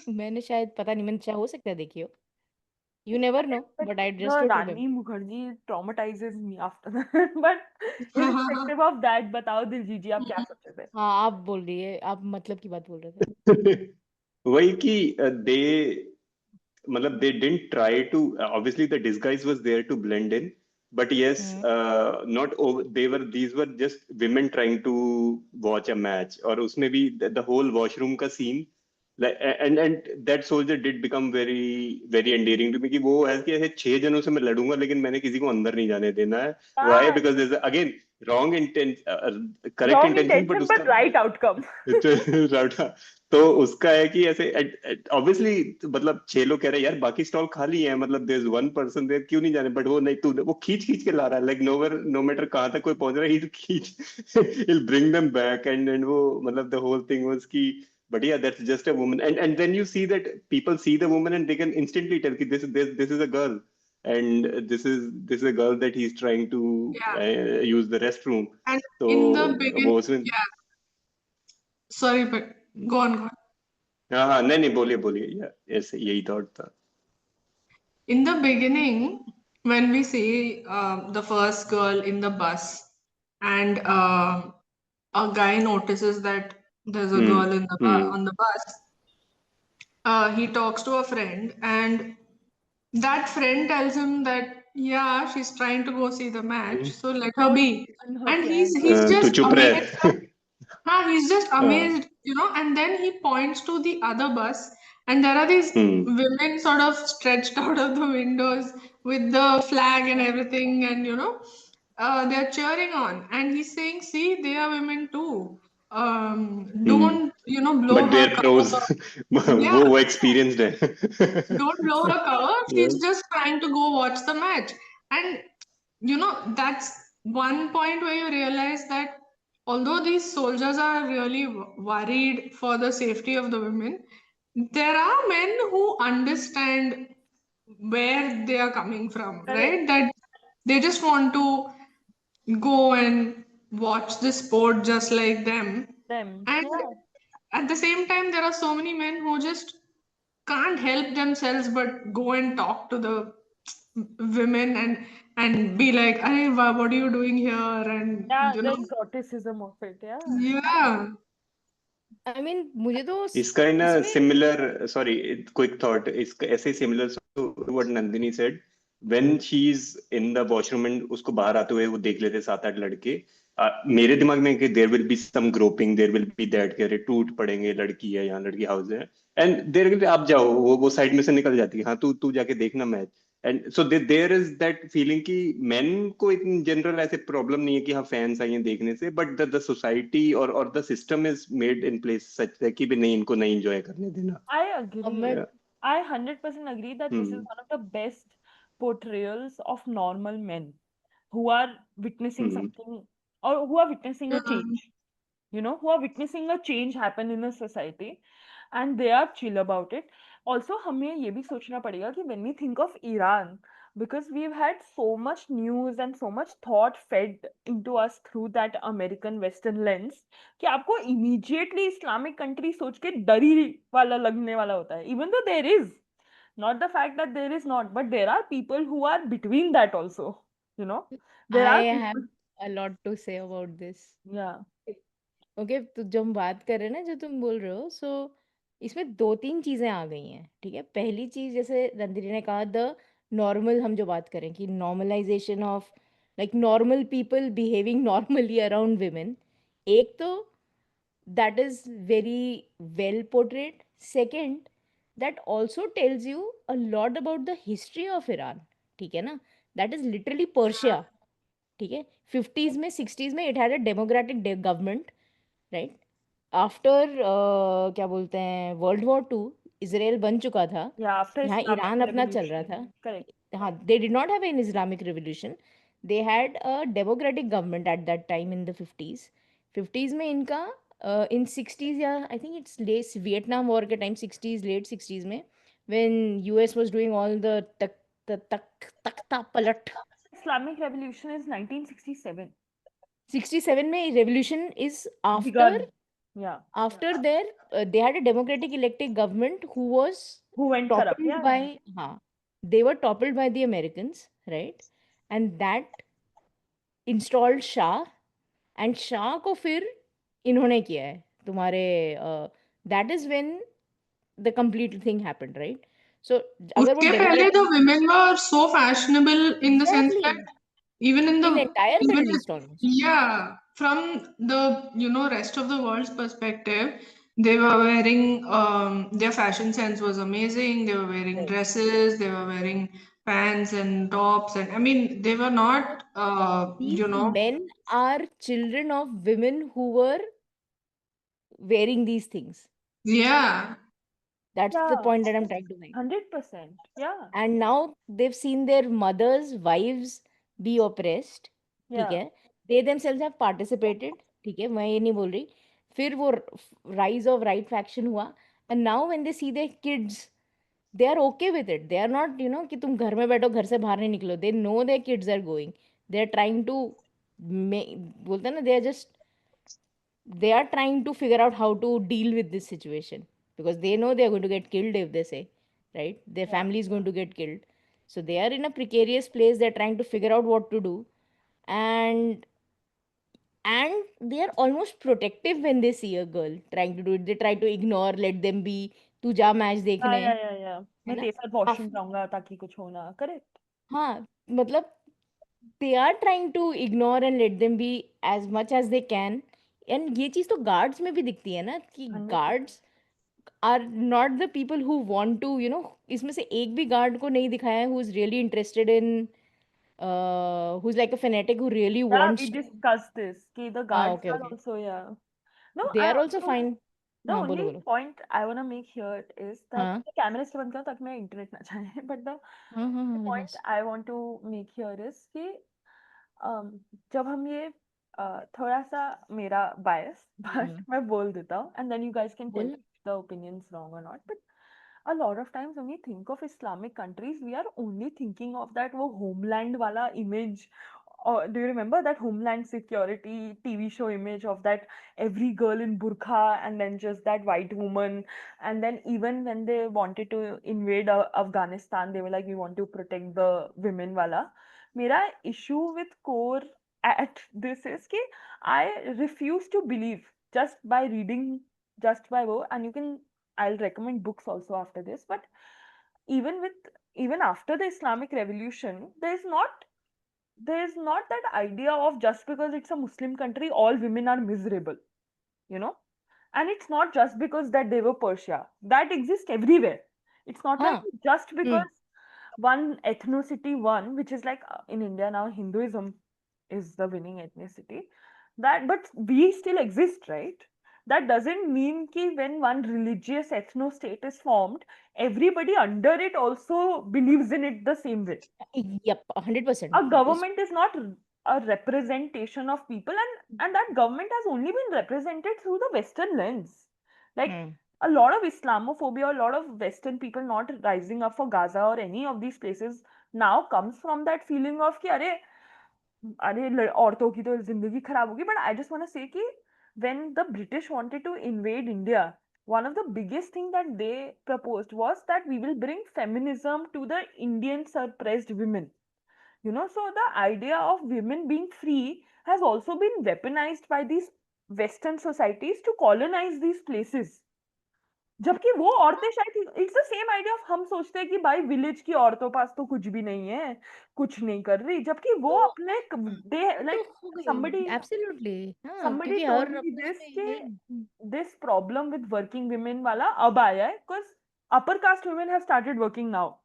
मैंने शायद पता नहीं, मैंने शायद हो सकता है देखी हो. You never know, but I just The don't remember. Rani Mukherjee traumatizes me after that. But irrespective of that, बताओ दिलजीत जी आप क्या सोच रहे थे? हाँ, आप बोल रही है, आप मतलब की बात बोल रहे थे. वही कि दे मतलब they didn't try to obviously the disguise was there to blend in but yes not over, they were these were just women trying to watch a match और उसमें भी the whole washroom का scene like and that soldier did become very endearing to me कि वो ऐसे कि ऐसे 6 जनों से मैं लड़ूंगा लेकिन मैंने किसी को अंदर नहीं जाने देना है why हाँ, because there's again wrong intent correct wrong intention but intention but उसका right outcome. राउटा तो उसका है कि ऐसे ऑब्वियसली मतलब 6 लोग कह रहे हैं यार बाकी स्टॉल खाली है मतलब there is one person there क्यों नहीं जाने बट वो नहीं तू वो खींच खींच के ला रहा है लाइक नो मैटर कहां तक कोई पहुंच रहा है ही खींच he'll bring them back and वो मतलब the whole thing was कि but yeah that's just a woman and then you see that people see the woman and they can instantly tell कि this is a girl and this is a girl that he's trying to Yeah. use the restroom And तो in the beginning, वो उसमें yeah, sorry, but go on, go on. हाँ हाँ नहीं नहीं बोलिए बोलिए यार ऐसे यही थॉट था In the beginning, when we see the first girl in the bus and a guy notices that there's a girl in the on the bus, he talks to a friend and that friend tells him that yeah, she's trying to go see the match, so let her Don't be. in her And plan. he's तू just चुप amazed रह he's just हाँ, amazed, and then he points to the other bus, and there are these women sort of stretched out of the windows with the flag and everything, and they're cheering on, and he's saying, "See, they are women too. Don't blow but her there pros cover. Yeah, वो experienced है don't blow her cover. Yeah. She's just trying to go watch the match." And that's one point where you realize that although these soldiers are really worried for the safety of the women, there are men who understand where they are coming from, Correct. right? That they just want to go and watch the sport just like them. Them. And Yeah. at the same time, there are so many men who just can't help themselves but go and talk to the women and be like, "Hey, what are you doing here?" And Yeah, the exoticism of it. Yeah. yeah, I mean, मुझे तो इसका इन इसमें similar sorry quick thought इसका ऐसे similar to what Nandini said when she is in the washroom and उसको बाहर आते हुए वो देख लेते 7-8 लड़के मेरे दिमाग में कि there will be some groping there will be that कि अरे टूट पड़ेंगे लड़की है यहाँ लड़की हाउस है एंड देयर आप जाओ वो साइड में से निकल जाती है हाँ तू जाके देखना match and so there is that feeling कि मेन को इन जनरल ऐसे प्रॉब्लम नहीं है कि हाँ फैंस आई हैं देखने से बट द सोसाइटी और the system is made in place सच है कि भी नहीं इनको नहीं एंजॉय करने देना I अब agree. मैं I 100% agree that this is hmm one of the best portrayals of normal men who are witnessing hmm something or who are witnessing a change. Who are witnessing a change happen in a society and they are chill about it. Also, हमें ये भी सोचना पड़ेगा कि when we think of Iran, because we've had so much news and so much thought fed into us through that American Western lens, कि आपको immediately Islamic country सोच के डरी वाला लगने वाला होता है. Even though there is, not the fact that there is not, but there are people who are between that also. There I are have people. a lot to say about this. Yeah. Okay, तो जब हम बात कर रहे हैं ना, जो तुम बोल रहे हो, सो इसमें 2-3 चीज़ें आ गई हैं, ठीक है? पहली चीज़, जैसे रंधिरी ने कहा, द नॉर्मल, हम जो बात करें कि normalization of like normal people behaving normally around women, एक तो that is very well portrait. Second, that also tells you a lot about the history of Iran, ठीक है ना? दैट इज़ लिटरली पर्शिया, ठीक है? 50s में, 60s में it had a democratic government, right? After क्या बोलते हैं, वर्ल्ड वॉर टू, इसराइल बन चुका था, Yeah, after यहाँ Islamic ईरान अपना चल रहा Revolution. था. Correct. हाँ, they did not have an Islamic revolution, they had a democratic government at that time in the 50s में इनका इन 60s, या I think it's less Vietnam war के टाइम, 60s, लेट 60s में, when US was doing all the तख्ता पलट. Islamic Revolution is 1967. 67 में revolution is after Begun. Yeah. after their they had a democratic elected government who was Who went corrupt? toppled Yeah. by हाँ, they were toppled by the Americans, right? And that installed Shah, and Shah को फिर इन्होंने किया है तुम्हारे that is when the complete thing happened, right? So अगर वो उसके पहले the deliberately women were so fashionable in the sense that exactly even in the in entire even Middle East almost. yeah, from the rest of the world's perspective, they were wearing their fashion sense was amazing. They were wearing Right. dresses, they were wearing pants and tops, and I mean they were not These men are children of women who were wearing these things. yeah. That's the Yeah, point that I'm trying to make. 100%. Yeah, And now they've seen their mothers, wives be oppressed. ठीक yeah. है? They themselves have participated. ठीक है? मैं ये नहीं बोल रही. फिर वो rise of right faction हुआ. And now when they see their kids, they are okay with it. They are not, कि तुम घर में बैठो, घर से बाहर नहीं निकलो. They know their kids are going. They are trying to बोलते हैं ना, they are trying to figure out how to deal with this situation because they know they are going to get killed if they say, right? Their Yeah. family is going to get killed. So they are in a precarious place. They're trying to figure out what to do. And they are almost protective when they see a girl trying to do it. They try to ignore, let them be. तू जा match देखने, Yeah. है मैं ना? तेरे साथ washroom जाऊंगा ताकि कुछ हो ना. Correct. हाँ, मतलब they are trying to ignore and let them be as much as they can. And ये चीज़ तो guards में भी दिखती है ना कि 100%. guards are not the people who want to, इसमें से एक भी guard को नहीं दिखाया है who is really interested in who's like a fanatic who really Yeah, wants we to. discussed this. Ki the हाँ, guards okay, are okay. also, yeah. No, They I are also also, fine. the हाँ, only बोलो बोलो. point I want to make here is that हाँ the camera is बंद करो ताकि मैं internet ना जाए. But the हाँ हाँ हाँ point बस. I want to make here is कि जब हम ये थोड़ा सा मेरा bias, but मैं बोल देता हूँ, and then you guys can tell बोल. me if the opinion is wrong or not. But a lot of times when we think of Islamic countries, we are only thinking of that वो homeland वाला image. Or do you remember that Homeland Security TV show image of that every girl in burqa and then just that white woman? And then even when they wanted to invade Afghanistan, they were like, we want to protect the women wala. मेरा issue with core at this is कि I refuse to believe just by reading, just by wo, and you can, I'll recommend books also after this, but even after the Islamic Revolution, there's not that idea of just because it's a Muslim country, all women are miserable, you know? And it's not just because that they were Persia. That exists everywhere. It's not like हाँ. just because one ethnicity won, which is like in India now, Hinduism is the winning ethnicity. But we still exist, right? That doesn't mean ki when one religious ethno state is formed, everybody under it also believes in it the same way. Yep, 100%. A government is not a representation of people, and that government has only been represented through the Western lens. Like a lot of Islamophobia, a lot of Western people not rising up for Gaza or any of these places now comes from that feeling of कि अरे औरतों की तो जिंदगी खराब होगी. But I just want to say कि when the British wanted to invade India, one of the biggest thing that they proposed was that we will bring feminism to the Indian suppressed women. So the idea of women being free has also been weaponized by these Western societies to colonize these places. जबकि वो औरतें शायद it's the same idea of हम सोचते हैं कि भाई village की औरतों पास तो कुछ भी नहीं है, कुछ नहीं कर रही, जबकि वो अपने दे लाइक somebody Absolutely. हाँ, somebody क्योंकि told हर me अपने this उसमें कि है. this problem with working women वाला अब आया है because upper caste women have started working now,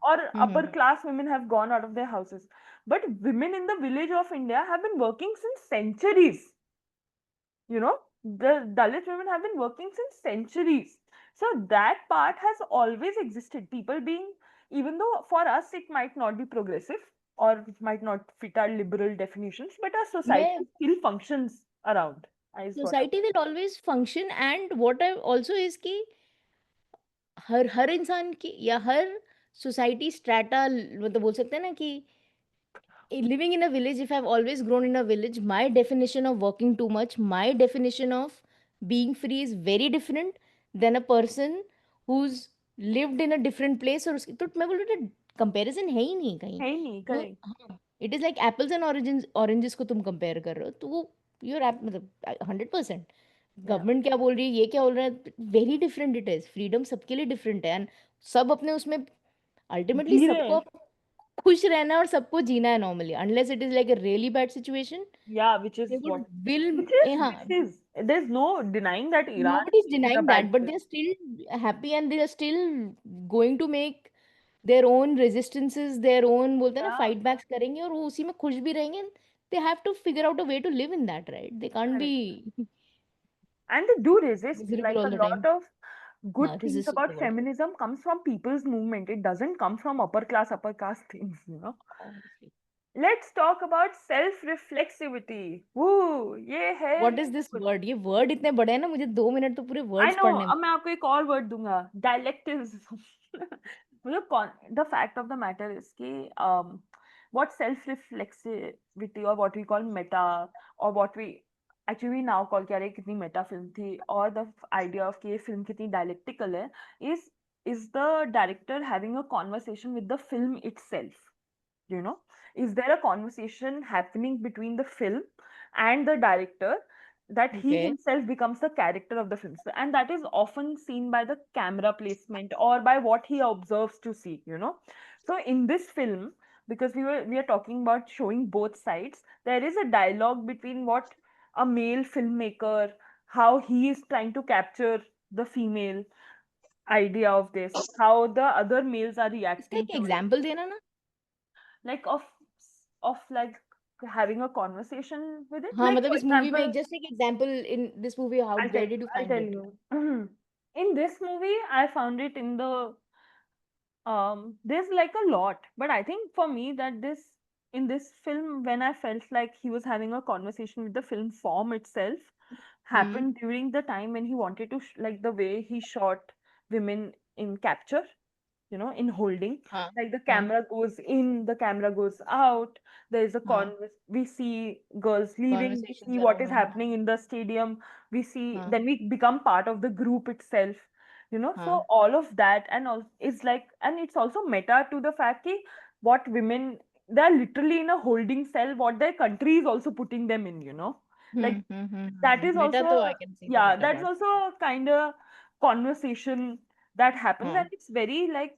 or upper class women have gone out of their houses, but women in the village of India have been working since centuries. The Dalit women have been working since centuries. So that part has always existed. People being, even though for us it might not be progressive or it might not fit our liberal definitions, but our society मैं still functions around. Is what I'm society will always function, and what I also is कि हर इंसान की या हर society strata मतलब बोल सकते हैं ना कि living in a village, if I've always grown in a village, my definition of working too much, my definition of being free is very different than a person who's lived in a different place और उसकी तो मैं बोल रही हूँ comparison है ही नहीं कहीं है ही नहीं, वो करेक्ट. हाँ it is like apples and oranges को तुम कंपेयर कर रहे हो तो वो यूर एप मतलब 100% Yeah. गवर्नमेंट क्या बोल रही है ये क्या बोल रहा है very different it is freedom सबके लिए डिफरेंट है एंड सब अपने उसमें अल्टीमेटली जी रहे सबको हैं. खुश रहना है और सबको जीना है normally unless it is like a really bad situation Yeah, which is they would what, will हाँ which is, there's no denying that Iran nobody is is a denying bad that but place. they are still happy and they are still going to make their own resistances their own बोलते हैं ना Yeah, fight backs करेंगे और वो उसी में खुश भी रहेंगे they have to figure out a way to live in that right they can't correct. be And they do resist. miserable Like all a the lot time of good हाँ things resist is about the word feminism comes from people's movement. It doesn't come from upper caste things, you know. honestly Let's talk about self reflexivity. Woo, ये what है is this कुछ. word ये word इतने बड़े हैं ना मुझे 2 minute तो पूरे I words know. पढ़ने में अब मैं आपको एक और word दूंगा. Dialectivism. मतलब the fact of the matter is कि what self reflexivity or what we call meta or what we actually we now call कि अरे कितनी meta film थी और the idea of कि ये film कितनी dialectical है is the director having a conversation with the film itself. You know, is there a conversation happening between the film and the director that he okay himself becomes the character of the film? And that is often seen by the camera placement or by what he observes to see, you know. So in this film, because we are talking about showing both sides, there is a dialogue between what a male filmmaker, how he is trying to capture the female idea of this, how the other males are इसका reacting एक to it, example देना ना like of like having a conversation with it. हाँ Like मतलब for इस movie में example, just एक example in this movie how I'll tell where you, did you I'll find tell it you. In this movie, I found it in the there's like a lot, but I think for me that this in this film when I felt like he was having a conversation with the film form itself hmm happened during the time when he wanted to like the way he shot women in capture, you know, in holding, हाँ like the हाँ camera goes in, the camera goes out, there is a हाँ we see girls leaving, we conversations see what is around हाँ happening in the stadium, we see हाँ then we become part of the group itself, you know. So हाँ all of that and all is like, and it's also meta to the fact that what women, they're literally in a holding cell what their country is also putting them in, you know, like that is Meta also, तो I can see the yeah, meta that's part also a kind of conversation that happens, and हाँ it's very like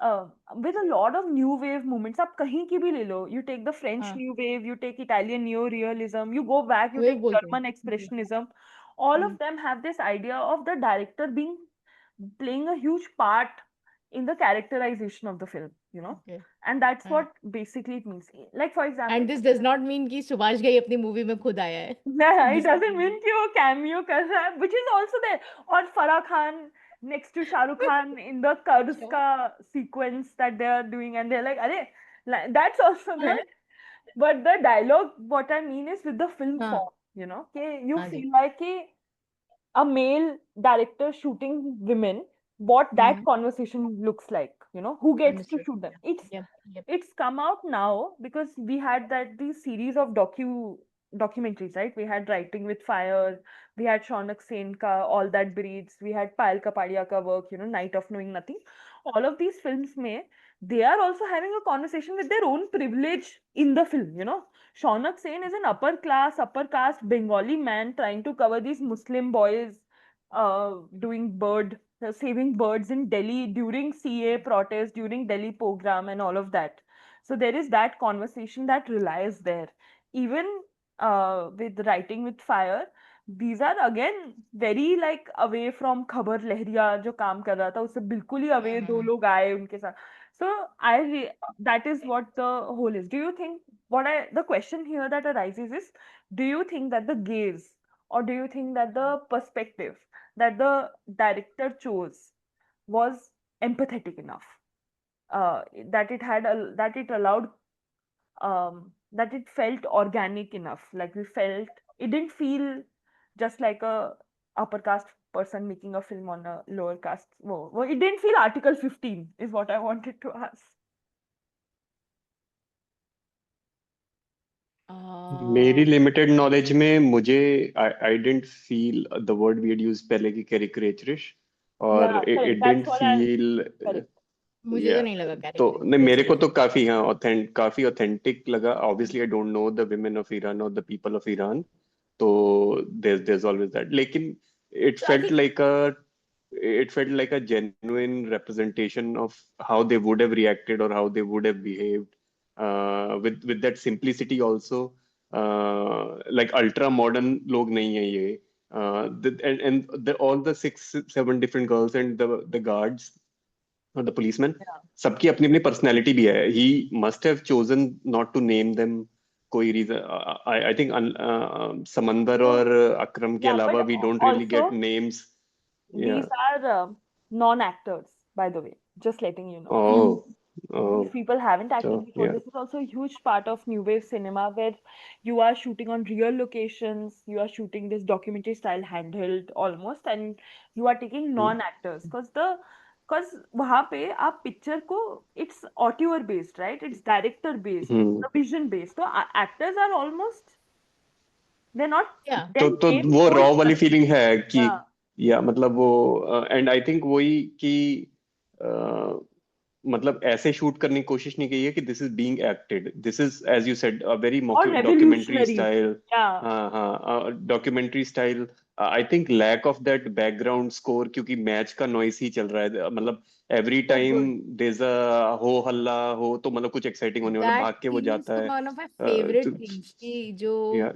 uh, with a lot of new wave movements. आप कहीं की भी ले लो, you take the French हाँ new wave, you take Italian neo-realism, you go back, you wave take बोलते हैं German expressionism, all of them have this idea of the director being playing a huge part in the characterization of the film, you know, okay and that's हाँ what basically it means. Like for example, and this does not mean कि सुभाष घई अपनी movie में खुद आया है yeah, it this doesn't mean कि वो cameo कर रहा है, which is also there. और Farah Khan next to Shah Rukh Khan in the Curse अच्छा का sequence that they are doing, and they're like, अरे, that's also हाँ there. But the dialogue, what I mean is with the film हाँ form, you know, कि you हाँ जी feel like कि a male director shooting women, what that conversation looks like, you know, who gets to understood shoot them. yep yep It's come out now because we had that these series of documentaries, right? We had Writing with Fire, we had Shaunak Sen ka All That Breathes, we had Payal Kapadia ka work, you know, Night of Knowing Nothing. All of these films may they are also having a conversation with their own privilege in the film, you know. Shaunak Sen is an upper caste Bengali man trying to cover these Muslim boys doing saving birds in Delhi during CA protest, during Delhi program, and all of that. So there is that conversation that relies there. Even with Writing with Fire, these are again very like away from खबर लहरिया जो काम कर रहा था उससे बिल्कुल ही away दो लोग आए उनके साथ. So that is what the whole is. Do you think the question here that arises is, do you think that the gaze or do you think that the perspective that the director chose was empathetic enough, that it had that it allowed, that it felt organic enough, like we felt it didn't feel just like a upper caste person making a film on a lower caste. Well, it didn't feel article 15 is what I wanted to ask. मेरी limited knowledge में मुझे I didn't feel the word we had used पहले की caricaturish और Yeah, correct. it That's didn't what I feel correct. मुझे तो yeah. नहीं लगा तो कैरेक्टर नहीं, मेरे को जैसे तो काफी काफी ऑथेंटिक लगा. Obviously I don't know the women of Iran or the people of Iran, तो there's always that. लेकिन it So I felt think like a genuine representation of how they would have reacted or how they would have behaved, with that simplicity also. Like ultra modern लोग नहीं है ये. All the 6-7 different girls and the guards or the policeman, Yeah. सबकी अपनी अपनी personality भी है. He must have chosen not to name them. कोई रीजन, आई थिंक समंदर No, और अकरम के yeah, but अलावा we don't really also get names. these Yeah. are non-actors, by the way. Just letting you know. Oh, These oh. people haven't acted So before. yeah. This is also a huge part of new wave cinema where you are shooting on real locations, you are shooting this documentary style handheld almost, and you are taking non-actors because वहाँ पे आप picture को it's auteur based, right? It's director based, hmm. vision based. So actors are almost they're not yeah then तो named वो for raw वाली feeling है कि, yeah. या मतलब वो, एंड आई थिंक वही कि मतलब ऐसे शूट करने की कोशिश नहीं की है कि this is being acted. This is, as you said, a very Or documentary revolutionary. Style. Yeah. हाँ, documentary style. I think lack of that background score, क्योंकि मैच का नॉइस ही चल रहा है. मतलब every So time good. There a हो हल्ला हो तो मतलब कुछ एक्साइटिंग होने वाला, that भाग के वो thing is जाता है. one of my favorite तो things कि जो या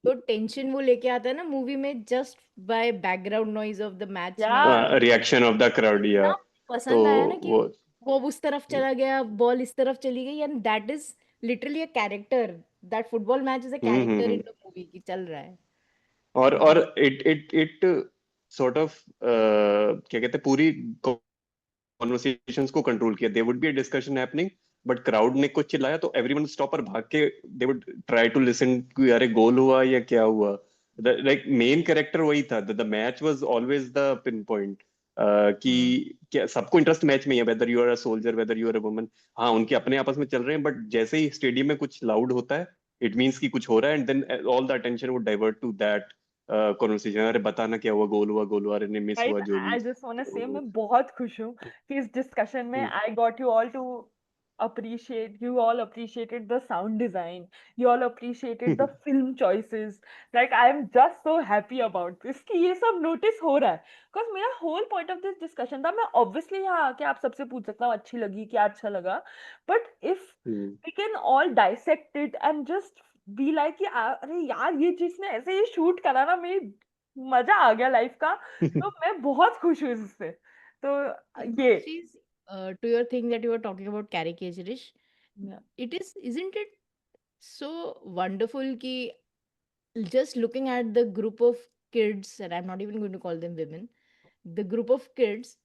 जो टेंशन वो लेके आता है ना मूवी में just by background noise of the match में Yeah. Reaction of the crowd. या इतना तो पसंद आया ना कि वो वो उस तरफ चला गया बॉल इस तरफ चली गई and that is literally a character that football match is a character in hmm. The movie की चल रहा है और इट सॉर्ट ऑफ क्या कहते हैं, पूरी कॉन्वर्सेशंस को कंट्रोल किया. There would be a discussion happening, but crowd ने कुछ चिल्लाया तो एवरीवन स्टॉप और भाग के they would try to listen कि अरे गोल हुआ या क्या हुआ. लाइक मेन कैरेक्टर वही था. The match was always the pinpoint. कि क्या सबको इंटरेस्ट मैच में है, whether you are a soldier, whether you are a woman. हाँ, उनके अपने आपस में चल रहे हैं, बट जैसे ही स्टेडियम में कुछ लाउड होता है, इट मीन्स कि कुछ हो रहा है, and then all the attention would divert to that conversation. अरे बताना क्या हुआ, गोल हुआ, अरे नहीं मिस Right? हुआ, जो भी. I just want to say तो मैं बहुत खुश हूँ कि इस discussion में I got you all to appreciate, you all appreciated the sound design, you all appreciated the film choices. Like I am just so happy about this कि ये सब notice हो रहा है. Because मेरा whole point of this discussion था, मैं obviously यहाँ आके आप सबसे पूछ सकता हूँ अच्छी लगी क्या अच्छा लगा, but if we can all dissect it and just be like कि अरे यार ये चीज ने ऐसे ही shoot करा ना, मेरी मजा आ गया लाइफ का, तो मैं बहुत खुश हूँ इससे. तो ये she's to your thing that you were talking about caricaturish yeah. it is isn't it so wonderful ki just looking at the group of kids and I'm not even going to call them women the group of kids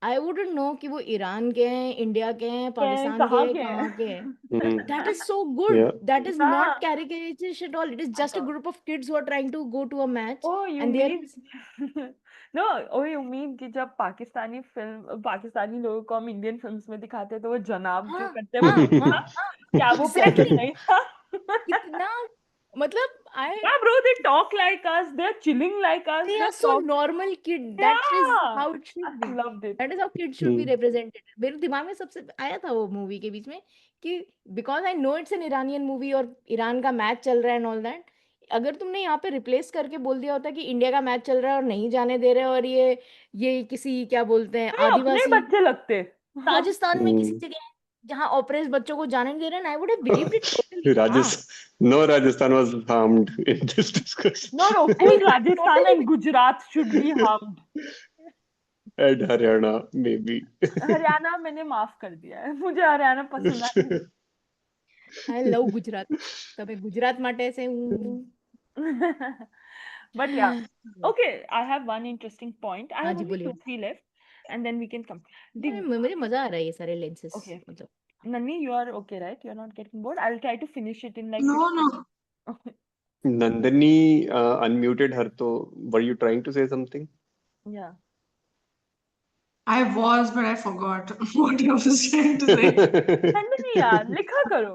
I wouldn't know कि वो Iran के हैं India के हैं पाकिस्तान के कहाँ हैं के कहाँ के हैं हम्म. that is so good Yeah. that is हाँ. not caricature at all it is just a group of kids who are trying to go to a match Oh, you and they are mean no, oh you mean कि जब Pakistani film Pakistani लोगों को हम Indian films में दिखाते हैं तो वो जनाब जो हाँ करते हैं वो हाँ नहीं हाँ था, हाँ क्या वो exactly प्रेजेंट नहीं था? कितना मतलब I Yeah, bro, they talk like us, they're chilling like us, they are they're so talk. normal kid that is Yeah, how it should I be loved it. that is how kids should be represented मेरे दिमाग में सबसे आया था वो movie के बीच में कि because I know it's an Iranian movie और ईरान का मैच चल रहा है and all that अगर तुमने यहाँ पे रिप्लेस करके बोल दिया होता कि इंडिया का मैच चल रहा है और नहीं जाने दे रहे और ये किसी क्या बोलते हैं मेरे अपने आदिवासी बच्चे लगते. राजस्थान में किसी जगह जहाँ ऑपरेस बच्चों को जाने नहीं दे रहे हैं I would have believed it totally हाँ No, Rajasthan was harmed in this discussion. No, no, I full mean Rajasthan totally and Gujarat should be harmed. And Haryana, maybe. Haryana मैंने माफ कर दिया है, मुझे हरियाणा पसंद नहीं. I love गुजरात તમે ગુજરાત માટે છે હું But yeah, okay, I have one interesting point. I हाँ have जी only बोलिए 2-3 left, and then we can come. मुझे मजा आ रहा है ये सारे लेंसेस Okay, मतलब Nani, you are okay, right? You're not getting bored. I'll try to finish it in like No, 50 no. minutes. Nandini unmuted her, so were you trying to say something? Yeah. I was, but I forgot what I was trying to say. Nandini, yaar, likha karo.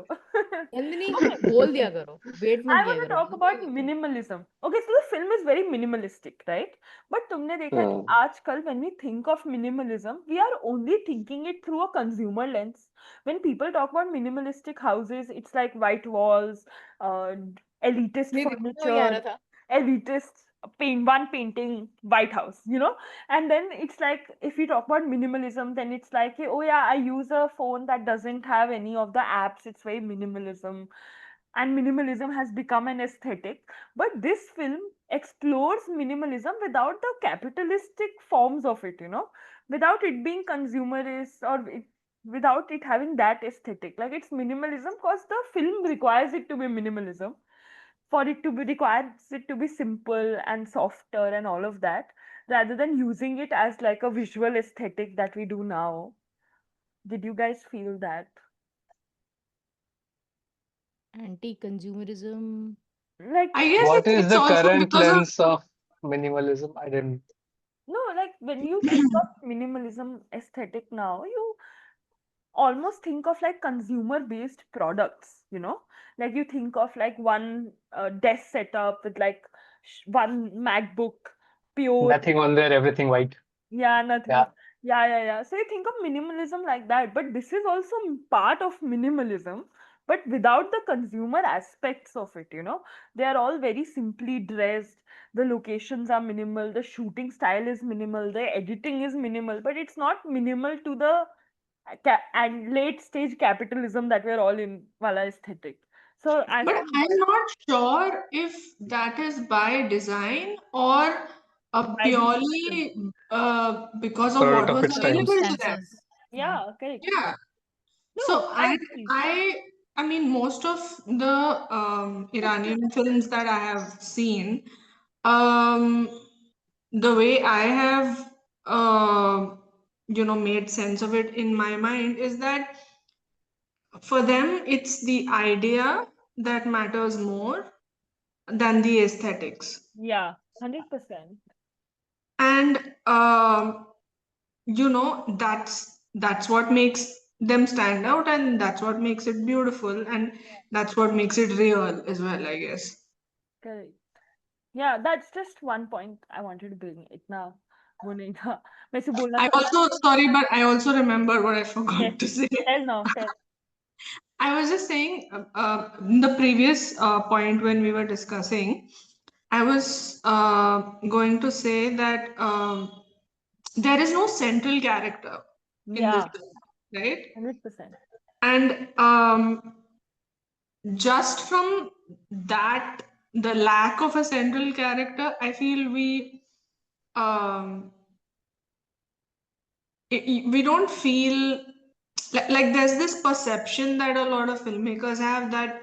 Nandini Okay, बोल दिया करो, wait मत I किया want to करो, talk बोल about दिया करो. minimalism. Okay, so the film is very minimalistic, right? But तुमने देखा है कि आजकल when we think of minimalism, we are only thinking it through a consumer lens. When people talk about minimalistic houses, it's like white walls, uh, elitist मेरे दिमाग में वही आ रहा furniture, था. elitist one painting, White House, you know? And then it's like, if we talk about minimalism, then it's like, oh yeah, I use a phone that doesn't have any of the apps. It's very minimalism, and minimalism has become an aesthetic. But this film explores minimalism without the capitalistic forms of it, without it being consumerist, or without it having that aesthetic. Like, it's minimalism because the film requires it to be minimalism, for it to be requires it to be simple and softer and all of that, rather than using it as like a visual aesthetic that we do now. Did you guys feel that? Anti-consumerism. Like, I guess What is it's the also current because of lens of minimalism? I didn't. no, like when you think of minimalism aesthetic now, you almost think of like consumer based products, like you think of like one desk setup with like one MacBook, pure. Nothing on there, everything white. Yeah, nothing. Yeah. Yeah. So you think of minimalism like that, but this is also part of minimalism, but without the consumer aspects of it, They are all very simply dressed. The locations are minimal, the shooting style is minimal, the editing is minimal, but it's not minimal to the and late stage capitalism that we're all in, wala aesthetic. So I But found I'm that not sure if that is by design or by decision. purely because of Product what of was its time. available to them. Circumstances. Yeah. Yeah, correct. Yeah. No, So I and agree. I mean, most of the Iranian films that I have seen, um, the way I have made sense of it in my mind is that for them it's the idea that matters more than the aesthetics. Yeah, 100%. And that's what makes them stand out, and that's what makes it beautiful, and that's what makes it real as well, I guess. Correct. Yeah, that's just one point I wanted to bring. इतना वो नहीं था. मैं इसे बोलना I था. also, sorry, but I also remember what I Yes. forgot to say. Tell now. Tell. I was just saying, in the previous point when we were discussing, I was going to say that there is no central character in this Yeah, film, right? 100%. And just from that, the lack of a central character, I feel um, we don't feel like there's this perception that a lot of filmmakers have that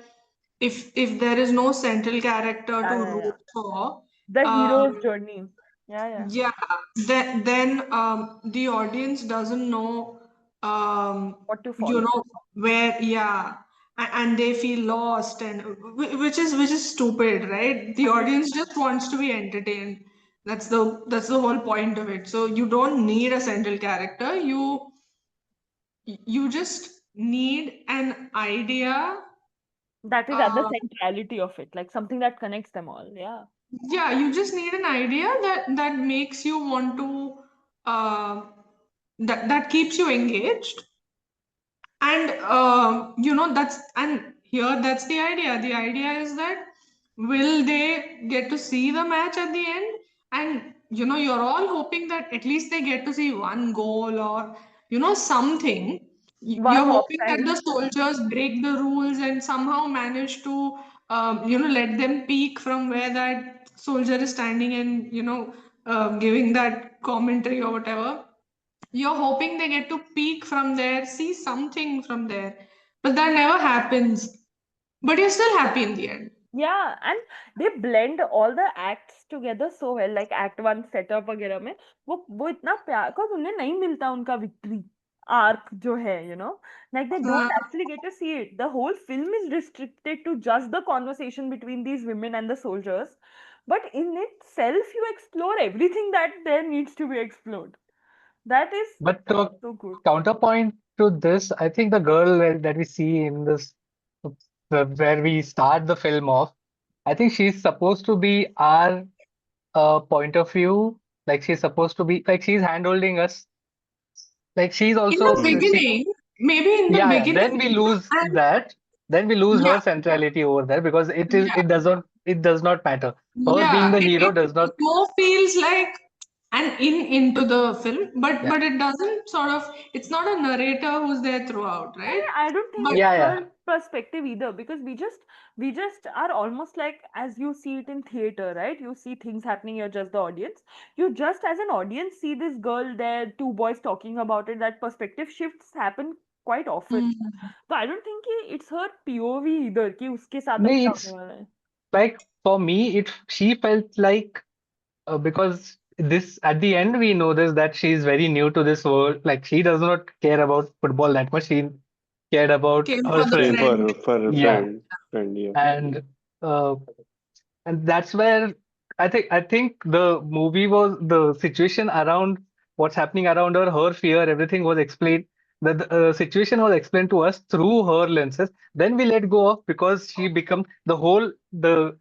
if there is no central character to Yeah. root for, The um, hero's journey. Yeah. yeah, then the audience doesn't know, What to follow. where, yeah, and they feel lost, and which is stupid, right? The 100. audience just wants to be entertained. That's the whole point of it. So you don't need a central character. You just need an idea. That is at the Uh, centrality of it, like something that connects them all. Yeah. yeah, you just need an idea that makes you want to uh, that keeps you engaged, and that's the idea. The idea is that will they get to see the match at the end, and you're all hoping that at least they get to see one goal, or something. You're One hoping that offside. the soldiers break the rules and somehow manage to let them peek from where that soldier is standing, and giving that commentary or whatever. You're hoping they get to peek from there, see something from there, but that never happens. But you're still happy in the end. Yeah, and they blend all the acts together so well, like act one setup वगैरह में वो इतना प्यार, because उन्हें नहीं मिलता उनका victory arc जो है, like they don't actually get to see it. The whole film is restricted to just the conversation between these women and the soldiers, but in itself you explore everything that there needs to be explored. That is But to so good. counterpoint to this, I think the girl that we see in this where we start the film off, I think she's supposed to be our point of view. Like she's supposed to be like she's handholding us. Like she's In the also she beginning, maybe in the yeah. Then beginning, we lose and that. Then we lose yeah, her centrality over there because yeah, it does not matter. Her being yeah, the hero it does not. more feels like an into the film, but Yeah, it doesn't sort of. It's not a narrator who's there throughout, I mean, right? I don't think But it's yeah. her perspective either because we just are almost like as you see it in theater, right? You see things happening, you're just the audience. You just as an audience see this girl there, two boys talking about it. That perspective shifts happen quite often. mm, So I don't think it's her POV either कि उसके साथ No, अब क्या it's होने वाला है. like for me, it she felt like because this at the end we know this that she's very new to this world. Like she does not care about football that much. She cared about came her for the Came friend. friend. for a Yeah, friend, yeah. and uh, and that's where I think the movie was the situation around what's happening around her, her fear, everything was explained. The situation was explained to us through her lenses. Then we let go of because she become the whole the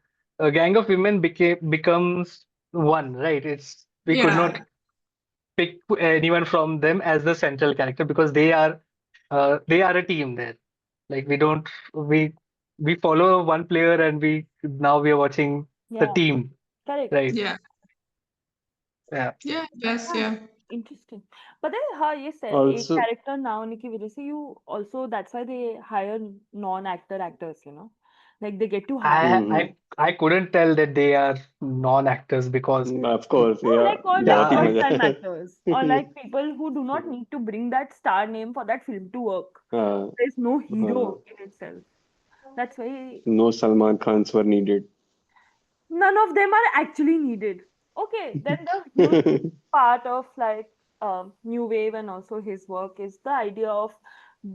gang of women becomes one, right? It's we could Yeah, not pick anyone from them as the central character because they are a team there. Like we don't we we follow one player and we are watching the Yeah, team, correct. right? yeah, Yeah. yeah, yes, Yeah, yeah. interesting. But then हाँ ये एक Also, character ना होने की वजह से you also that's why they hire non-actor actors, you know, like they get to have I hmm, I I couldn't tell that they are non-actors because of course, no yeah. like or like बहुत ही yeah first मजा time है. actors or like people who do not need to bring that star name for that film to work. हाँ, There's no हाँ. hero in itself. That's why No Salman Khans were needed. none of them are actually needed. Okay, then the huge part of like new wave and also his work is the idea of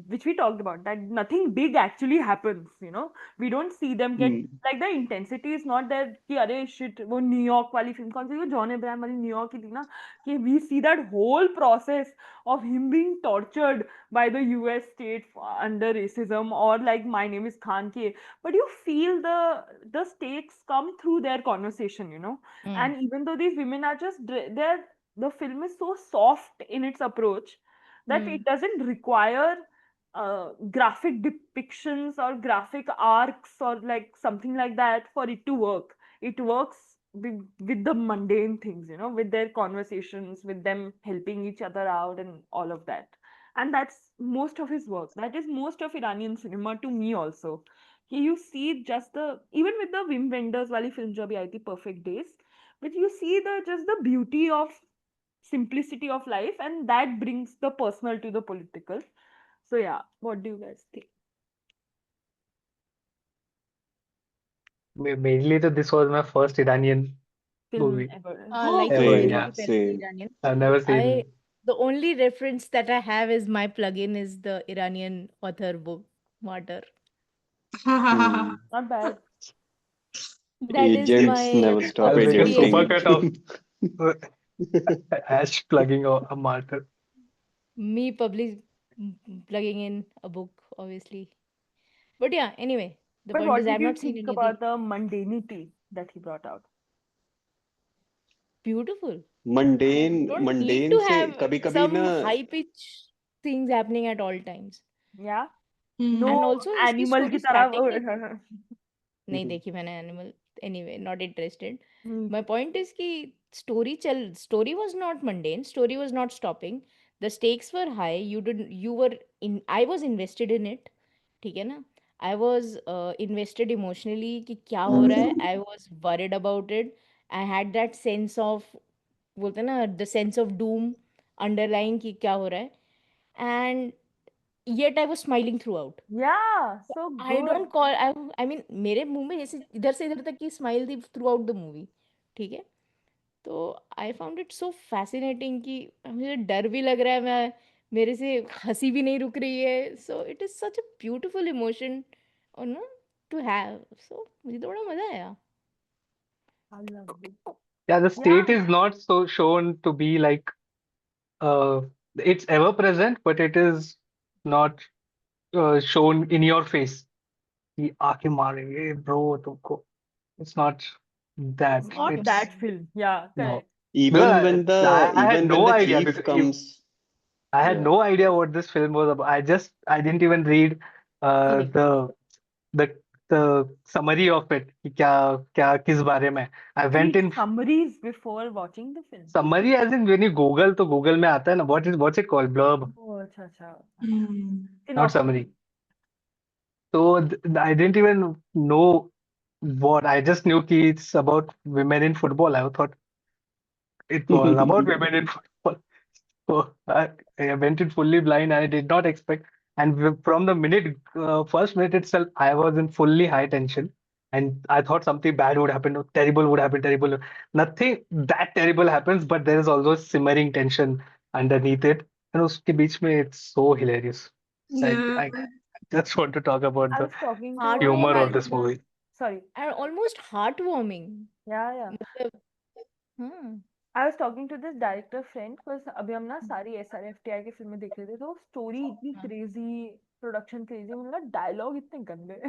which we talked about that nothing big actually happens, you know. We don't see them get Hmm. like the intensity is not that कि अरे shit वो New York वाली film कौन सी वो John Abraham वाली New York की थी ना कि we see that whole process of him being tortured by the US state under racism or like my name is Khan ke but you feel the stakes come through their conversation, you know. Mm. And even though these women are just they're the film is so soft in its approach that it Mm. doesn't require graphic depictions or graphic arcs or like something like that for it to work. It works with the mundane things, you know, with their conversations, with them helping each other out and all of that. And that's most of his work. That is most of Iranian cinema to me also. You see just the even with the Wim Wenders wali film jo abhi aayi thi, Perfect Days, but you see the just the beauty of simplicity of life and that brings the personal to the political. So yeah, what do you guys think? mainly that this was my first Iranian Film movie ever. Oh, Like you, ever. okay. very Same, Yeah, much same. Iranian. I've never I seen. the only reference that I have is my plugin is the Iranian author book Martyr. Hmm. Not bad. That is Agents my never stop I'll make a affiliation. supercut of agenting. Ash plugging a marker. Me plugging in a book, obviously. But yeah, anyway, the But point what is I did have you not seen think anything about the mundanity that he brought out? beautiful. Mundane, Don't need mundane to से have कभी कभी some ना. high pitch things happening at all times. Yeah, Hmm. And no also इसकी animal की story तरह starting नहीं देखी मैंने Animal anyway not interested my point is कि story was not mundane story was not stopping the stakes were high you were in I was invested in it ठीक है ना आई वाज इन्वेस्टेड इमोशनली कि क्या हो रहा है I was worried about it I had that sense of बोलते हैं ना the sense of doom underlying कि क्या हो रहा है and yet I was smiling through out Yeah, so I good. Don't call I mean मेरे मुंह में ऐसे इधर से इधर तक की स्माइल थी थ्रू आउट द मूवी ठीक है तो I found it so fascinating कि मुझे डर भी लग रहा है मैं मेरे से हंसी भी नहीं रुक रही है so it is such a beautiful emotion और नो टू हैव सो मुझे थोड़ा मज़ा आया I love it. Yeah, the Yeah, state is not so shown to be like uh, it's ever present, but it is not shown in your face. कि आके मारेंगे bro तुमको. It's not that. It's not It's that film. Yeah, no. correct. even Because when the I had even when no the idea chief because comes, I had yeah. no idea what this film was about. I didn't even read Correct. the the summary of it कि क्या क्या किस बारे में. I went Read in summaries before watching the film. summary as in when you Google तो Google में आता है ना what's it called blurb, Oh, अच्छा अच्छा. not Synopsis. summary. So I didn't even know what. I just knew कि it's about women in football. I thought it was about women in football. So I went in fully blind and I did not expect. And from the first minute itself, I was in fully high tension. And I thought something bad would happen, terrible would happen, terrible. Nothing that terrible happens, but there is also simmering tension underneath it. And उसके बीच में it's so hilarious. Yeah. I just want to talk about I the was talking to humor of Heartwarming this movie. sorry. and almost heartwarming. Yeah, yeah. मतलब, हाँ. I was talking to this director friend because अभी हम ना सारी SRFTI की फिल्में देख रहे थे तो स्टोरी इतनी क्रेजी प्रोडक्शन क्रेजी मतलब डायलॉग इतने गंदे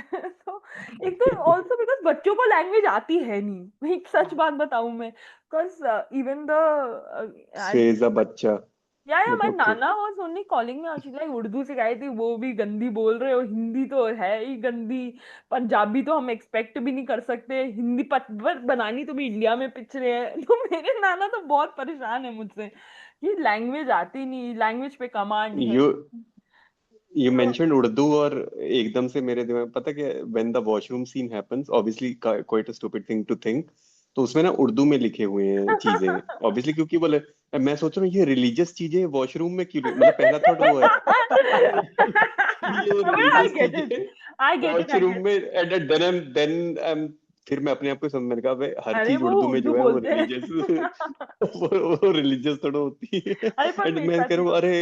तो एक तो ऑल्सो बिकॉज बच्चों को लैंग्वेज आती है नहीं मैं एक सच बात बताऊं मैं because even the says a बच्चा. yeah, my But okay. nana was only calling me out. She's like, Urdu सिखाई थी वो भी गंदी बोल रहे हो हिंदी तो है ही गंदी पंजाबी तो हम एक्सपेक्ट भी नहीं कर सकते हिंदी बनानी तो भी इंडिया में पिच रहे हैं तो मेरे नाना तो बहुत परेशान है मुझसे कि लैंग्वेज आती नहीं लैंग्वेज पे कमांड है You mentioned Urdu और एकदम से मेरे दिमाग में पता क्या when the washroom scene happens obviously quite a stupid thing to think तो उसमें ना उर्दू में लिखे हुए हैं चीजें obviously क्योंकि बोले मैं सोच रहा हूँ ये रिलीजियस चीजें वॉशरूम में क्यों मतलब पहला थॉट वो है ये रिलीजियस चीजें वॉशरूम में and then फिर मैं अपने आप को समझ मैंने कहा भाई हर अरे चीज वो उर्दू में उर्दू जो है वो बोलते हैं रिलीजियस वो रिलीजियस थोड़ा होती है अरे पर एंड मेरे मैं साथ कह रहा भी हूँ होता अरे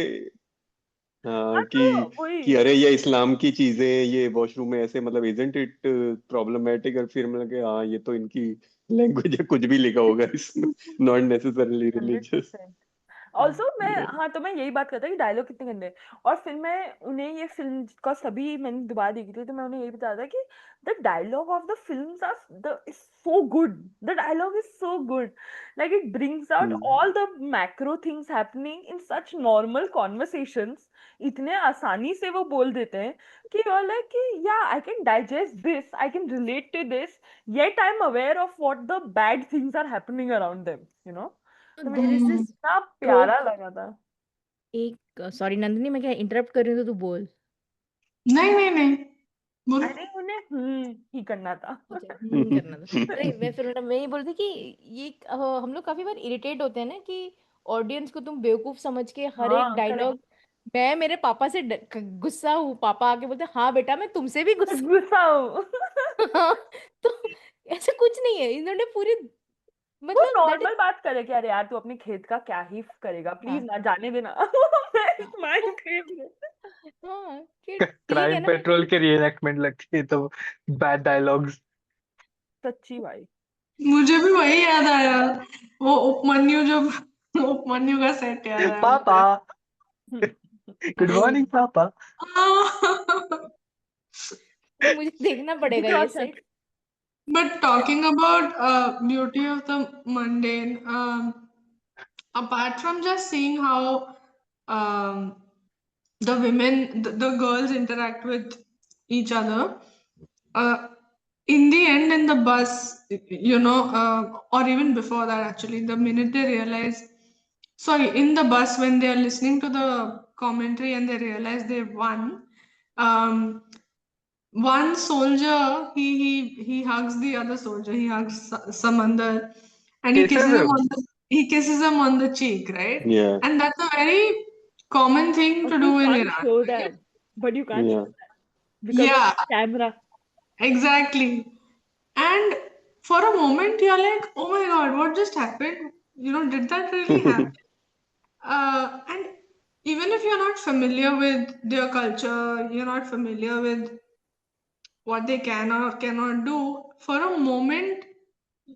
हाँ कि तो वही अरे ये इस्लाम की चीजें ये वॉशरूम में ऐसे मतलब इजंट इट प्रॉब्लमेटिक और फिर मैं लगे हाँ ये तो इनकी लैंग्वेज है कुछ भी लिखा होगा इसमें नॉट नेसेसरली रिलीजियस 100% ऑल्सो मैं हाँ तो मैं यही बात करता कि डायलॉग कितने गंदे हैं और फिर मैं उन्हें ये फिल्म का सभी मैंने दोबारा देखी थी तो मैं उन्हें यही बताया था कि the dialogue of the films are the is so good the dialogue is so good like it brings out all the macro things happening in such normal conversations इतने आसानी से वो बोल देते हैं कि यू आर लाइक कि या I can digest this I can relate to this yet I am aware of what the bad things are happening around them you know तो There is this इतना trope. प्यारा लगा था एक sorry Nandini मैं क्या इंटरप्ट कर रही हूँ तो तू बोल. नहीं बोलो अरे उन्हें ही करना था अच्छा करना था. अरे मैं ये बोल रही थी कि ये हम लोग काफी बार इरिटेट होते हैं ना कि ऑडियंस को तुम बेवकूफ समझ के हर एक हाँ करेक्ट डायलॉग. मैं मेरे पापा से गुस्सा हूँ पापा आके बोलते हाँ बेटा मैं तुमसे भी गुस्सा गुस्सा हूँ हाँ, तो ऐसा कुछ नहीं है इन्होंने पूरी वो मतलब दैट नॉर्मल बात करे कि अरे यार तू अपने खेत का क्या ही करेगा प्लीज ना जाने देना माय फेवरेट हाँ कि ठीक है क्राइम ना. पेट्रोल के रीएनैक्टमेंट लगती है तो बैड डायलॉग्स. सच्ची भाई मुझे भी वही याद आया वो उपमन्यु जब उपमन्यु का सेट याद आया पापा हम्म, गुड मॉर्निंग पापा. नहीं मुझे देखना पड़ेगा ये set. But talking about beauty of the mundane, apart from just seeing how the women, the girls interact with each other, uh, in the end, in the bus, or even before that, actually, the minute they realize, sorry, in the bus when they are listening to the commentary and they realize they've won, um, one soldier he hugs the other soldier, he hugs Samandar, and he kisses Kisses him him. on the cheek, right? Yeah. And that's a very common thing but to you do in can't Iran, show right? that but you can't Yeah. show that because Yeah, of camera exactly. And for a moment you're like, oh my god, what just happened? Did that really happen? And even if you're not familiar with their culture, you're not familiar with what they can or cannot do, for a moment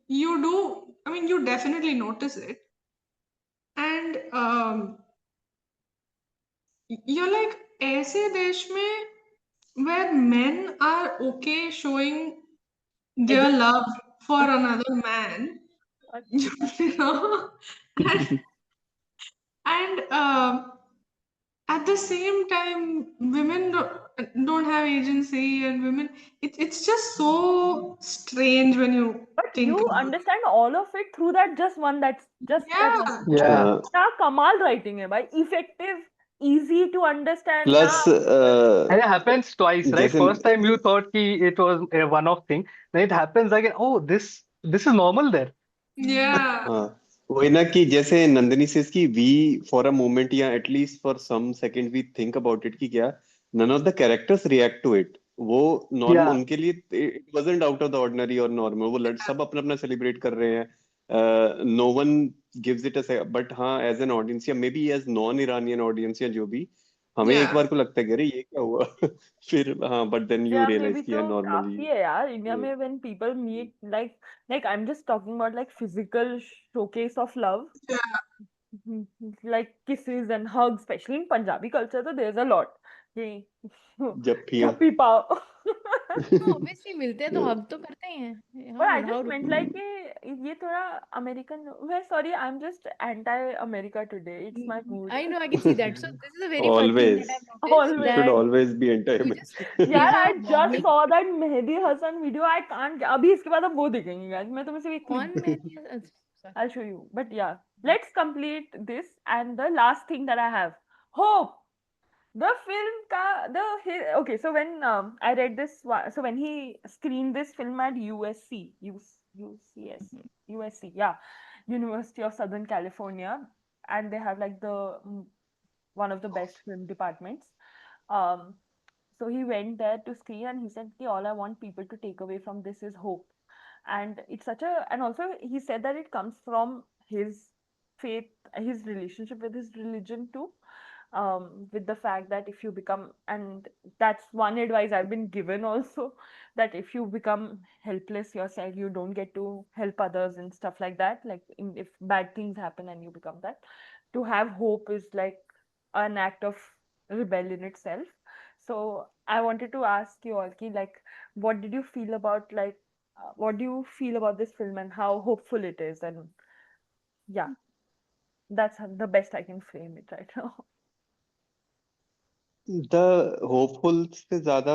you do, I mean, you definitely notice it. And you're like, ऐसे देश में where men are okay showing their love for another man, you know, and at the same time, women don't have agency, and women, it's just so strange when you But think you about understand all of it through that just one. That's just it. that one. Yeah. Yeah. क्या कमाल writing है भाई, effective, easy to understand. Plus And it happens twice, right? जैसे First time you thought ki it was a one-off thing. Then it happens again. Oh, this is normal there. Yeah. हाँ वही ना कि जैसे Nandini says की we for a moment या at least for some second we think about it कि क्या none of the characters react to it वो नॉर्मल Yeah. उनके लिए it wasn't out of the ordinary और नॉर्मल वो सब अपना अपना सेलिब्रेट कर रहे हैं no one gives it a but हाँ एज एन ऑडियंस या maybe as non Iranian audience या जो भी हमें एक Yeah. बार को लगता है कि अरे ये क्या हुआ फिर हाँ बट देन यू इंडिया में रियलाइज भी कि तो नॉर्मली काफी है यार. इंडिया में when people meet, like I'm just talking about like physical showcase of love, like kisses and hugs, especially in Punjabi culture, so there's a lot. कि जप्फियां जप्पी पाओ. तो ऑब्वियसली मिलते हैं तो हग तो करते ही हैं. But I How just meant rude. like कि ये थोड़ा American. Well, sorry, I'm just anti-America today. It's my mood. I know, I can see that. So this is a very fun thing that always I've noticed, you should that Always. always be you just anti-American यार give a I just warming saw that Mehdi Hasan video. I can't. अभी इसके बाद हम वो देखेंगे guys. मैं तुम्हें सिर्फ एक clip on दूंगी. many. I'll show you. But yeah, let's complete this. And the last thing that I have, hope. The film okay, so when I read this so when he screened this film at UCS, yeah, University of Southern California, and they have like the one of the best film departments. um so he went there to screen and he said, "Okay, all I want people to take away from this is hope." And it's such a, and also he said that it comes from his faith, his relationship with his religion too, with the fact that if you become, and that's one advice I've been given also, that if you become helpless yourself, you don't get to help others and stuff like that, like if bad things happen and you become that, to have hope is like an act of rebellion itself. So I wanted to ask you all ki, like, what did you feel about, like, what do you feel about this film and how hopeful it is? And yeah, that's the best I can frame it right now. the hopeful से ज्यादा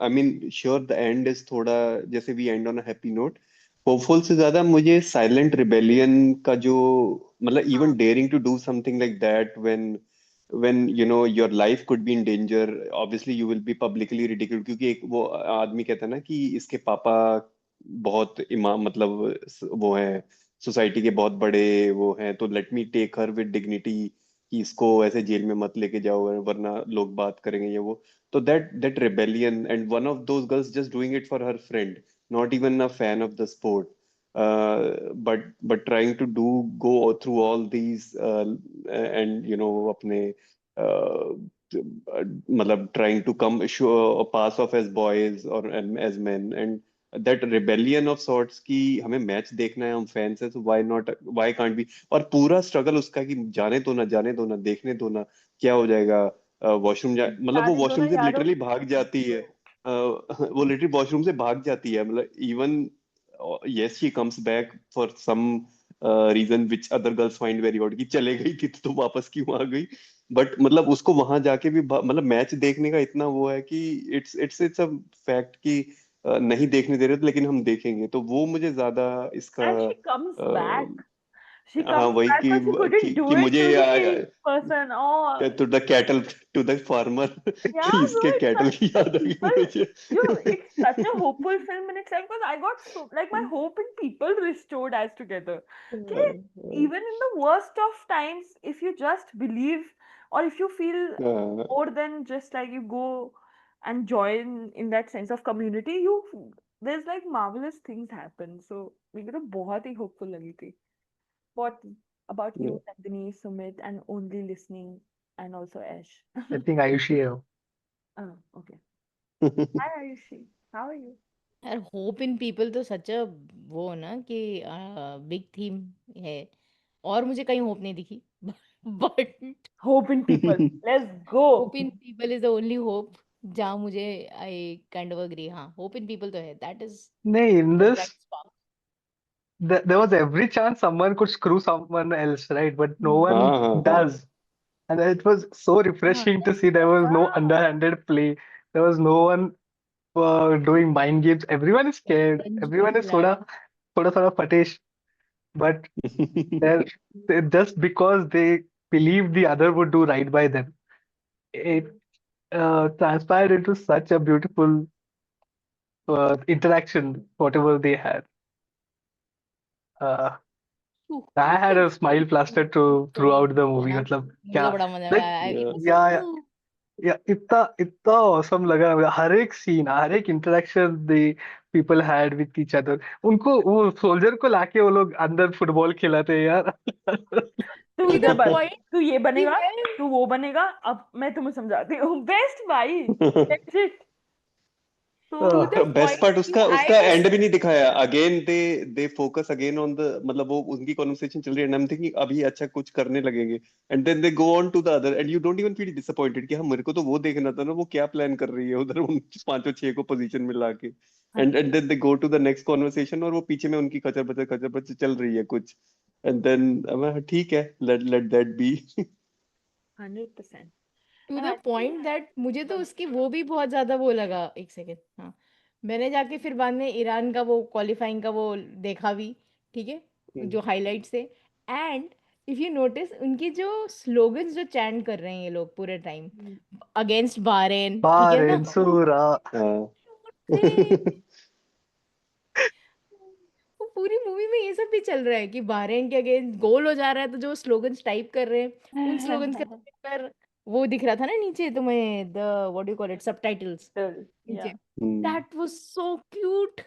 I mean sure the end is थोड़ा जैसे we end on a happy note hopeful से ज्यादा मुझे silent rebellion का जो मतलब even daring to do something like that when you know your life could be in danger obviously you will be publicly ridiculed क्योंकि एक वो आदमी कहता है ना कि इसके पापा बहुत इमाम मतलब वो हैं सोसाइटी के बहुत बड़े वो हैं तो let me take her with dignity कि इसको ऐसे जेल में मत लेके जाओ वरना लोग बात करेंगे ये वो तो that rebellion and one of those girls just doing it for her friend not even a fan of the sport but trying to go through all these and you know अपने मतलब trying to come show pass off as boys or as men and that rebellion of sorts की हमें match देखना है हम fans है तो why can't we और पूरा स्ट्रगल उसका कि जाने दो ना देखने दो ना क्या हो जाएगा वॉशरूम मतलब वो जाने दो ना वॉशरूम से यारो. लिटरली भाग जाती है वो लिटरली वॉशरूम से भाग जाती है मतलब even yes she comes back for some reason which other girls find very odd कि चले गई थी तो वापस क्यों आ गई बट मतलब उसको वहां जाके भी मतलब मैच देखने का इतना वो है कि इट्स अ फैक्ट कि नहीं देखने दे रहे थे लेकिन हम देखेंगे तो वो मुझे ज्यादा इसका And she comes back. She हाँ comes वही back because she couldn't do कि it मुझे to the person. Oh, to the cattle to the farmer yeah, कि bro, इसके it's कैटल such की याद आ गई people. मुझे It's such a hopeful film in itself because I got so, like, my hope in people restored as together. Okay? Even in the worst of times, if you just believe or if you feel more than just like you go and join in that sense of community, there's like marvelous things happen. So मुझे तो बहुत ही hopeful लगी थी. What about you, Nandini, Sumit, and only listening, and also Ash? I think Ayushi. Oh, okay. Hi, Ayushi. How are you? यार hope in people तो सच अ वो ना कि बिग थीम है. और मुझे कहीं होप नहीं दिखी. But Hope in people. Let's go. Hope in people is the only hope. जहाँ मुझे आई काइंड ऑफ अग्री. हाँ, होप इन पीपल तो है. That is No, in the this, bright spark. there was every chance someone could screw someone else, right? But no one हाँ हाँ हाँ does. And it was so हाँ, refreshing to see there was no yeah. underhanded play. There was no one doing mind games. Everyone is scared. Everyone is thoda patish. But just because they believed the other would do right by them, it transpired into such a beautiful interaction, whatever they had. Uh, I had a smile plastered throughout the movie. हाँ, मतलब मुझे तो क्या बड़ा मजा like आया. It yeah. was yeah, so yeah, इतना awesome लगा मुझे. हर एक सीन, हर एक interaction the people had with each other. उनको वो सोल्जर को लाके वो लोग अंदर फुटबॉल खिलाते हैं यार. तू to इधर the बन, point तू ये कि बनेगा, मैं तू वो बनेगा. अब मैं तुम्हें समझाती हूँ. बेस्ट भाई, legit. to So the और बेस्ट point पार्ट कि उसका I उसका was एंड भी नहीं दिखाया. Again they focus again on the मतलब वो उनकी कॉन्वर्सेशन चल रही है एंड आई एम थिंकिंग अभी अच्छा कुछ करने लगेंगे and then they go on to the other and you don't even feel disappointed कि हाँ मेरे को तो वो देखना था ना वो क्या प्लान कर रही है उधर उन पांचों छह को पोजीशन में लाके and then they go to the next conversation और वो पीछे में उनकी खचर बचर चल रही है कुछ एंड देन ठीक है let that be. 100%. To And the I think point that मुझे तो बोलो. उसकी वो भी बहुत ज्यादा वो लगा. एक सेकेंड. हाँ, मैंने जाके फिर बाद में ईरान का वो क्वालिफाइंग का वो देखा भी. ठीक है, जो हाइलाइट्स थे. एंड इफ यू नोटिस उनकी जो स्लोगन्स जो चैंट कर रहे हैं ये लोग पूरे टाइम अगेंस्ट बारेन. ठीक है ना. Bahrain, Sura. वो पूरी मूवी में ये सब भी चल रहा है कि बहरीन के अगेंस्ट गोल हो जा रहा है तो जो स्लोगन्स टाइप कर रहे हैं उन स्लोगन्स के पर वो दिख रहा था ना नीचे तुम्हें the what do you call it subtitles नीचे. Yeah. That was so cute.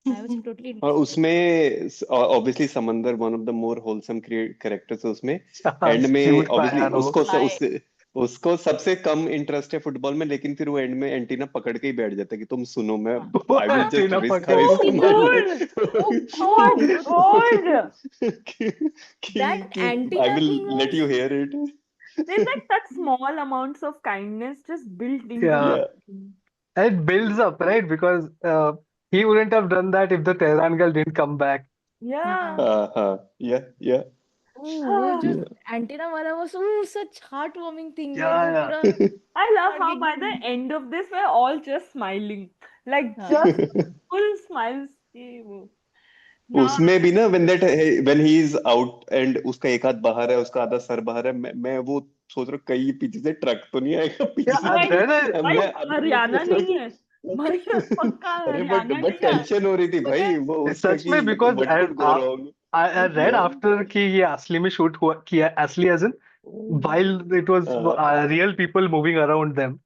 I was totally और उसमें ऑब्वियसली समंदर one of the more wholesome characters है उसमें एंड में Cute ऑब्वियसली man, oh. उसको सबसे कम इंटरेस्ट है फुटबॉल में लेकिन फिर वो एंड में एंटीना पकड़ के ही बैठ जाता है कि तुम सुनो मैं I will just Tina risk Patel. हर Oh इसके मारने God! Oh God! दैट कि I antenna will thing let was you hear it. There's like such small amounts of kindness just built into Yeah. Yeah. the It builds up, right? Because he wouldn't have done that if the Tehran girl didn't come back. Yeah. Yeah. वो जो antenna वाला वो such heart warming thing. Like Yeah, वो yeah. पूरा I love how आगे by the end of this we're all just smiling. Like just full smiles. कि वो. Now उसमें भी ना when he is out and उसका एक हाथ बाहर है उसका आधा सर बाहर है मैं वो सोच रहा हूँ कहीं पीछे से ट्रक तो नहीं आएगा पीछे Yeah, से. then भाई मैं अभी हरियाणा सोच नहीं है. भाई पक्का अरे हरियाणा बट नहीं है. टेंशन हो रही थी भाई वो उसका सच कि में because what could go wrong. I read Yeah. after कि ये असली में shoot हुआ किया असली as in while it was real people moving around them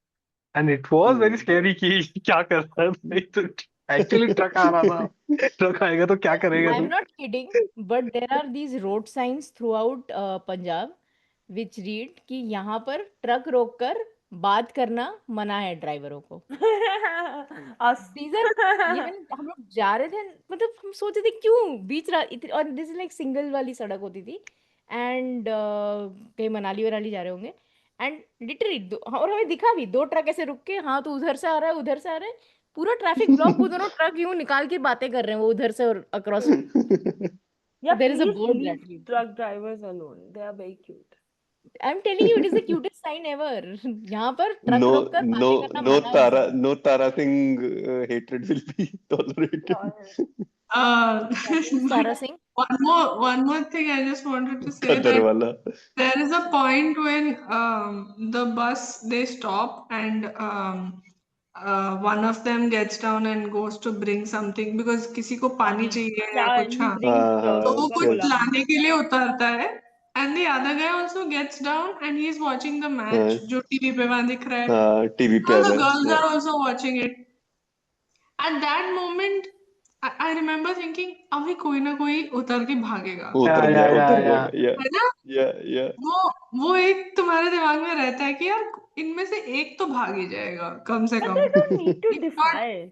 and it was very scary कि क्या कर रहा है तो actually ट्रक आ रहा था. ट्रक आएगा तो क्या करेगा I'm तू? not kidding, but there are these road signs throughout Punjab which read कि यहाँ पर ट्रक रोककर बात करना मना है ड्राइवरों को. Us. These are ये मैंने हम लोग जा रहे थे मतलब हम सोचे थे क्यों बीच और दिस इज लाइक सिंगल वाली सड़क होती थी एंड कहीं मनाली वनाली जा रहे होंगे एंड लिटरली और हमें दिखा भी दो ट्रक ऐसे रुक के. हाँ, तो उधर से आ रहा है उधर से आ रहा है पूरा ट्रैफिक ब्लॉक. वो दोनों ट्रक यूं निकाल के बातें कर रहे हैं वो उधर से और across. Yeah, there is a please board leave that reads. truck drivers alone. They are very cute. I am telling you it is the cutest sign ever. यहाँ पर ट्रक no रोककर no बातें करना no मना है Tara वैसे. no Tara Singh hatred will be tolerated. That is Tara Singh. One more thing I just wanted to say Qadar that wala. there is a point when the bus they stop and one of them gets down and goes to bring something because किसी को पानी चाहिए या Yeah, कुछ. he हाँ, brings तो वो कुछ Coca-Cola. लाने के लिए उतरता है and the other guy also gets down and he's watching the match जो टीवी पे वहां दिख रहा है. टीवी पे आ All the रहा girls है. are also watching it. At that moment, I remember thinking, अभी कोई ना कोई उतर के भागेगा. उतर Yeah. जाएगा. है ना? Yeah. वो एक तुम्हारे दिमाग में रहता है कि यार इनमें से एक तो भाग ही जाएगा कम से But come. they don't need to It's not. defy.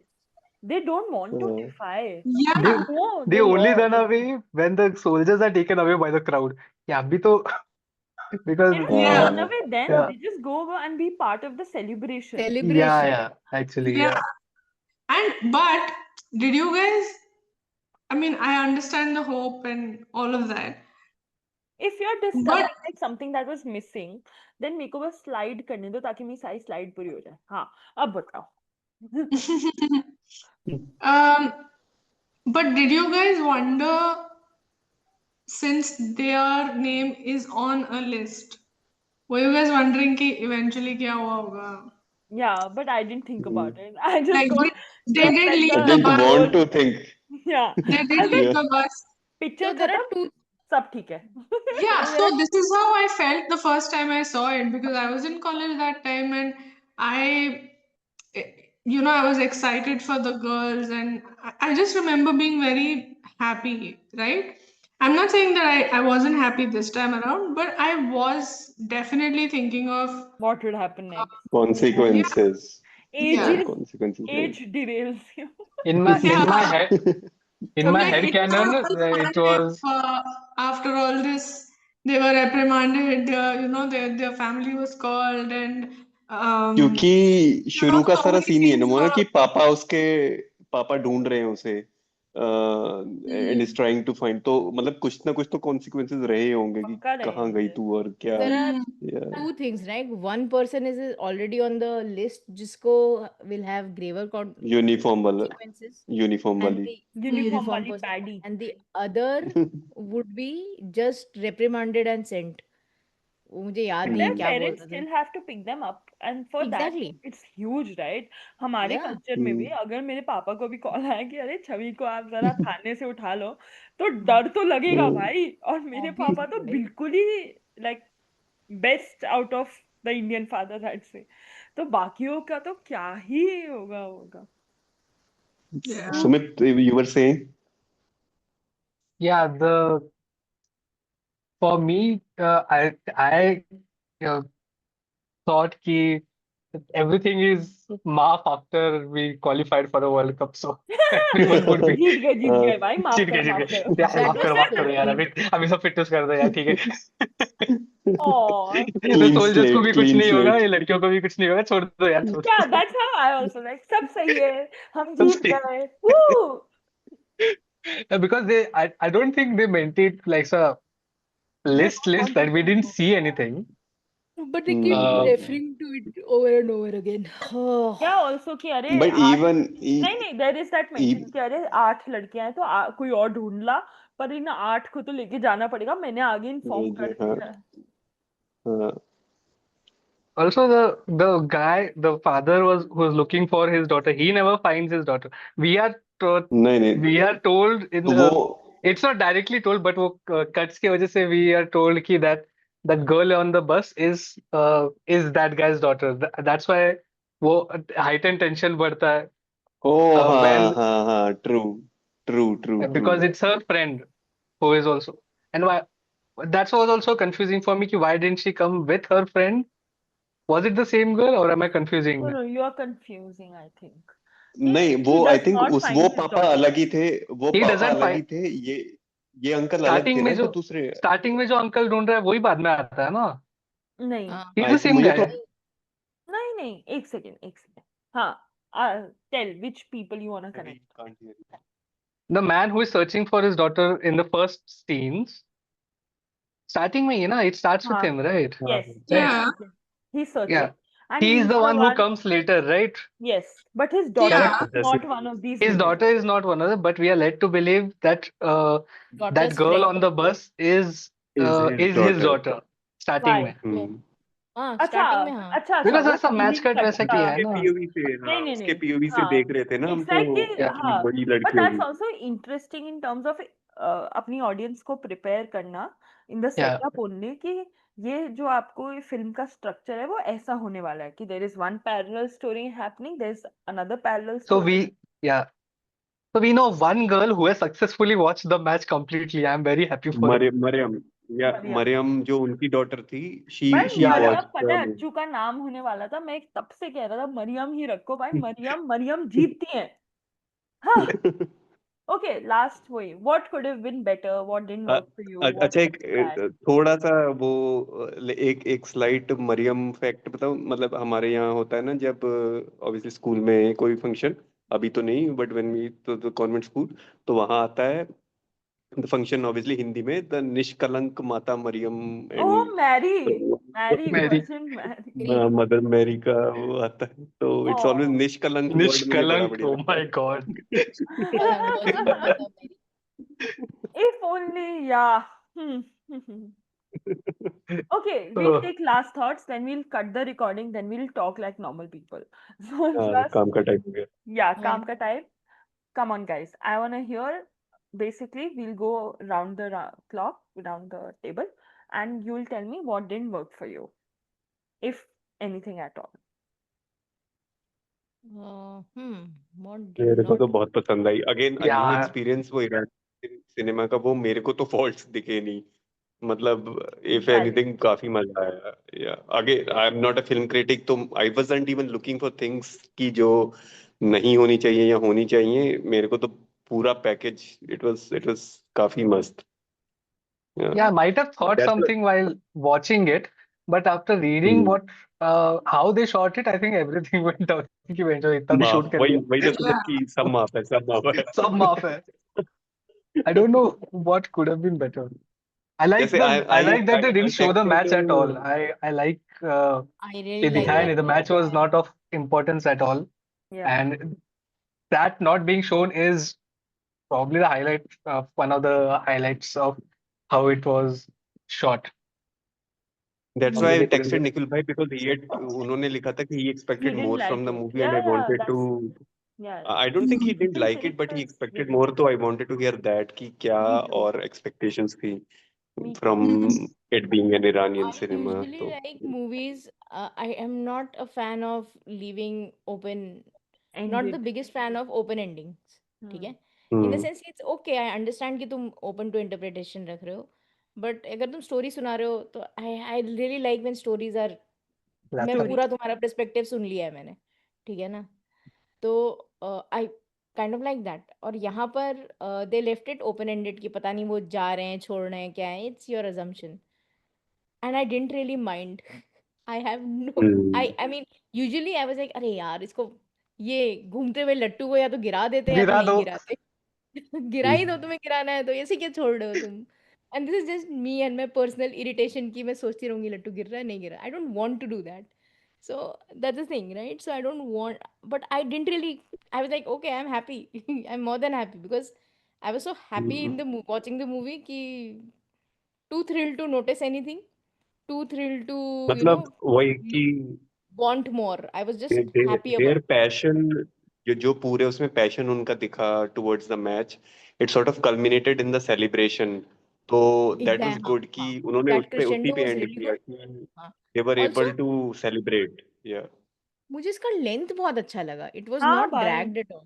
They don't want to defy. Yeah. They know They the only law. run away when the soldiers are taken away by the crowd. Yeah, अभी तो because They don't Yeah. run away then. yeah, They just go over and be part of the celebration. yeah, actually, Yeah. But did you guys? I mean, I understand the hope and all of that. If you're But discussing like something that was missing, then मेरे को बस slide करने दो ताकि मेरी सारी slide पूरी हो जाए. हाँ, अब बताओ. um, but did you guys wonder, since their name is on a list, were you guys wondering कि eventually क्या हुआ होगा? Yeah, but I didn't think about it. I just Like got they just did let leave I the the didn't bus. want whole to think. yeah. They did I was leave like the bus. picture So there are खत्म two. सब ठीक है. Yeah, So there so are this is how I felt the first time I saw it, because I was in college that time, and eh, I was excited for the girls, and I just remember being very happy, right? I'm not saying that I wasn't happy this time around, but I was definitely thinking of, What would happen next? Consequences. Age yeah, What is consequences? age derails you. in my yeah. head, in I'm my like, head it's so canon, fun it was if after all this they were reprimanded, their family was called, and क्योंकि शुरू का so सारा many scene ही है ना things Mona were. कि पापा ढूंढ रहे हैं उसे and is trying to find, तो मतलब कुछ ना कुछ तो कॉन्सिक्वेंसेस रहे होंगे कि पक्का कहाँ गई रहेंगे. तू और क्या. there are Yeah. two things, right? One person is already on the list, जिसको will have graver यूनिफॉर्म वाला, consequences, यूनिफॉर्म and वाली. the Uniform uniform वाली person, baddie. and the other would be just reprimanded and sent. वो मुझे याद But नहीं है their क्या बोल parents रहा था. still have to pick them up, and for that Exactly. it's huge, right? हमारे Yeah. कल्चर में भी अगर मेरे पापा को भी कॉल आया कि अरे छवि को आप जरा थाने से उठा लो, तो डर तो लगेगा भाई. और मेरे पापा तो Obviously, right? बिल्कुल ही like best out of the Indian fathers, I'd say. तो बाकियों का तो क्या ही होगा. Yeah. Sumit, you were saying? yeah, for me, I uh, thought ki everything is maaf after we qualified for the World Cup, so everyone would be जीत गए भाई, माफ जीत गए माफ यार, That was माफ करो यार, true. अभी सब फिटनेस कर दो यार, ठीक है. Oh, तो Clean सोल्जर्स को slate, भी कुछ clean नहीं होगा, slate. ये लड़कियों को भी कुछ नहीं होगा, छोड़ दो यार, छोड़ yeah, दो. that's how I also like. सब सही है, हम सब जीत सही. गए. Woo! Because I don't think they meant it like a They list don't want that we people didn't to. see anything. But they keep Uh, referring to it over and over again. Oh. क्या also कि अरे But 8 even नहीं there is that mention कि अरे 8 लड़कियां हैं तो कोई और ढूंढ ला, पर इन 8 को तो लेके जाना पड़ेगा, मैंने आगे इन्फॉर्म कर दिया है. Also, the guy, the father who was looking for his daughter. He never finds his daughter. We are told, नहीं नहीं, we are told in तो वो it's not directly told, but वो cuts की वजह से we are told कि that girl on the bus is that guy's daughter. That's why वो heightened tension बढ़ता है ओ हाँ when हाँ हाँ, true. because it's her friend who is also, and why that's what was also confusing for me कि why didn't she come with her friend? Was it the same girl or am I confusing? No, you are confusing, I think. नहीं, वो He I does think not वो find his पापा daughter. अलग ही थे, वो He पापा doesn't अलग ही find थे, ये अंकल अलग थे ना, जो दूसरे. स्टार्टिंग में जो अंकल ढूंढ रहा है वही बाद में आता है ना. नहीं He's आई the same मुझे guy. तो नहीं एक सेकेंड. हाँ, tell which people you wanna connect. can't hear you. The man who is searching for his daughter in the first scenes, starting में ही ना, it starts with him, right? Yes, Yeah. he's searching. Yeah. And He is he's the the one who one. comes later, right? Yes, but his daughter Yeah. is not one of these His women. daughter is not one of them, but we are led to believe that that Daughter's girl friend. on the bus is his daughter. Starting Why? में. हाँ, अच्छा starting में हाँ. अच्छा Because वो ऐसा match feeling cut वैसा करता. किया है ना. पीओवी से, हाँ, नहीं उसके पीओवी से हाँ, देख रहे थे ना हम, it's like तो कि कि हाँ, वही but लड़की that's होगी. also interesting in terms of अपनी ऑडियंस को प्रिपेयर करना in the Yeah. Setup only कि ये जो आपको ये फिल्म का स्ट्रक्चर है वो ऐसा होने वाला है कि there is one parallel story happening, there is another parallel So story. So we know one girl who has successfully watched the match completely. I'm very happy for her. Maryam, या Maryam जो उनकी daughter थी, she भाई Yeah, Maryam watched पता है the अच्छू का नाम होने वाला था, मैं तब से कह रहा था मरियम ही रखो भाई, मरियम जीतती है. हाँ, Okay, last way. What could have been better? What didn't work for you? What अच्छा, was bad? थोड़ा सा वो एक एक स्लाइट मरियम फैक्ट बताओ। मतलब हमारे यहाँ होता है ना, जब ऑब्वियसली स्कूल में कोई फंक्शन, अभी तो नहीं बट व्हेन वी तो कॉन्वेंट स्कूल, तो वहाँ आता है द फंक्शन ऑब्वियसली हिंदी में, द निष्कलंक माता Maryam Oh, and Mary. Mary, Mary. Virgin Mary. Mother Mary का वो आता है, तो इट्स ऑलवेज Oh. निष्कलंक वर्ड मुझे बड़ा Nishkalank. बढ़िया Oh लगता my है। God. Virgin Mother Mary. If only, yeah. Okay, we'll take last thoughts, then we'll cut the recording, then we'll talk like normal people. So first, काम का time हो गया। yeah, Yeah. काम का time. Come on, guys. I want to hear. Basically, we'll go round the clock, round the table, and you'll tell me what didn't work for you, if anything at all. What did मेरे को not तो बहुत पसंद आई। Again a new Yeah. Experience वो ईरानी cinema का, वो मेरे को तो फॉल्ट्स दिखे नहीं। मतलब इफ Valid. एनीथिंग काफी मजा आया। Yeah again I am not a film critic, तो I wasn't even looking for things की जो नहीं होनी चाहिए या होनी चाहिए। मेरे को तो पूरा पैकेज, इट वाज काफी मस्त। Yeah, I might have thought that's something while watching it, but after reading how they shot it, I think everything went down. कि बेंचो इतना भी माफ, shoot कर वही लिया, वही तो सोच कि सब माफ है, सब माफ है। सब माफ है. I don't know what could have been better. जैसे I like that they didn't I show the match at all. I like I really कि like दिखाया that. नहीं, the match was not of importance at all, Yeah. and that not being shown is probably the highlight one of the highlights of how it was shot. That's why I Probably couldn't texted be. Nikhil भाई, because he had, उन्होंने लिखा था कि he He expected didn't more like from the it. Movie and Yeah, I yeah, wanted to, that's yeah. I don't think he didn't Nikhil like said it, it but he was expected really more, good. तो I wanted to hear that कि क्या Me too. और expectations थी Me too. From it being an Iranian I cinema. usually तो like movies. I am not a fan of leaving open, not the Ended. biggest fan of open endings. ठीक है? In the hmm sense it's okay, I understand कि तुम open to interpretation रख रहे हो, but अगर तुम story सुना रहे हो तो I really like when stories are, मैं Story. पूरा तुम्हारा perspective सुन लिया है मैंने, ठीक है ना? तो I kind of like that. और यहाँ पर they left it open ended कि पता नहीं वो जा रहे हैं, छोड़ रहे हैं, क्या है, it's your assumption. And I didn't really mind. I have no, I mean usually I was like अरे यार इसको, ये घूमते हुए लट्टू को या तो गिरा देते हैं या तो गिरा नहीं दो. गिराते. गिरा ही दो, तुम्हें गिराना है तो ऐसे क्या छोड़ रहे हो तुम. And this is just me and my personal irritation कि मैं सोचती रहूंगी लट्टू गिर रहा है नहीं गिर रहा. I don't want to do that. So that's the thing, right? So I don't want, but I didn't really, I was like okay, I'm happy. I'm more than happy because I was so happy in the watching the movie कि too thrilled to notice anything, too thrilled to, you know, मतलब वही कि want more. I was just happy there about it. Passion, जो पूरे उसमें passion उनका दिखा towards the match, it sort of culminated in the celebration. तो that was Exactly. हाँ गुड कि हाँ. उन्होंने That उसी crescendo पे was एंड really किया good. कि हाँ. They were Also able to celebrate. या मुझे इसका लेंथ बहुत अच्छा लगा. It was हाँ not भाई. dragged at all.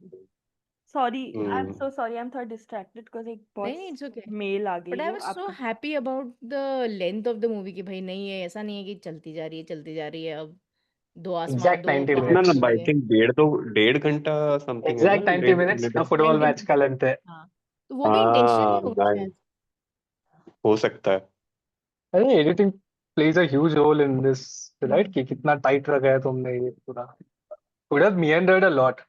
Sorry, I'm so sorry. I'm thought distracted because एक नहीं boss नहीं, it's okay. mail uh But गई I है was so आपको. happy about the length of the movie कि भाई नहीं है, ऐसा नहीं है कि चलती जा रही है चलती जा रही है, अब दो आसमां Exact दो 90 पहाड़ कितना minutes. लंबा? टूट आई गए. थिंक डेढ़ घंटा समथिंग है ना, Exact 90 डेढ़ minutes मिनट। का फुटबॉल 90 मैच का minutes. लेंथ है. हाँ. तो वो भी हाँ इंटेंशनली होगा नाइस, शायद. हो सकता है। I think editing plays a huge role in this, right? Hmm. कि कितना टाइट रखा है तुमने ये पूरा. Could have meandered a lot,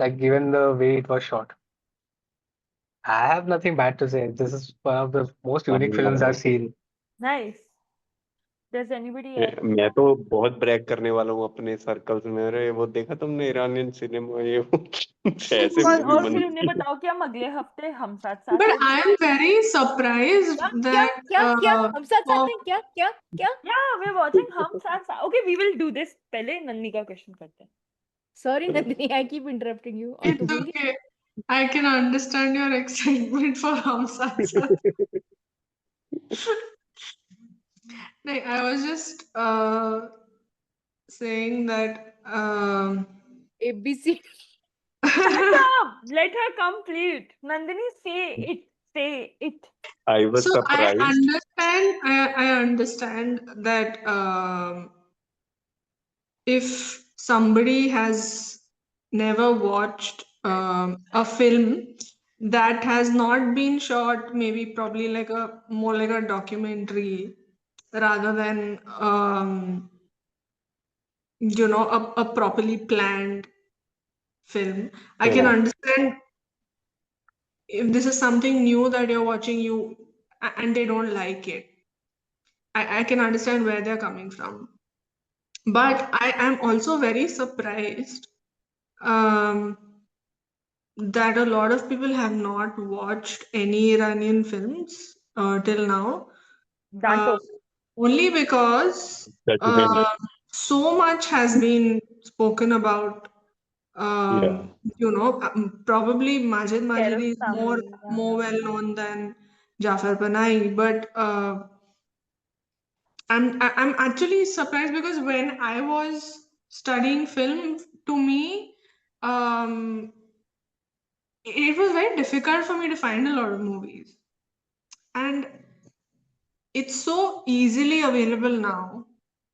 like given the way it was shot. I have nothing bad to say. This is one of the most unique films I've seen. Nice. Does anybody else? मैं तो बहुत Bragg करने वाला हूँ अपने circles में। अरे वो देखा तुमने इरानियन सिनेमा, ये वो ऐसे मूवी और फिर उन्हें बनती है। बताओ कि हम अगले हफ्ते हम साथ साथ But है. I'm very surprised क्या that क्या क्या हम साथ साथ for हैं, क्या क्या क्या. Yeah, we're watching हम साथ साथ. Okay, we will do this. पहले नन्नी का क्वेश्चन करते हैं. Sorry Nandini, I keep interrupting you. और तू it's बोलिए. okay. I can understand your excitement for Hum Saath Saath. Like, I was just saying that ABC. Shut up! Let her complete. Nandini, say it. Say it. I was so surprised. I understand that if somebody has never watched a film, that has not been shot, maybe probably like more like a documentary rather than a properly planned film. I can understand if this is something new that you're watching and they don't like it. I can understand where they're coming from. But I am also very surprised um, that a lot of people have not watched any Iranian films till now. Danto. Only because so much has been spoken about. Probably Majid Majidi is more Kiarostami. more well known than Jafar Panahi, but I'm actually surprised because when I was studying film, to me, um, it was very difficult for me to find a lot of movies, and it's so easily available now.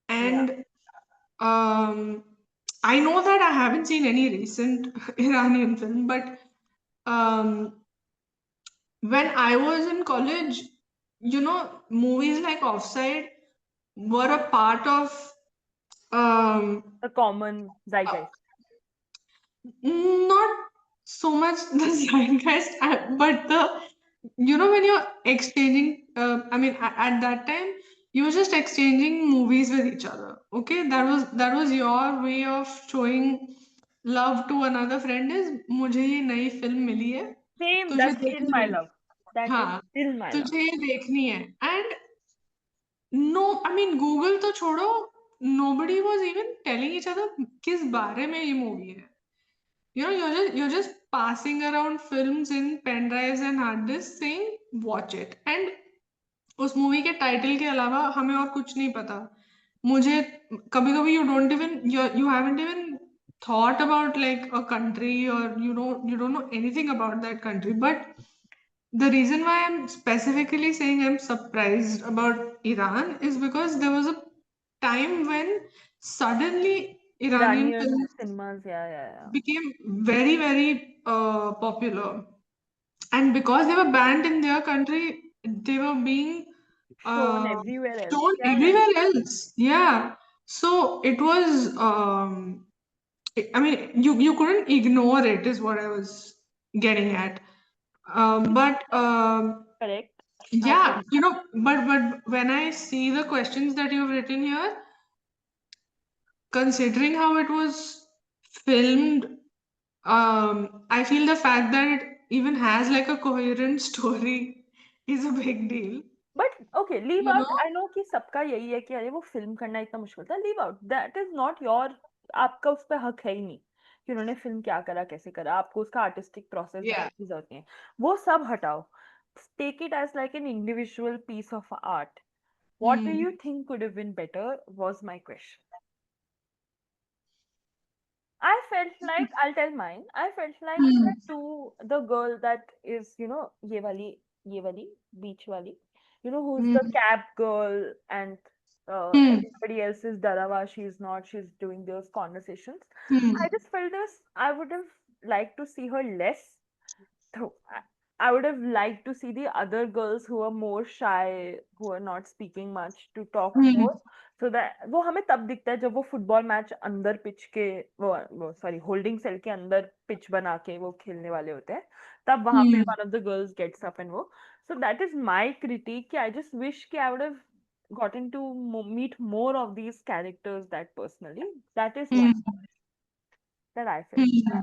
And I know that I haven't seen any recent Iranian film, but um, when I was in college, movies like Offside were a part of The common zeitgeist. not so much the zeitgeist, but when you're exchanging, I mean, at that time, you were just exchanging movies with each other. Okay, that was your way of showing love to another friend. Is मुझे ये नई film मिली है, Same, तुझे that's still देखनी my है. love. That is हाँ, still my love. तुझे ये देखनी है. And no, I mean, Google तो छोड़ो, nobody was even telling each other किस बारे में ये movie है. You're just passing around films in pen drives and hard disks saying watch it, and उस मूवी के टाइटल के अलावा हमें और कुछ नहीं पता. मुझे कभी कभी you haven't even thought about like a country, or you don't know anything about that country. But the reason why I'm specifically saying I'm surprised about Iran is because there was a time when suddenly Iranian Iranian films cinemas, yeah. became very, very popular. And because they were banned in their country, they were being Shown uh, everywhere else. shown Yeah. everywhere else. Yeah. So it was, I mean, you couldn't ignore it, is what I was getting at. But Correct. yeah, but when I see the questions that you've written here, considering how it was filmed, I feel the fact that it even has like a coherent story is a big deal. But okay, leave You out. know? I know कि सबका यही है कि अरे वो film करना इतना मुश्किल था. Leave out. That is not your. आपका उस पर हक है ही नहीं कि उन्होंने फिल्म क्या करा, कैसे करा. आपको उसका आर्टिस्टिक प्रोसेस Yeah. जानने की जरूरत नहीं है. वो सब हटाओ. Take it as like an individual piece of art. What do you think could have been better? Was my question. I felt like I'll tell mine. I felt like the girl that is, ये वाली beach wali, who's the cab girl, and everybody else is Darawa, she's not, she's doing those conversations. I just felt I would have liked to see her less. So I would have liked to see the other girls who are more shy, who are not speaking much, to talk more. So that वो हमें तब दिखता है जब वो football match अंदर pitch के वो सॉरी होल्डिंग सेल के अंदर पिच बना के वो खेलने वाले होते हैं, तब वहां पे one of the girls gets up and वो. So that is my critique. I just wish कि I would have gotten to meet more of these characters that personally. That is one that I felt. I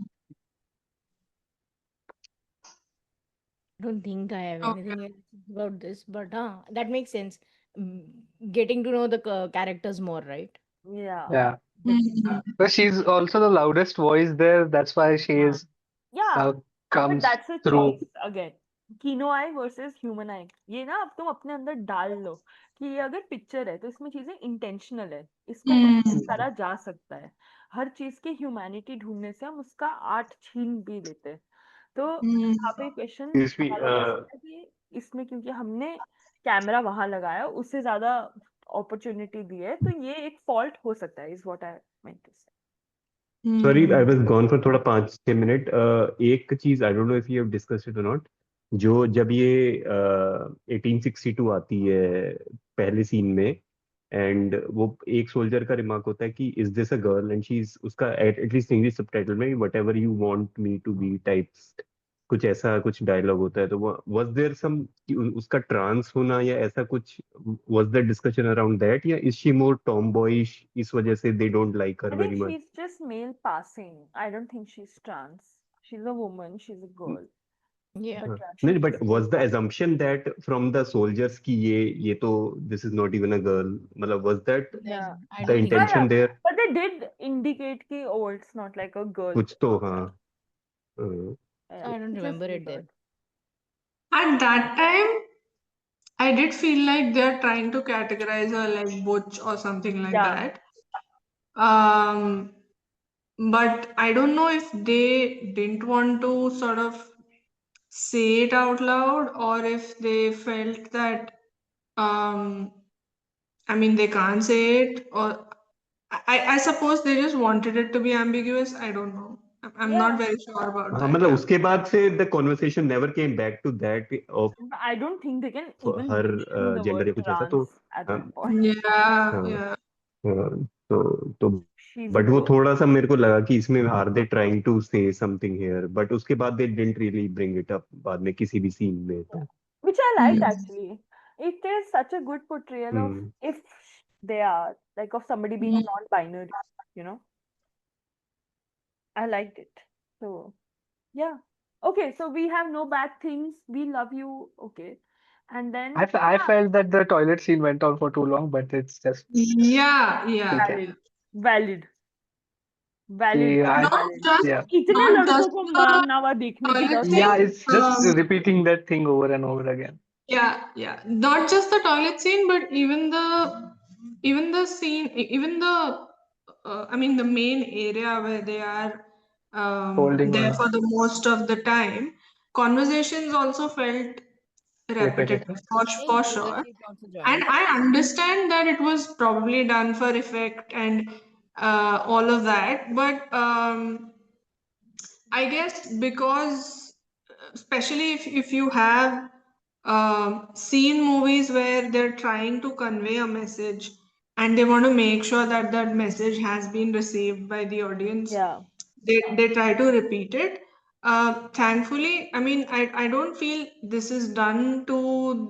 don't think I have Okay. anything else about this, but that makes sense. Mm, Getting to know the characters more, right? Yeah. Yeah. That's But she's also the loudest voice there. That's why she is Yeah, but comes that's a through. choice again. Keanu I versus human आई, ये ना अब तुम अपने अंदर डाल लो कि ये अगर पिक्चर है तो इसमें चीजें इंटेंशनल है, इसको परफॉर्म करा जा सकता है. हर चीज के ह्यूमैनिटी ढूंढने से हम उसका आर्ट छीन भी लेते हैं. तो यहाँ पे क्वेश्चन Excuse me, हमारा हो सकता है कि इसमें क्योंकि हमने कैमरा वहां लगाया, उससे ज्यादा अपॉर्चुनिटी दी है, तो ये एक फॉल्ट हो सकता है, is what I meant to say. Sorry I Hmm. Was gone for थोड़ा 5-6 मिनट। एक चीज I don't know if you have discussed it और नॉट, जो जब ये 1862 आती है पहले सीन में, एंड वो एक सोल्जर का रिमार्क होता है कि is this a girl, and she is उसका एटलीस्ट इंग्लिश सबटाइटल में whatever you want me to be types, कुछ ऐसा कुछ डायलॉग होता है। तो वो वाज देयर सम उसका ट्रांस होना या ऐसा कुछ, was there discussion around that, या is she more tomboyish इस वजह से they don't like her I think very much? she's just male passing. I don't think she's trans. She's a woman, she's a girl. Yeah. But हाँ, yeah, नहीं, she's but just male was the passing. assumption that from the soldiers की ये तो this is not even a girl, मतलब was that Yeah. I the don't think But, so. Intention there? but they did indicate ki, oh, it's not like a girl. कुछ तो हाँ। हाँ, Yeah, I don't which is remember it weird. then. At that time, I did feel like they're trying to categorize her like butch or something like Yeah. that. Um, but I don't know if they didn't want to sort of say it out loud, or if they felt that, um, I mean, they can't say it, or I suppose they just wanted it to be ambiguous. I don't know. I'm not Yeah. very sure about हाँ, that. मतलब Yeah. उसके बाद से the conversation never came back to that of I don't think they can even her mention the gender word या कुछ ऐसा तो। trans at हाँ, that point. Yeah, हाँ, yeah. तो She's a बट वो girl. थोड़ा सा मेरे को लगा कि इसमें are they trying to say something here, but उसके बाद they didn't really bring it up बाद में किसी भी सीन में तो। Which I liked Hmm. actually. It is such a good portrayal of hmm, if they are, like, of somebody being Hmm. non-binary, you know. I liked it. So yeah. Okay, so we have no bad things. We love you. Okay. And then I felt that the toilet scene went on for too long, but it's just Yeah, ठीक yeah, है। valid. yeah. Valid. Valid, कि very I Not valid. just yeah इतने not लड़कों just को the मारना हुआ देखने की toilet जरूरत scene. yeah, नहीं it's just Um, repeating that thing over and over again. yeah. Not just the toilet scene, but even the scene, even the I mean the main area where they are Holding there on, for the most of the time. Conversations also felt repetitive repetitive. for sure. Diljeet also And joined. I understand that it was probably done for effect and all of that, but I guess because, especially if you have seen movies where they're trying to convey a message and they want to make sure that that message has been received by the audience, Yeah. they try to repeat it. Thankfully, I mean, I don't feel this is done to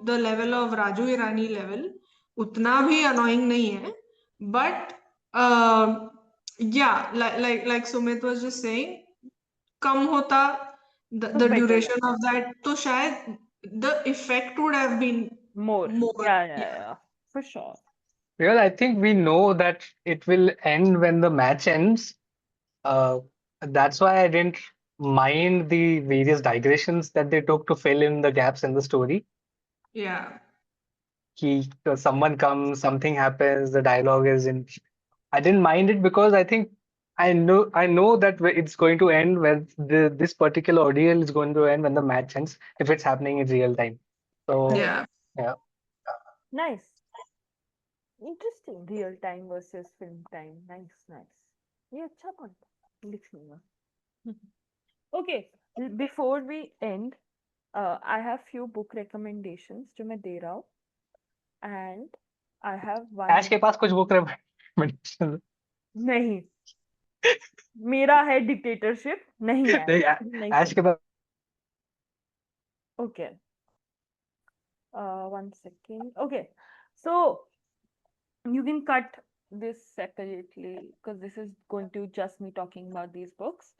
the level of Raju Irani level. उतना भी annoying नहीं है, but yeah, like Sumit was just saying, कम होता So the better duration लगता. of that, तो शायद the effect would have been More. more. Yeah, yeah, Yeah. yeah. For sure. Because I think we know that it will end when the match ends. Uh, that's why I didn't mind the various digressions that they took to fill in the gaps in the story. Yeah. Someone comes, something happens, the dialogue is in. I didn't mind it because I think I know that it's going to end when this particular ordeal is going to end when the match ends if it's happening in real time. So Yeah. yeah, Nice. Interesting. Real time versus film time. Nice, nice. ये अच्छा point है. लिख लूंगा. Okay. Before we end, I have few book recommendations जो मैं दे रहा हूँ. And I have one Ash के पास कुछ book recommendation नहीं. मेरा है dictatorship. नहीं है. नहीं, नहीं Ash सुन. के पास Okay. 1 second. Okay. So you can cut this separately because this is going to just me talking about these books.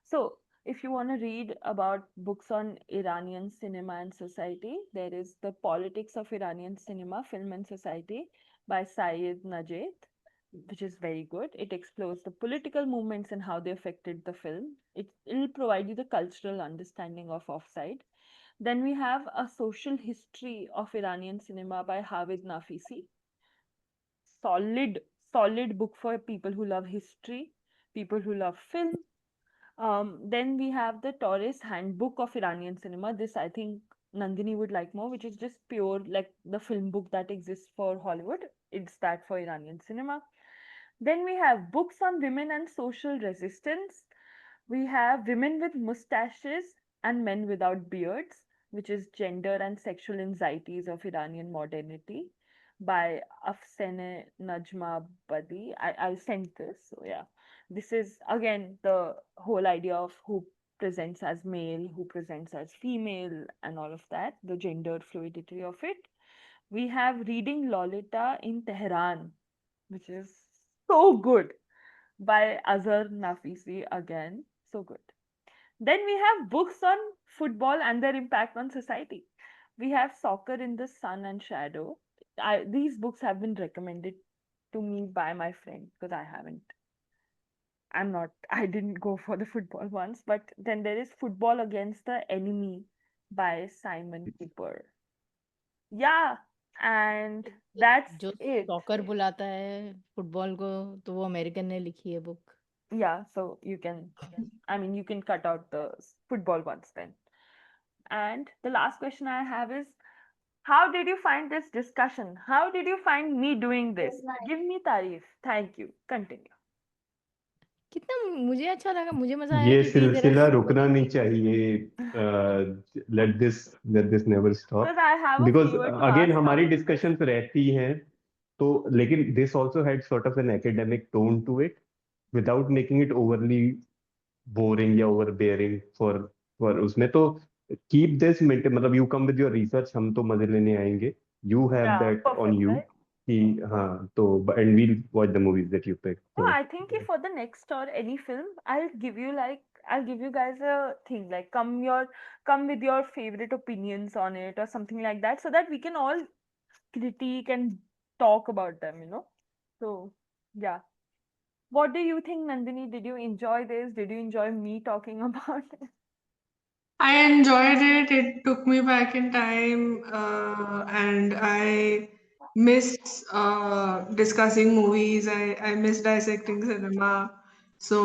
So if you want to read about books on Iranian cinema and society, there is The Politics of Iranian Cinema, Film and Society by Syed Najed, which is very good. It explores the political movements and how they affected the film. It'll provide you the cultural understanding of Offside. Then we have A Social History of Iranian Cinema by Havid Nafisi. Solid book for people who love history, people who love film. Then we have the Taurus Handbook of Iranian Cinema. This I think Nandini would like more, which is just pure like the film book that exists for Hollywood. It's that for Iranian cinema. Then we have books on women and social resistance. We have Women with Mustaches and Men Without Beards, which is Gender and Sexual Anxieties of Iranian Modernity by Afsane Najma Badi. I'll send this. So, yeah. This is again the whole idea of who presents as male, who presents as female, and all of that, the gender fluidity of it. We have Reading Lolita in Tehran, which is so good, by Azhar Nafisi again. So good. Then we have books on football and their impact on society. We have Soccer in the Sun and Shadow. These books have been recommended to me by my friend because I didn't go for the football ones. But then there is Football Against the Enemy by Simon Cooper. Yeah, and that's जो it. Soccer बुलाता है football को तो वो American ने लिखी है book. Yeah, so you can cut out the football ones then. And the last question I have is, how did you find this discussion? How did you find me doing this? Give me तारीफ. Thank you. Continue. कितना मुझे अच्छा लगा, मुझे मजा आया ये क्योंकि सिलसिला रुकना नहीं चाहिए. Let this never stop, Because I have a because favor to again ask हमारी now. डिस्कशंस रहती हैं तो, लेकिन this also had sort of an academic tone to it without making it overly boring या ओवरबेयरिंग फॉर उसमें. तो keep this मतलब you come with your research, हम तो मजे लेने आएंगे. You have Yeah, that on perfect, you right? कि हाँ तो, and we'll watch the movies that you pick. No, I think if for the next or any film, I'll give you guys a thing like come with your favorite opinions on it or something like that, so that we can all critique and talk about them, you know. So yeah. What do you think, Nandini? Did you enjoy this? Did you enjoy me talking about it? I enjoyed it. It took me back in time, and I miss discussing movies. I miss dissecting cinema. So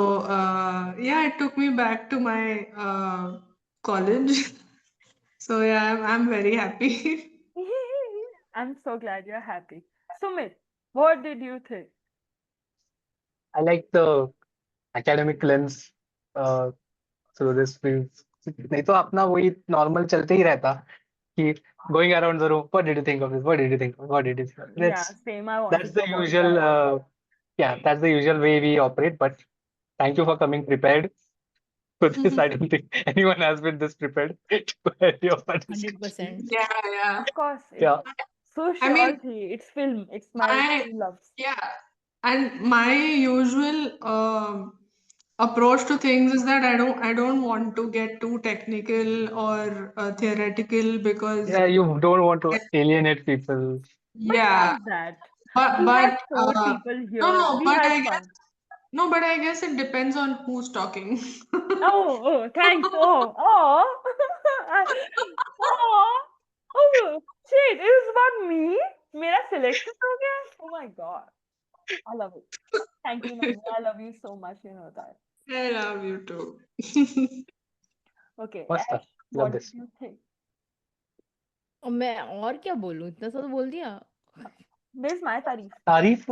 yeah, it took me back to my college. So yeah, I'm very happy. I'm so glad you're happy. Sumit, what did you think? I like the academic lens through this film. नहीं तो अपना वही normal चलते ही रहता कि going around the room. What did you think of this? What did you think? What did you think? Yeah, same. I wanted That's to the apologize. usual. Yeah, that's the usual way we operate. But thank you for coming prepared for this. I don't think anyone has been this prepared to hear your participation. 100%. Yeah. Of course. Yeah. Sociology. It's film. It's my true loves. Yeah, and my usual approach to things is that I don't want to get too technical or theoretical because Yeah, you don't want to alienate people. But yeah, not that. but We had but 4 people no here. no We but had I fun. guess no but I guess it depends on who's talking. Oh, thanks. Oh, oh, shit! It was about me. मेरा selection हो गया. Oh my god, I love it. Thank you, Nandini. I love you so much. You know that. I love you too. Okay, Must Ash, love what this. did you think? और मैं और क्या बोलूं, इतना सा तो बोल दिया. There's my तारीफ. तारीफ.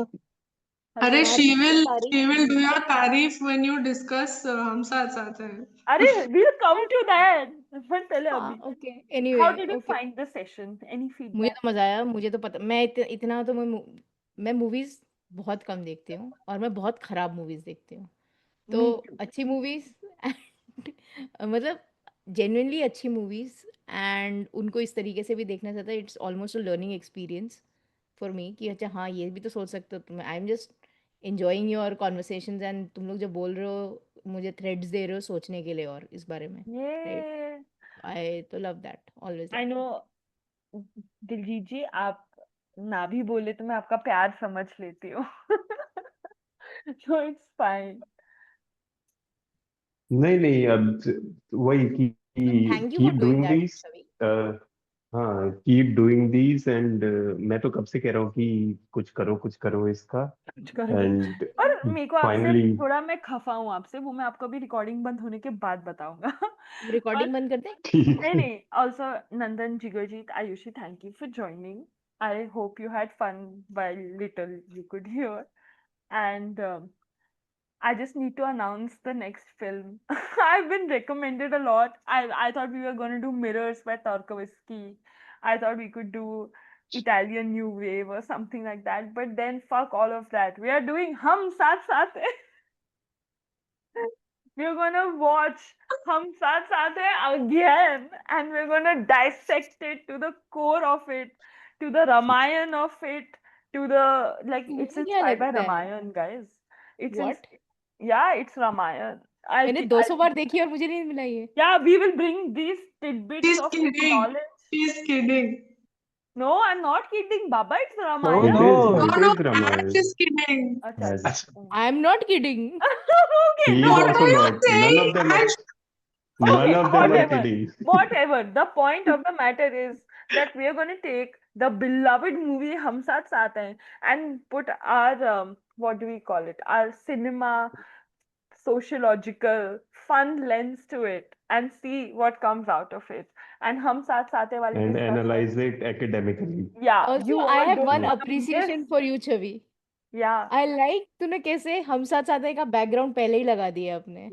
अरे she will तारीफ do your तारीफ when you discuss हम साथ साथ हैं. अरे we'll come to that. but पहले अभी. Okay. How Anyway, did you okay. find the session? Any मुझे feedback? तो मजा आया. मुझे तो पता, मैं इतना तो मैं मूवीज बहुत कम देखती हूँ और मैं बहुत खराब मूवीज देखती हूँ. तो Me too. अच्छी मूवीज मतलब जेन्युइनली अच्छी मूवीज एंड उनको इस तरीके से भी देखना चाहता है. It's almost a learning experience for me कि अच्छा हाँ ये भी तो सोच सकते हो तुम. I am just enjoying your conversations and तुम लोग जब बोल रहे हो मुझे थ्रेड्स दे रहे हो सोचने के लिए और इस बारे में. राइट. Yeah. आई तो love that, always. I know. Diljit ji, आप ना भी बोले तो मैं आपका प्यार समझ लेती हूँ. So it's fine. नहीं अब वही कि thank you for keep doing doing that these. Chhavi. हाँ, कीप डूइंग दीज एंड मैं तो कब से कह रहा हूँ कि कुछ करो इसका. कुछ करो. एंड और मेरे को आपसे फाइनली थोड़ा मैं खफा हूँ आपसे, वो मैं आपको अभी रिकॉर्डिंग बंद होने के बाद बताऊंगा. रिकॉर्डिंग बंद कर दे. नहीं. Also, Nandan, Jigarjeet, Ayushi, thank you for joining. I hope you had fun while little you could hear. And I just need to announce the next film. I've been recommended a lot. I thought we were going to do Mirrors by Tarkovsky. I thought we could do Italian New Wave or something like that. But then fuck all of that. We are doing Hum Saath Saath Hai. We're gonna watch Hum Saath Saath Hai again, and we're gonna dissect it to the core of it, to the Ramayana of it, to the like. It's मुझे क्या inspired by लगता है Ramayana, guys. It's in, what yeah, it's Ramayana. मैंने 200 बार देखी और मुझे नहीं मिला ये Yeah, we will bring these tidbits She's of kidding. knowledge. She's kidding. No, I'm not kidding, Baba. It's No, Ramayana. No, no. It no, is Ash Ramayana. is kidding. Acha, As acha. I'm not kidding Okay, he no. is What also are you not. None saying, of them are. Ash? None Okay, of them are whatever. kidding. Whatever. The point of the matter is that we are going to take the beloved movie Hum Saath Saath Hain and put our, what do we call it? Our cinema, sociological, fun lens to it and see what comes out of it. And Hum Saath Saath Hai wali And discussion. analyze it academically. Yeah, also you I all have don't one know this. appreciation for you Chavi Yeah. I like तूने कैसे हम साथ साथ हैं का background पहले ही लगा दिया अपने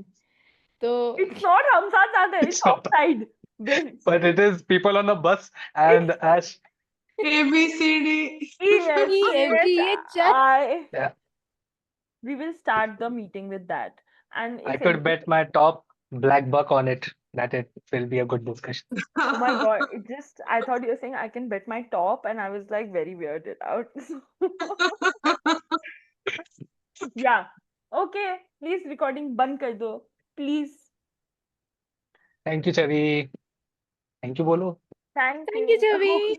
तो It's not Hum Saath Saath Hai, it's It's not. Offside. Bitch. But it is people on a bus and It's Ash. A, B, C, D. ES, E F G ES, H चल I. Yeah, We will start the meeting with that. And I if could any, bet my top black buck on it that it will be a good discussion. oh my god, it just, I thought you were saying I can bet my top, and I was like very weirded out. Yeah. Okay, please recording बंद कर दो. Please. Thank you, Chavi. Thank you, Bolo. Thank thank you you. Chavi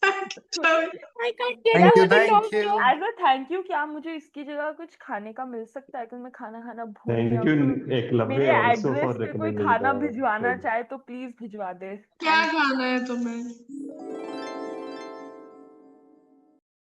I can't get As over a the thank top you. joke As a thank you, क्या मुझे इसकी जगह कुछ खाने का मिल सकता है? क्योंकि मैं खाना खाना भूल गया Thank you, हूँ. मेरे Eklavya, also for एड्रेस पे कोई recommending खाना the भिजवाना film. चाहे तो प्लीज भिजवा दे. क्या Thank you. खाना है तुम्हें?